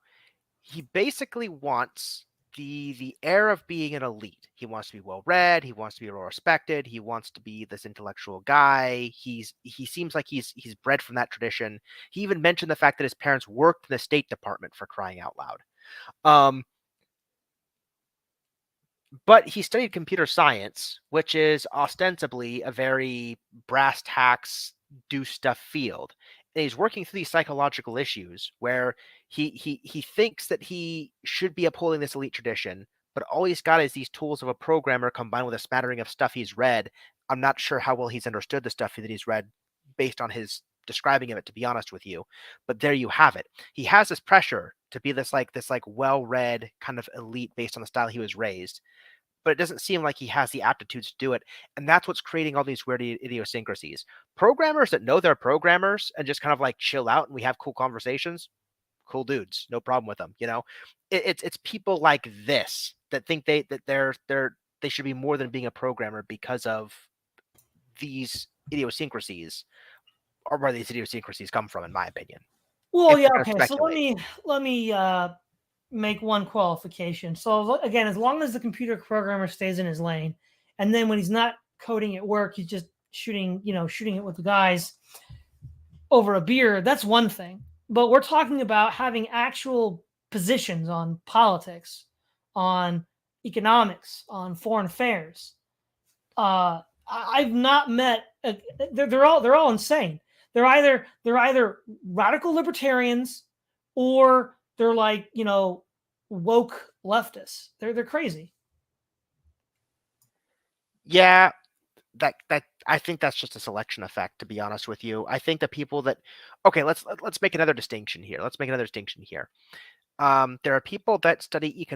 he basically wants the air of being an elite. He wants to be well read. He wants to be well respected. He wants to be this intellectual guy. He seems like he's bred from that tradition. He even mentioned the fact that his parents worked in the State Department, for crying out loud. But he studied computer science, which is ostensibly a very brass tacks do stuff field. And he's working through these psychological issues where he thinks that he should be upholding this elite tradition, but all he's got is these tools of a programmer combined with a smattering of stuff he's read. I'm not sure how well he's understood the stuff that he's read based on his describing of it, to be honest with you. But there you have it. He has this pressure to be this well-read kind of elite based on the style he was raised, but it doesn't seem like he has the aptitudes to do it. And that's what's creating all these weird idiosyncrasies. Programmers that know they're programmers and just kind of like chill out and we have cool conversations, cool dudes, no problem with them. It's people like this that think they should be more than being a programmer because of these idiosyncrasies, or where these idiosyncrasies come from, in my opinion. Well, If yeah, we're gonna okay. So speculate. let me make one qualification. So again, as long as the computer programmer stays in his lane, and then when he's not coding at work, he's just shooting it with the guys over a beer. That's one thing. But we're talking about having actual positions on politics, on economics, on foreign affairs. I've not met. They're all insane. They're either radical libertarians or they're like woke leftists. They're crazy. Yeah, that I think that's just a selection effect, to be honest with you. I think the people that okay, let's make another distinction here. There are people that study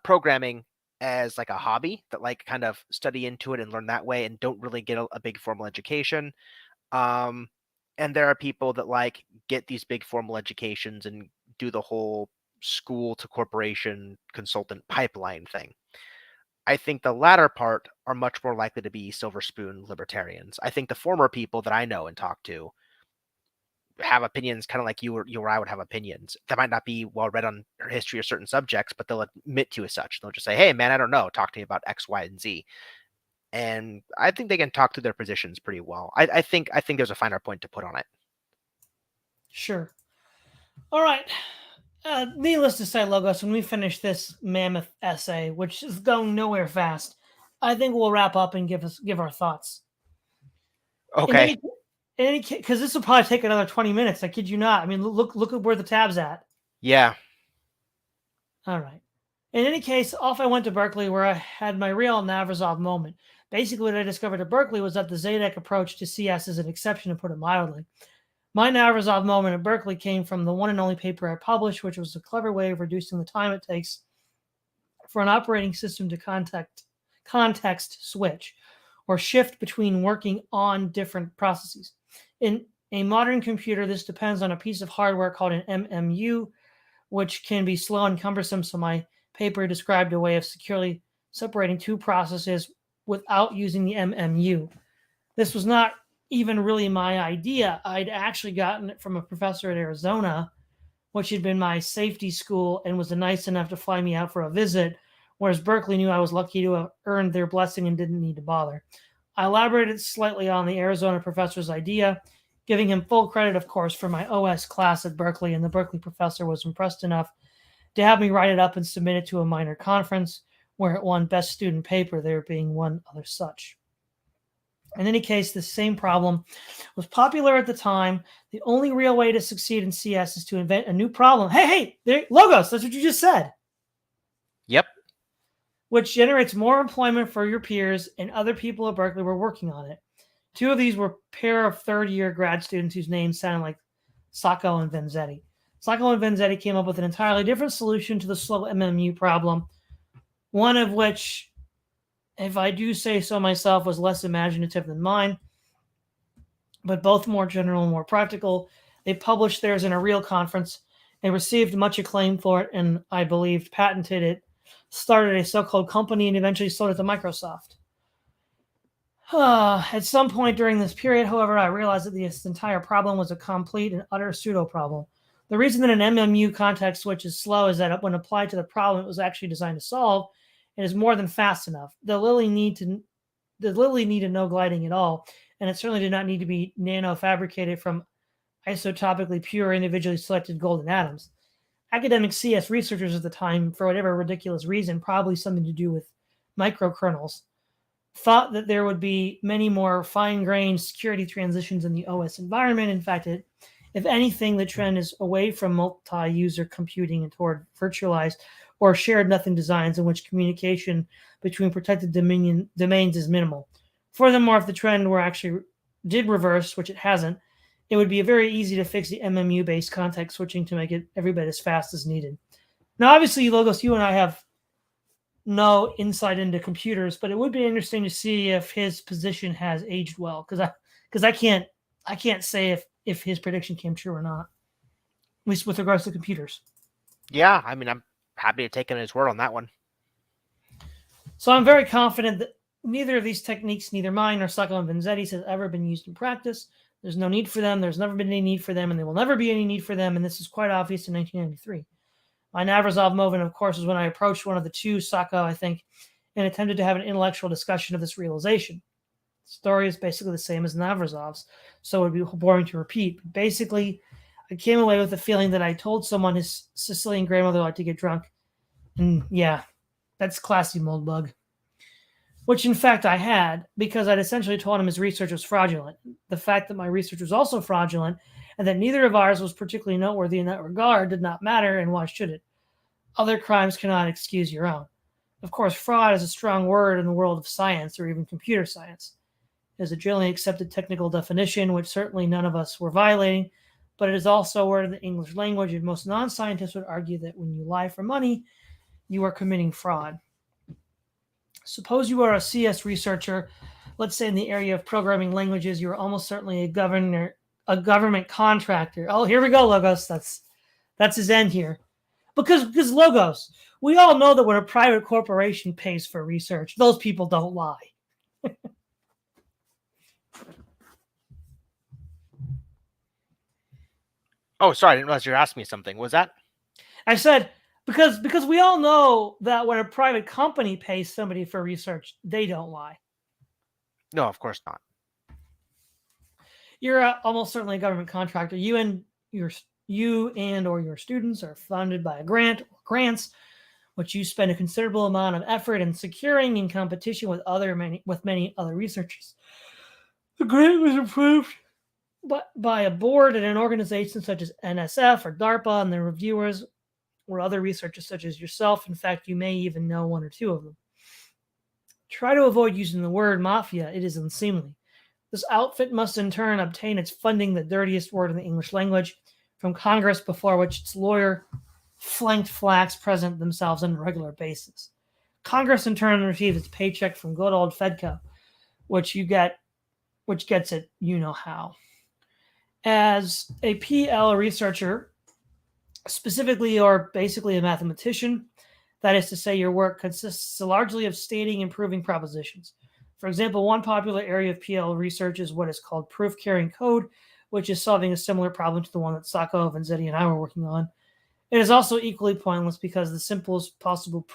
programming as like a hobby, that like kind of study into it and learn that way and don't really get a big formal education. And there are people that like get these big formal educations and do the whole school to corporation consultant pipeline thing. I think the latter part are much more likely to be silver spoon libertarians. I think the former people that I know and talk to have opinions kind of like you or I would have opinions that might not be well read on history or certain subjects, but they'll admit to as such. They'll just say, "Hey, man, I don't know. Talk to me about X, Y, and Z." And I think they can talk to their positions pretty well. I think there's a finer point to put on it. Sure. All right. Needless to say, Logos, when we finish this mammoth essay, which is going nowhere fast, I think we'll wrap up and give our thoughts. Okay. In any case, because this will probably take another 20 minutes. I kid you not. I mean, look at where the tab's at. Yeah. All right. In any case, off I went to Berkeley, where I had my real Navrazov moment. Basically, what I discovered at Berkeley was that the Zadek approach to CS is an exception, to put it mildly. My Navrazov moment at Berkeley came from the one and only paper I published, which was a clever way of reducing the time it takes for an operating system to context switch or shift between working on different processes. In a modern computer, this depends on a piece of hardware called an MMU, which can be slow and cumbersome. So my paper described a way of securely separating two processes without using the MMU. This was not even really my idea. I'd actually gotten it from a professor at Arizona, which had been my safety school and was nice enough to fly me out for a visit, whereas Berkeley knew I was lucky to have earned their blessing and didn't need to bother. I elaborated slightly on the Arizona professor's idea, giving him full credit, of course, for my OS class at Berkeley, and the Berkeley professor was impressed enough to have me write it up and submit it to a minor conference where it won Best Student Paper, there being one other such. In any case, the same problem was popular at the time. The only real way to succeed in CS is to invent a new problem. Hey, there, Logos, that's what you just said. Yep. Which generates more employment for your peers, and other people at Berkeley were working on it. Two of these were a pair of third-year grad students whose names sounded like Sacco and Vanzetti. Sacco and Vanzetti came up with an entirely different solution to the slow MMU problem, one of which, if I do say so myself, was less imaginative than mine, but both more general and more practical. They published theirs in a real conference. They received much acclaim for it, and I believed patented it, started a so-called company, and eventually sold it to Microsoft. At some point during this period, however, I realized that this entire problem was a complete and utter pseudo-problem. The reason that an MMU context switch is slow is that when applied to the problem it was actually designed to solve, it is more than fast enough. The Lily needed no gliding at all, and it certainly did not need to be nano-fabricated from isotopically pure, individually selected golden atoms. Academic CS researchers at the time, for whatever ridiculous reason, probably something to do with microkernels, thought that there would be many more fine-grained security transitions in the OS environment. In fact, if anything, the trend is away from multi-user computing and toward virtualized or shared nothing designs in which communication between protected domains is minimal. Furthermore, if the trend were actually did reverse, which it hasn't, it would be very easy to fix the MMU-based context switching to make it every bit as fast as needed. Now, obviously, Logos, you and I have no insight into computers, but it would be interesting to see if his position has aged well, because I can't say if his prediction came true or not, at least with regards to computers. Yeah, I mean, I'm happy to take him at his word on that one. So I'm very confident that neither of these techniques, neither mine nor Sacco and Vanzetti's, has ever been used in practice. There's no need for them. There's never been any need for them, and there will never be any need for them. And this is quite obvious in 1993. My Navrazov moment, of course, was when I approached one of the two, Sacco, I think, and attempted to have an intellectual discussion of this realization. The story is basically the same as Navrazov's, so it would be boring to repeat. But basically, I came away with the feeling that I told someone his Sicilian grandmother liked to get drunk. And yeah, that's classy, Moldbug. Which, in fact, I had, because I'd essentially told him his research was fraudulent. The fact that my research was also fraudulent, and that neither of ours was particularly noteworthy in that regard, did not matter, and why should it? Other crimes cannot excuse your own. Of course, fraud is a strong word in the world of science, or even computer science. It is a generally accepted technical definition, which certainly none of us were violating, but it is also a word in the English language, and most non-scientists would argue that when you lie for money, you are committing fraud. Suppose you are a CS researcher, let's say in the area of programming languages, you are almost certainly a government contractor. Oh, here we go, Logos. That's his end here. Because Logos, we all know that when a private corporation pays for research, those people don't lie. Oh, sorry, I didn't realize you were asking me something. What was that? I said, because we all know that when a private company pays somebody for research, they don't lie. No, of course not. You're almost certainly a government contractor. You and or your students are funded by a grant or grants, which you spend a considerable amount of effort in securing in competition with many other researchers. The grant was approved by a board and an organization such as NSF or DARPA, and their reviewers or other researchers such as yourself. In fact, you may even know one or two of them. Try to avoid using the word mafia. It is unseemly. This outfit must in turn obtain its funding, the dirtiest word in the English language, from Congress, before which its lawyer-flanked flacks present themselves on a regular basis. Congress in turn receives its paycheck from good old Fedco, which gets it you know how. As a PL researcher, specifically or basically a mathematician, that is to say, your work consists largely of stating and proving propositions. For example, one popular area of PL research is what is called proof-carrying code, which is solving a similar problem to the one that Sacco, Vanzetti, and I were working on. It is also equally pointless because the simplest possible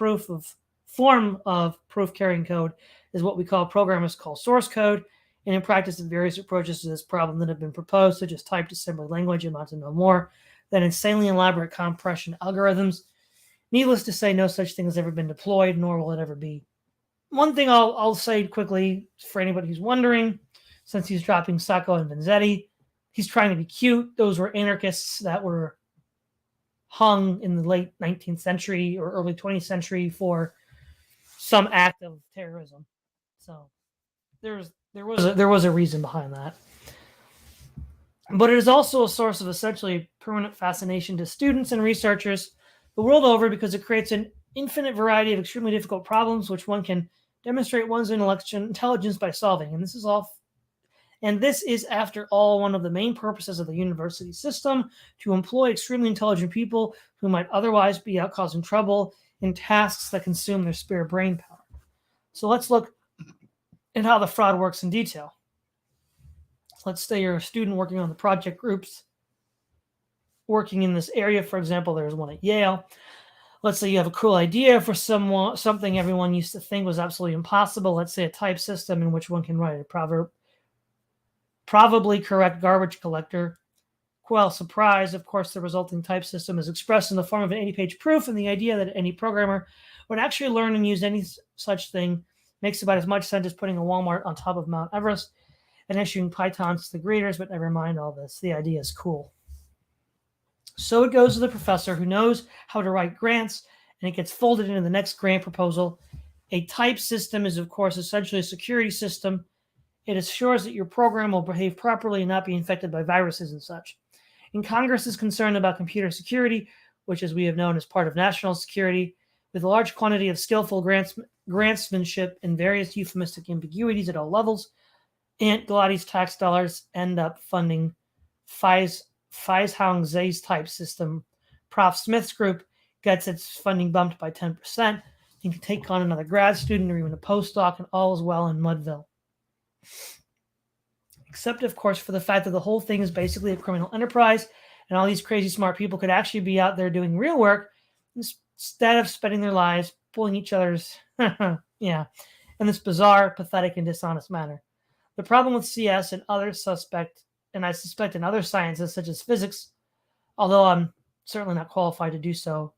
form of proof-carrying code is what we programmers call source code, and in practice, the various approaches to this problem that have been proposed, such as typed assembly language, amount to no more than insanely elaborate compression algorithms. Needless to say, no such thing has ever been deployed, nor will it ever be. One thing I'll say quickly for anybody who's wondering, since he's dropping Sacco and Vanzetti, he's trying to be cute. Those were anarchists that were hung in the late 19th century or early 20th century for some act of terrorism. So there was a reason behind that. But it is also a source of essentially permanent fascination to students and researchers the world over because it creates an infinite variety of extremely difficult problems which one can demonstrate one's intelligence by solving. And this is, after all, one of the main purposes of the university system, to employ extremely intelligent people who might otherwise be out causing trouble in tasks that consume their spare brain power. So let's look at how the fraud works in detail. Let's say you're a student working on the project groups, working in this area. For example, there's one at Yale. Let's say you have a cool idea for something everyone used to think was absolutely impossible. Let's say a type system in which one can write a probably correct garbage collector. Well, surprise, of course, the resulting type system is expressed in the form of an 80-page proof, and the idea that any programmer would actually learn and use any such thing makes about as much sense as putting a Walmart on top of Mount Everest and issuing Pythons to the graders, but never mind all this. The idea is cool. So it goes to the professor who knows how to write grants, and it gets folded into the next grant proposal. A type system is, of course, essentially a security system. It assures that your program will behave properly and not be infected by viruses and such. And Congress is concerned about computer security, which, as we have known, is part of national security, with a large quantity of skillful grantsmanship and various euphemistic ambiguities at all levels. Aunt Glotti's tax dollars end up funding Hong Zay's type system. Prof. Smith's group gets its funding bumped by 10%. You can take on another grad student or even a postdoc, and all is well in Mudville. Except, of course, for the fact that the whole thing is basically a criminal enterprise, and all these crazy smart people could actually be out there doing real work instead of spending their lives pulling each other's, in this bizarre, pathetic, and dishonest manner. The problem with CS and I suspect in other sciences such as physics, although I'm certainly not qualified to do so,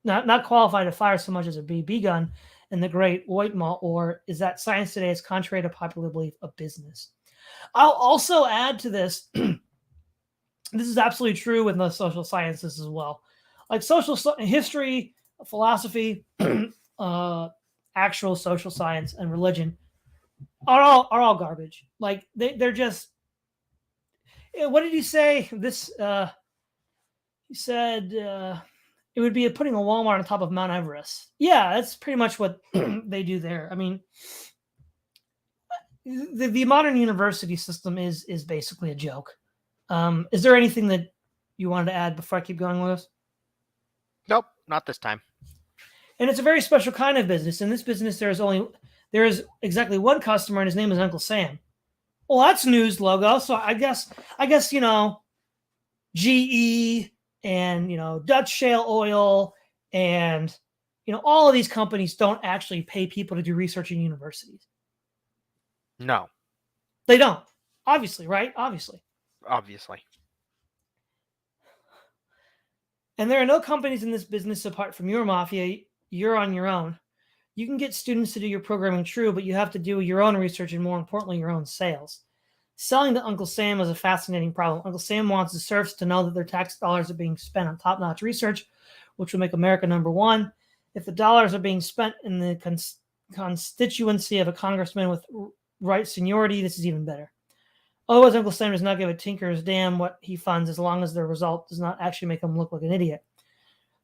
not qualified to fire so much as a BB gun in the Great Whitemall War, is that science today is contrary to popular belief a business. I'll also add to this, this is absolutely true with the social sciences as well. Like history, philosophy, actual social science, and religion are all garbage. Like they're just. What did he say? He said it would be putting a Walmart on top of Mount Everest. Yeah, that's pretty much what they do there. I mean, the modern university system is basically a joke. Is there anything that you wanted to add before I keep going with this? Nope, not this time. And it's a very special kind of business. In this business, there is exactly one customer, and his name is Uncle Sam. Well, that's news logo. So I guess GE and Dutch Shale Oil and all of these companies don't actually pay people to do research in universities. No, they don't. Obviously, right? Obviously. And there are no companies in this business apart from your mafia. You're on your own. You can get students to do your programming, true, but you have to do your own research and, more importantly, your own sales. Selling to Uncle Sam is a fascinating problem. Uncle Sam wants the serfs to know that their tax dollars are being spent on top-notch research, which will make America number one. If the dollars are being spent in the constituency of a congressman with right seniority, this is even better. Otherwise, Uncle Sam does not give a tinker's damn what he funds as long as the result does not actually make him look like an idiot.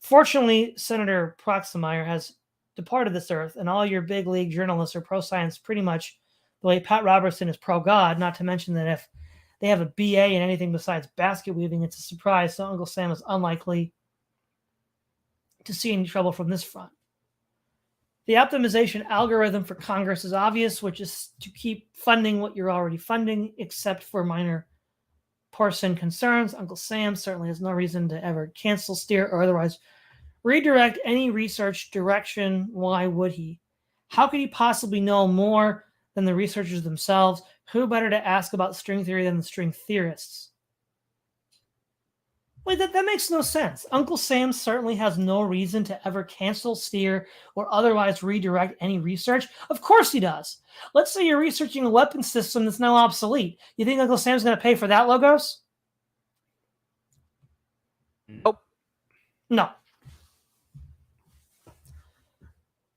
Fortunately, Senator Proxmire has departed this earth, and all your big league journalists are pro-science pretty much the way Pat Robertson is pro-God, not to mention that if they have a BA in anything besides basket weaving, it's a surprise, so Uncle Sam is unlikely to see any trouble from this front. The optimization algorithm for Congress is obvious, which is to keep funding what you're already funding, except for minor partisan concerns. Uncle Sam certainly has no reason to ever cancel, steer, or otherwise redirect any research direction. Why would he? How could he possibly know more than the researchers themselves? Who better to ask about string theory than the string theorists? Wait, that makes no sense. Uncle Sam certainly has no reason to ever cancel, steer, or otherwise redirect any research. Of course he does. Let's say you're researching a weapon system that's now obsolete. You think Uncle Sam's going to pay for that, Logos? Nope. No.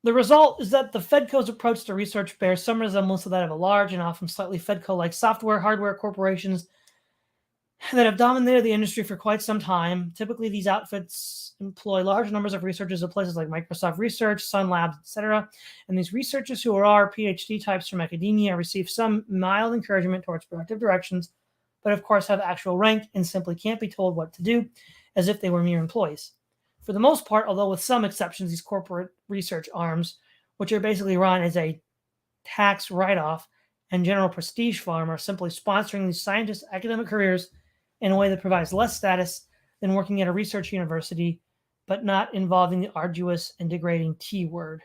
The result is that the Fedco's approach to research bears some resemblance to that of a large and often slightly Fedco-like hardware corporations that have dominated the industry for quite some time. Typically, these outfits employ large numbers of researchers at places like Microsoft Research, Sun Labs, etc. And these researchers, who are PhD types from academia, receive some mild encouragement towards productive directions, but of course have actual rank and simply can't be told what to do, as if they were mere employees. For the most part, although with some exceptions, these corporate research arms, which are basically run as a tax write-off and general prestige farm, are simply sponsoring these scientists' academic careers in a way that provides less status than working at a research university, but not involving the arduous and degrading T word.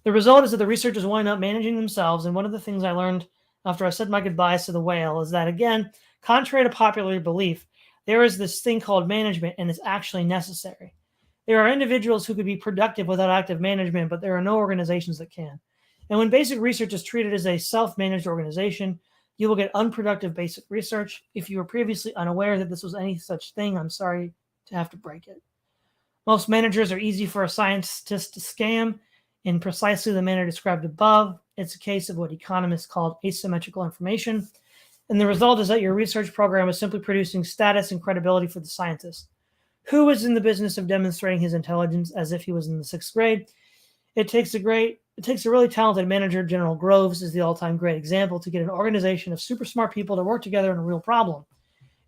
The result is that the researchers wind up managing themselves, and one of the things I learned after I said my goodbyes to the whale is that, again, contrary to popular belief, there is this thing called management, and it's actually necessary. There are individuals who could be productive without active management, but there are no organizations that can. And when basic research is treated as a self-managed organization, you will get unproductive basic research. If you were previously unaware that this was any such thing, I'm sorry to have to break it. Most managers are easy for a scientist to scam in precisely the manner described above. It's a case of what economists call asymmetrical information. And the result is that your research program is simply producing status and credibility for the scientist. Who is in the business of demonstrating his intelligence as if he was in the 6th grade? It takes a really talented manager. General Groves is the all-time great example to get an organization of super smart people to work together on a real problem.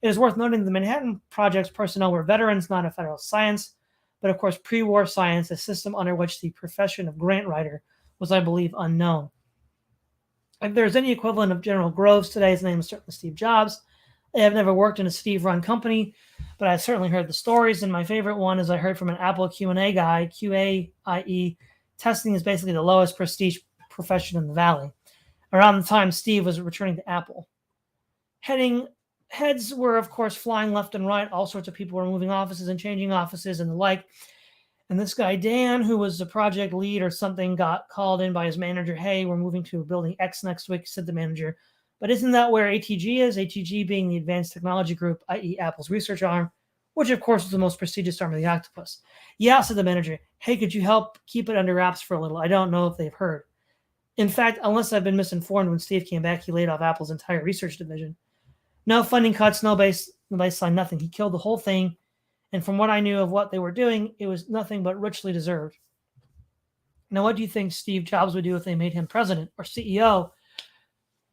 It is worth noting the Manhattan Project's personnel were veterans, not a federal science, but of course pre-war science, a system under which the profession of grant writer was, I believe, unknown. If there's any equivalent of General Groves today, his name is certainly Steve Jobs. I have never worked in a Steve-run company, but I've certainly heard the stories. And my favorite one is I heard from an Apple Q&A guy, QA, i.e., testing is basically the lowest prestige profession in the Valley. Around the time Steve was returning to Apple. Heads were, of course, flying left and right. All sorts of people were moving offices and changing offices and the like. And this guy, Dan, who was the project lead or something, got called in by his manager. Hey, we're moving to building X next week, said the manager. But isn't that where ATG is? ATG being the Advanced Technology Group, i.e. Apple's research arm, which of course is the most prestigious arm of the octopus. Yeah, said the manager. Hey, could you help keep it under wraps for a little? I don't know if they've heard. In fact, unless I've been misinformed, when Steve came back, he laid off Apple's entire research division. No funding cuts, no baseline, nothing. He killed the whole thing. And from what I knew of what they were doing, it was nothing but richly deserved. Now, what do you think Steve Jobs would do if they made him president or CEO?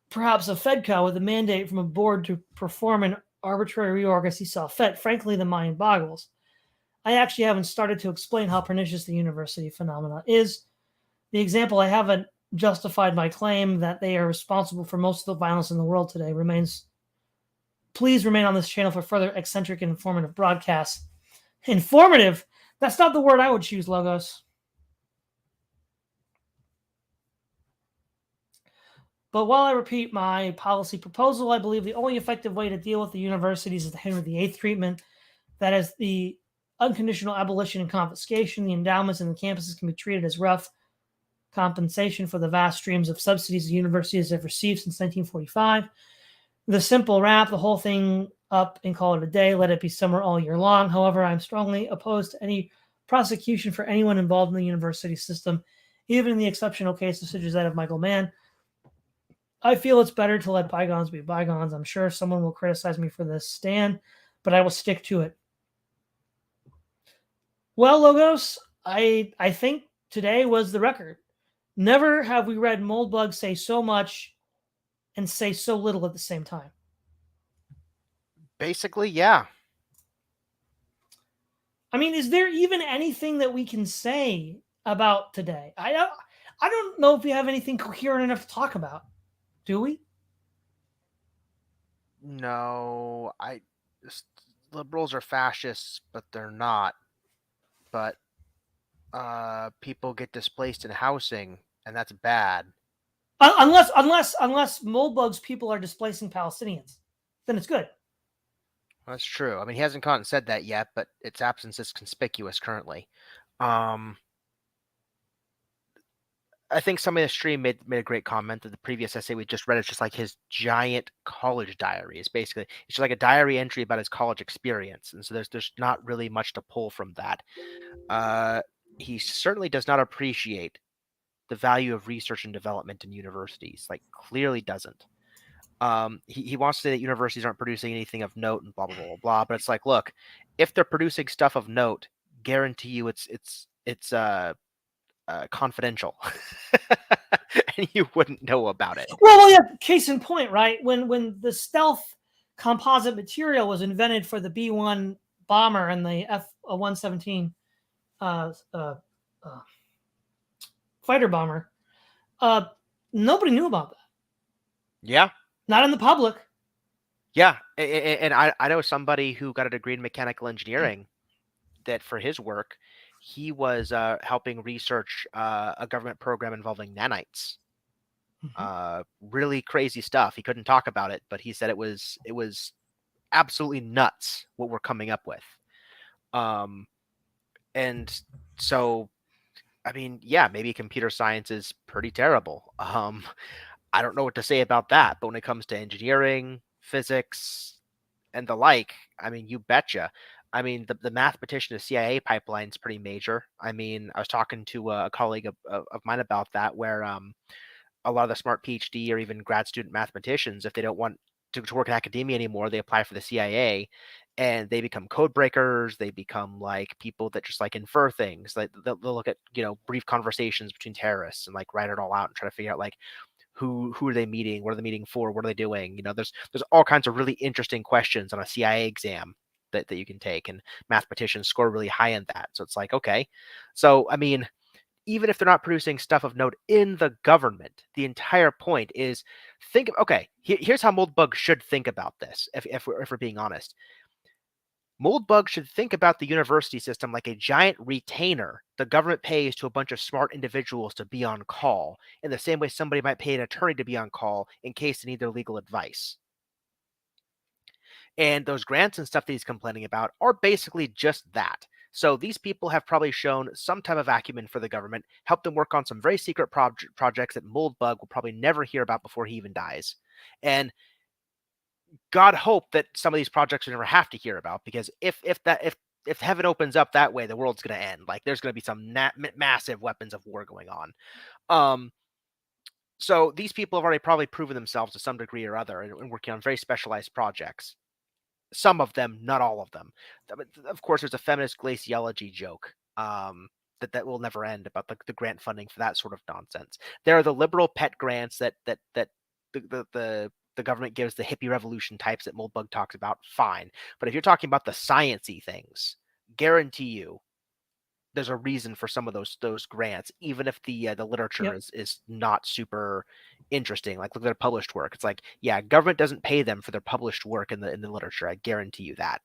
Perhaps a FedCo with a mandate from a board to perform an arbitrary reorg as he saw fit. Frankly, the mind boggles. I actually haven't started to explain how pernicious the university phenomena is. The example I haven't justified my claim that they are responsible for most of the violence in the world today remains. Please remain on this channel for further eccentric and informative broadcasts. Informative? That's not the word I would choose, Logos. But while I repeat my policy proposal, I believe the only effective way to deal with the universities is the Henry VIII treatment. That is the unconditional abolition and confiscation. The endowments and the campuses can be treated as rough compensation for the vast streams of subsidies the universities have received since 1945. The simple wrap the whole thing up and call it a day. Let it be summer all year long. However, I'm strongly opposed to any prosecution for anyone involved in the university system, even in the exceptional cases such as that of Michael Mann. I feel it's better to let bygones be bygones. I'm sure someone will criticize me for this stand, but I will stick to it. Well, Logos, I think today was the record. Never have we read Moldbug say so much and say so little at the same time. Basically, yeah. I mean, is there even anything that we can say about today? I don't know if we have anything coherent enough to talk about. Do we? No, liberals are fascists, but they're not. But people get displaced in housing, and that's bad. Unless Moldbug's people are displacing Palestinians, then it's good. That's true. I mean, he hasn't gone and said that yet, but its absence is conspicuous currently. I think somebody in the stream made a great comment that the previous essay we just read is just like his giant college diary. It's basically it's just like a diary entry about his college experience, and so there's not really much to pull from that. He certainly does not appreciate the value of research and development in universities. Like, clearly doesn't. He wants to say that universities aren't producing anything of note and blah blah blah blah blah. But it's like, look, if they're producing stuff of note, guarantee you it's confidential, and you wouldn't know about it. Well, yeah. Case in point, right? When the stealth composite material was invented for the B-1 bomber and the F-117 fighter bomber, nobody knew about that. Yeah. Not in the public. Yeah, and I know somebody who got a degree in mechanical engineering that for his work, he was helping research a government program involving nanites. Really crazy stuff. He couldn't talk about it, but he said it was absolutely nuts what we're coming up with. And so, I mean, yeah, maybe computer science is pretty terrible. I don't know what to say about that, but when it comes to engineering, physics, and the like, I mean, you betcha. I mean, the mathematician to CIA pipeline is pretty major. I mean, I was talking to a colleague of mine about that, where a lot of the smart PhD or even grad student mathematicians, if they don't want to work in academia anymore, they apply for the CIA, and they become code breakers. They become like people that just like infer things. Like they'll look at brief conversations between terrorists and like write it all out and try to figure out like who are they meeting, what are they meeting for, what are they doing. There's all kinds of really interesting questions on a CIA exam that you can take, and mathematicians score really high in that. So it's like, okay, so I mean, even if they're not producing stuff of note in the government, the entire point is okay, here's how Moldbug should think about this, if we're being honest. Moldbug should think about the university system like a giant retainer the government pays to a bunch of smart individuals to be on call, in the same way somebody might pay an attorney to be on call in case they need their legal advice. And those grants and stuff that he's complaining about are basically just that. So these people have probably shown some type of acumen for the government, helped them work on some very secret projects that Moldbug will probably never hear about before he even dies. And God hope that some of these projects we never have to hear about, because if heaven opens up that way, the world's going to end. Like there's going to be some massive weapons of war going on. So these people have already probably proven themselves to some degree or other in working on very specialized projects. Some of them, not all of them. Of course, there's a feminist glaciology joke that will never end about the grant funding for that sort of nonsense. There are the liberal pet grants that the government gives the hippie revolution types that Moldbug talks about. Fine, but if you're talking about the sciencey things, guarantee you there's a reason for some of those grants, even if the literature is not super interesting. Like look at their published work. It's like, yeah, government doesn't pay them for their published work in the literature. I guarantee you that.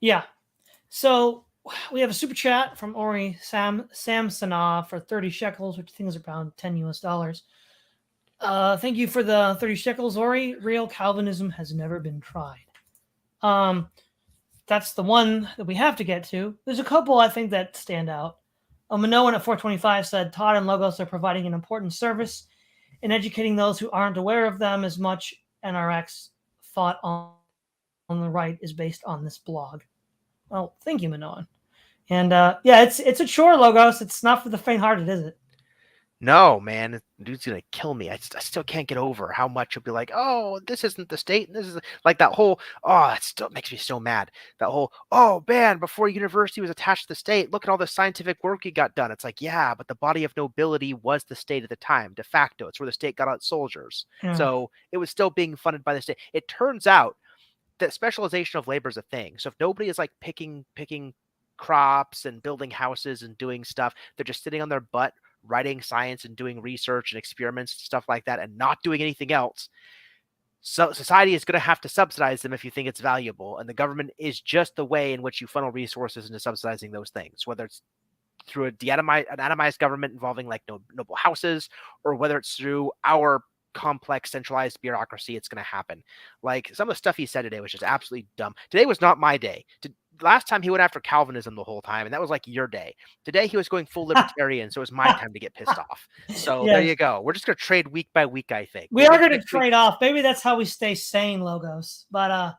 Yeah. So we have a super chat from Ori Samsonov for 30 shekels, which I think is around $10 US. Thank you for the 30 shekels, Ori. Real Calvinism has never been tried. That's the one that we have to get to. There's a couple I think that stand out. Minoan at 425 said, Todd and Logos are providing an important service in educating those who aren't aware of them as much. NRX thought on the right is based on this blog. Well, thank you, Minoan. And yeah, it's a chore, Logos. It's not for the faint-hearted, is it? No, man, dude's gonna kill me. I still can't get over how much he'll be like, oh, this isn't the state, and this is like that whole, oh, it still makes me so mad. That whole, oh man, before university was attached to the state, look at all the scientific work he got done. It's like, yeah, but the body of nobility was the state at the time, de facto. It's where the state got out soldiers. Yeah. So it was still being funded by the state. It turns out that specialization of labor is a thing. So if nobody is like picking crops and building houses and doing stuff, they're just sitting on their butt writing science and doing research and experiments and stuff like that and not doing anything else. So society is going to have to subsidize them if you think it's valuable, and the government is just the way in which you funnel resources into subsidizing those things, whether it's through an atomized government involving like noble houses, or whether it's through our complex centralized bureaucracy. It's going to happen. Like some of the stuff he said today was just absolutely dumb. Today was not my day. Last time he went after Calvinism the whole time, and that was like your day. Today he was going full libertarian, so it was my time to get pissed off. So there you go. We're just going to trade week by week, I think. We are going to trade off. Maybe that's how we stay sane, Logos. But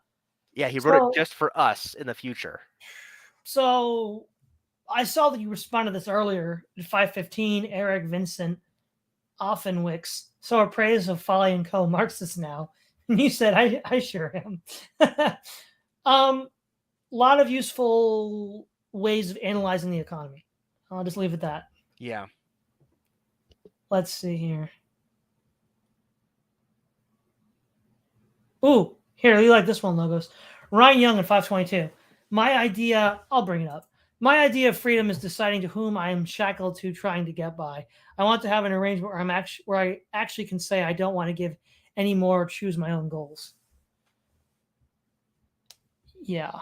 yeah, he wrote it just for us in the future. So I saw that you responded to this earlier at 5:15. Eric Vincent Offenwicks. So a praise of Folly and Co. Marxist now. And you said, I sure am. Lot of useful ways of analyzing the economy. I'll just leave it at that. Yeah. Let's see here. Ooh, here, you like this one, Logos. Ryan Young at 522. My idea, I'll bring it up. My idea of freedom is deciding to whom I am shackled to trying to get by. I want to have an arrangement where I actually can say I don't want to give any more or choose my own goals. Yeah.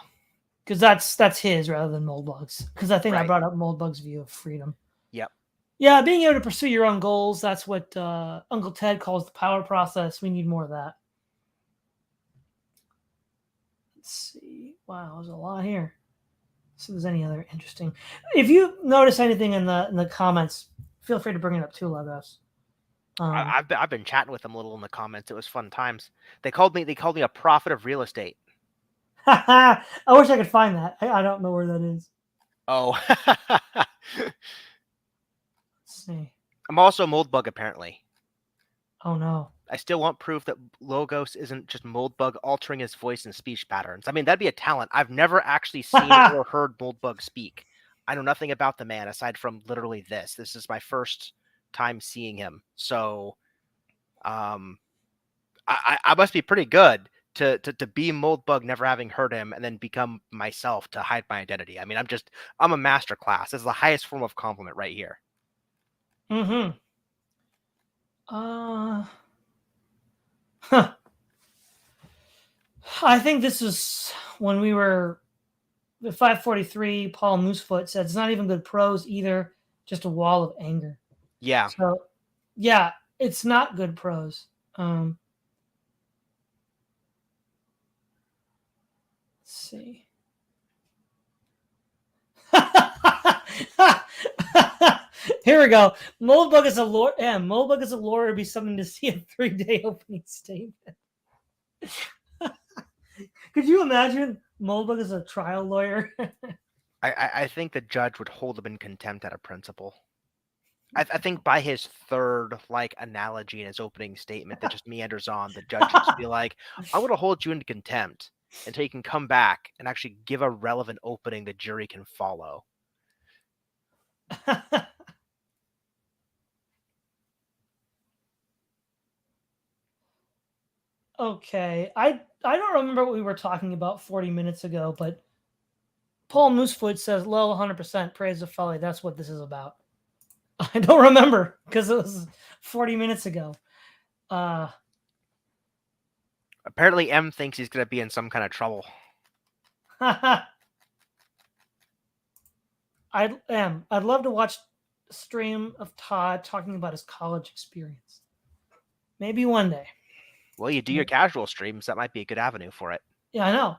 Because that's his rather than Moldbug's. Because I think I brought up Moldbug's view of freedom. Yep. Yeah, being able to pursue your own goals, that's what Uncle Ted calls the power process. We need more of that. Let's see. Wow, there's a lot here. So if there's any other interesting. If you notice anything in the comments, feel free to bring it up too, Logos. I've been chatting with them a little in the comments. It was fun times. They called me a prophet of real estate. I wish I could find that. I don't know where that is. Oh. Let's see. I'm also a Moldbug, apparently. Oh no. I still want proof that Logos isn't just Moldbug altering his voice and speech patterns. I mean, that'd be a talent. I've never actually seen or heard Moldbug speak. I know nothing about the man aside from literally this. This is my first time seeing him. So I must be pretty good to be Moldbug, never having heard him, and then become myself to hide my identity. I mean, I'm a master class. This is the highest form of compliment right here. Mm-hmm. Huh. I think this is when we were the 543. Paul Moosefoot said it's not even good prose either, just a wall of anger. Yeah. So, yeah, it's not good prose. Let's see. Here we go. Moldbug is a lawyer. Yeah, Moldbug is a lawyer would be something to see a 3-day opening statement. Could you imagine Moldbug as a trial lawyer? I think the judge would hold him in contempt at a principle. I think by his third analogy in his opening statement that just meanders on, the judge would just be like, "I'm going to hold you into contempt until you can come back and actually give a relevant opening the jury can follow." Okay, I don't remember what we were talking about 40 minutes ago, but Paul Moosefoot says, "Low 100% praise of folly." That's what this is about. I don't remember because it was 40 minutes ago. Apparently, M thinks he's going to be in some kind of trouble. I'd love to watch a stream of Todd talking about his college experience. Maybe one day. Well, you do your casual streams. That might be a good avenue for it. Yeah, I know.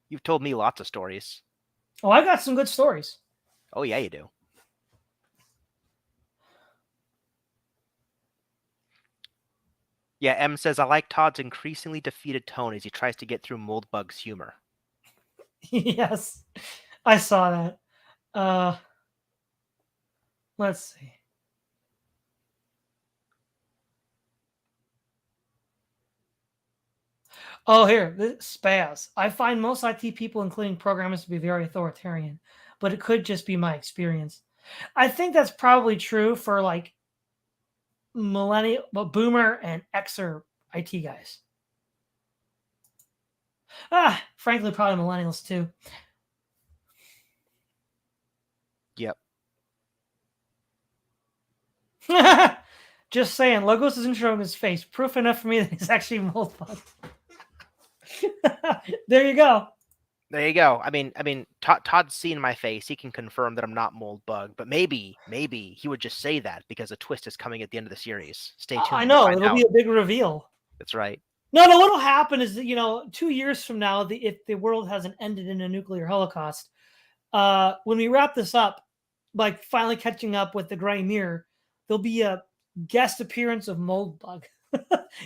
You've told me lots of stories. Oh, I got some good stories. Oh, yeah, you do. Yeah, M says, "I like Todd's increasingly defeated tone as he tries to get through Moldbug's humor." Yes, I saw that. Let's see. Oh, here, this Spaz. I find most IT people, including programmers, to be very authoritarian, but it could just be my experience. I think that's probably true for millennial, but boomer and Xer IT guys. Frankly, probably millennials too. Yep. Just saying, Logos isn't showing his face. Proof enough for me that he's actually Moldbug. There you go. There you go. I mean, Todd's seen my face. He can confirm that I'm not Moldbug, but maybe he would just say that because a twist is coming at the end of the series. Stay tuned. I know it'll be a big reveal. That's right. No, what'll happen is that 2 years from now, if the world hasn't ended in a nuclear holocaust, when we wrap this up, finally catching up with the Gray Mirror, there'll be a guest appearance of Moldbug.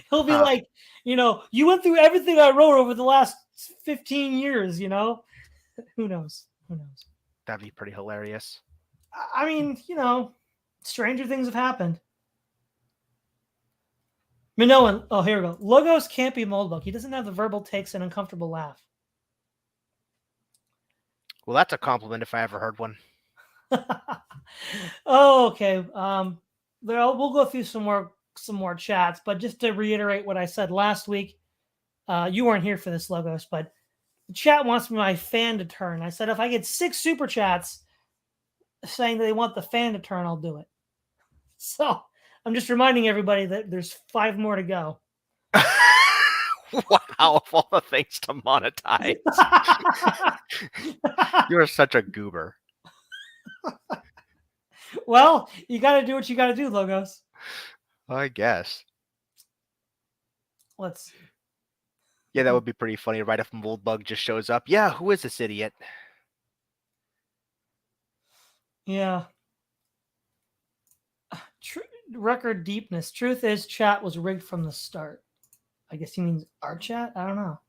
He'll be like, you went through everything I wrote over the last 15 years, Who knows? That'd be pretty hilarious. I mean, stranger things have happened. Minoan, oh, here we go. Logos can't be Moldbug. He doesn't have the verbal takes and uncomfortable laugh. Well, that's a compliment if I ever heard one. Oh, okay. We'll go through some more chats, but just to reiterate what I said last week, you weren't here for this, Logos, but the chat wants my fan to turn. I said if I get 6 super chats saying that they want the fan to turn, I'll do it. So I'm just reminding everybody that there's 5 more to go. Wow, of all the things to monetize. You're such a goober. Well, you got to do what you got to do, Logos. I guess. Let's see. Yeah, that would be pretty funny, right? If Moldbug just shows up. Yeah, who is this idiot? Yeah. Record deepness. Truth is, chat was rigged from the start. I guess he means our chat? I don't know.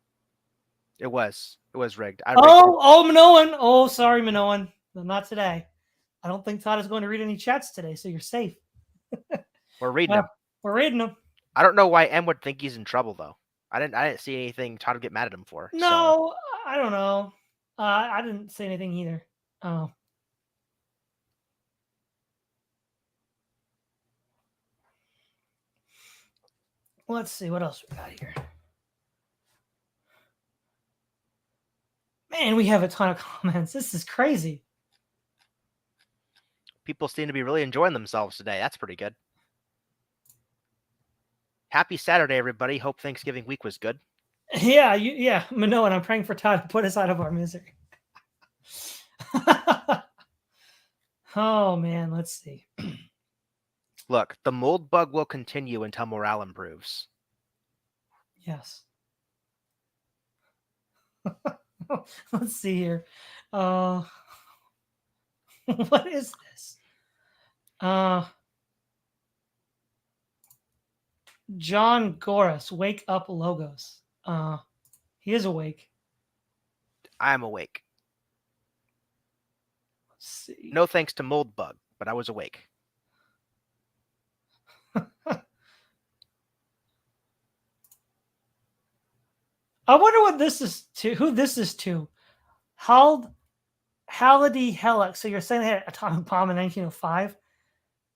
It was rigged. Minoan. Oh, sorry, Minoan. Not today. I don't think Todd is going to read any chats today, so you're safe. We're reading them. We're reading them. I don't know why M would think he's in trouble though. I didn't see anything Todd would get mad at him for. So No, I don't know. I didn't say anything either. Oh. Let's see what else we got here. Man, we have a ton of comments. This is crazy. people seem to be really enjoying themselves today. That's pretty good. Happy Saturday, everybody. Hope Thanksgiving week was good. Yeah, yeah, Manoa, and I'm praying for Todd to put us out of our misery. Oh man, let's see. Look, the mold bug will continue until morale improves. Yes. Let's see here. What is this? John Goris, wake up logos. He is awake. I'm awake. Let's see. No thanks to mold bug, but I was awake. I wonder what this is to. Who this is to? Halliday Helix. So you're saying they had an atomic bomb in 1905?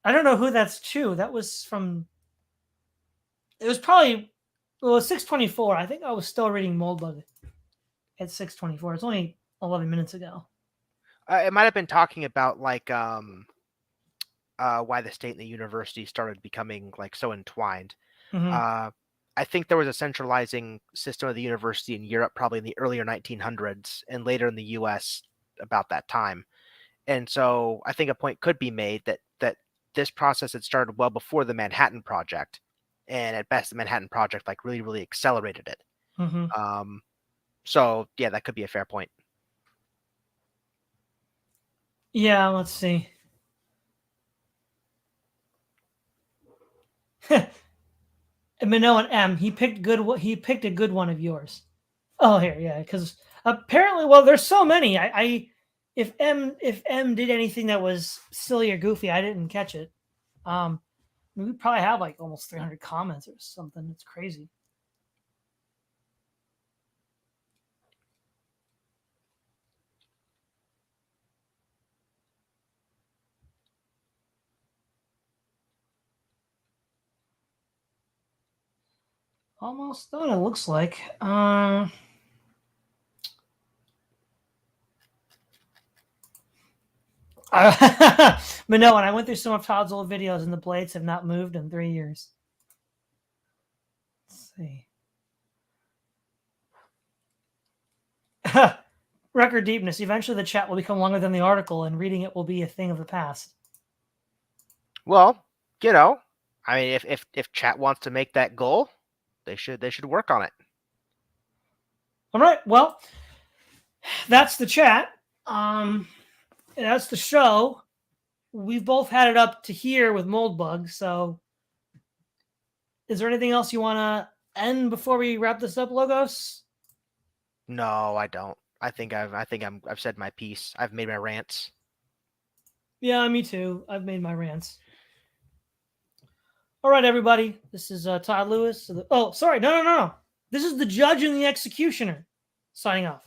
I don't know who that's to. That was from. It was probably. Well, it was 6:24. I think I was still reading Moldbug at 6:24. It's only 11 minutes ago. It might have been talking about like why the state and the university started becoming like so entwined. Mm-hmm. I think there was a centralizing system of the university in Europe probably in the earlier 1900s and later in the US about that time. And so I think a point could be made that this process had started well before the Manhattan Project. And at best, the Manhattan Project like really, really accelerated it. Mm-hmm. So yeah, that could be a fair point. Yeah, let's see. Minoan M. He picked good. He picked a good one of yours. Oh, here, yeah, because apparently, well, there's so many. If M did anything that was silly or goofy, I didn't catch it. We probably have like almost 300 comments or something. It's crazy. Almost done. It looks like. But no, and I went through some of Todd's old videos, and the blades have not moved in 3 years. Let's see. Record deepness. Eventually, the chat will become longer than the article, and reading it will be a thing of the past. Well, you know, I mean, if chat wants to make that goal, they should work on it. All right. Well, that's the chat. That's the show. We've both had it up to here with Moldbug. So, is there anything else you want to end before we wrap this up, Logos? No, I don't. I think I've said my piece. I've made my rants. Yeah, me too. I've made my rants. All right, everybody. This is Todd Lewis. Oh, sorry. No. This is the judge and the executioner signing off.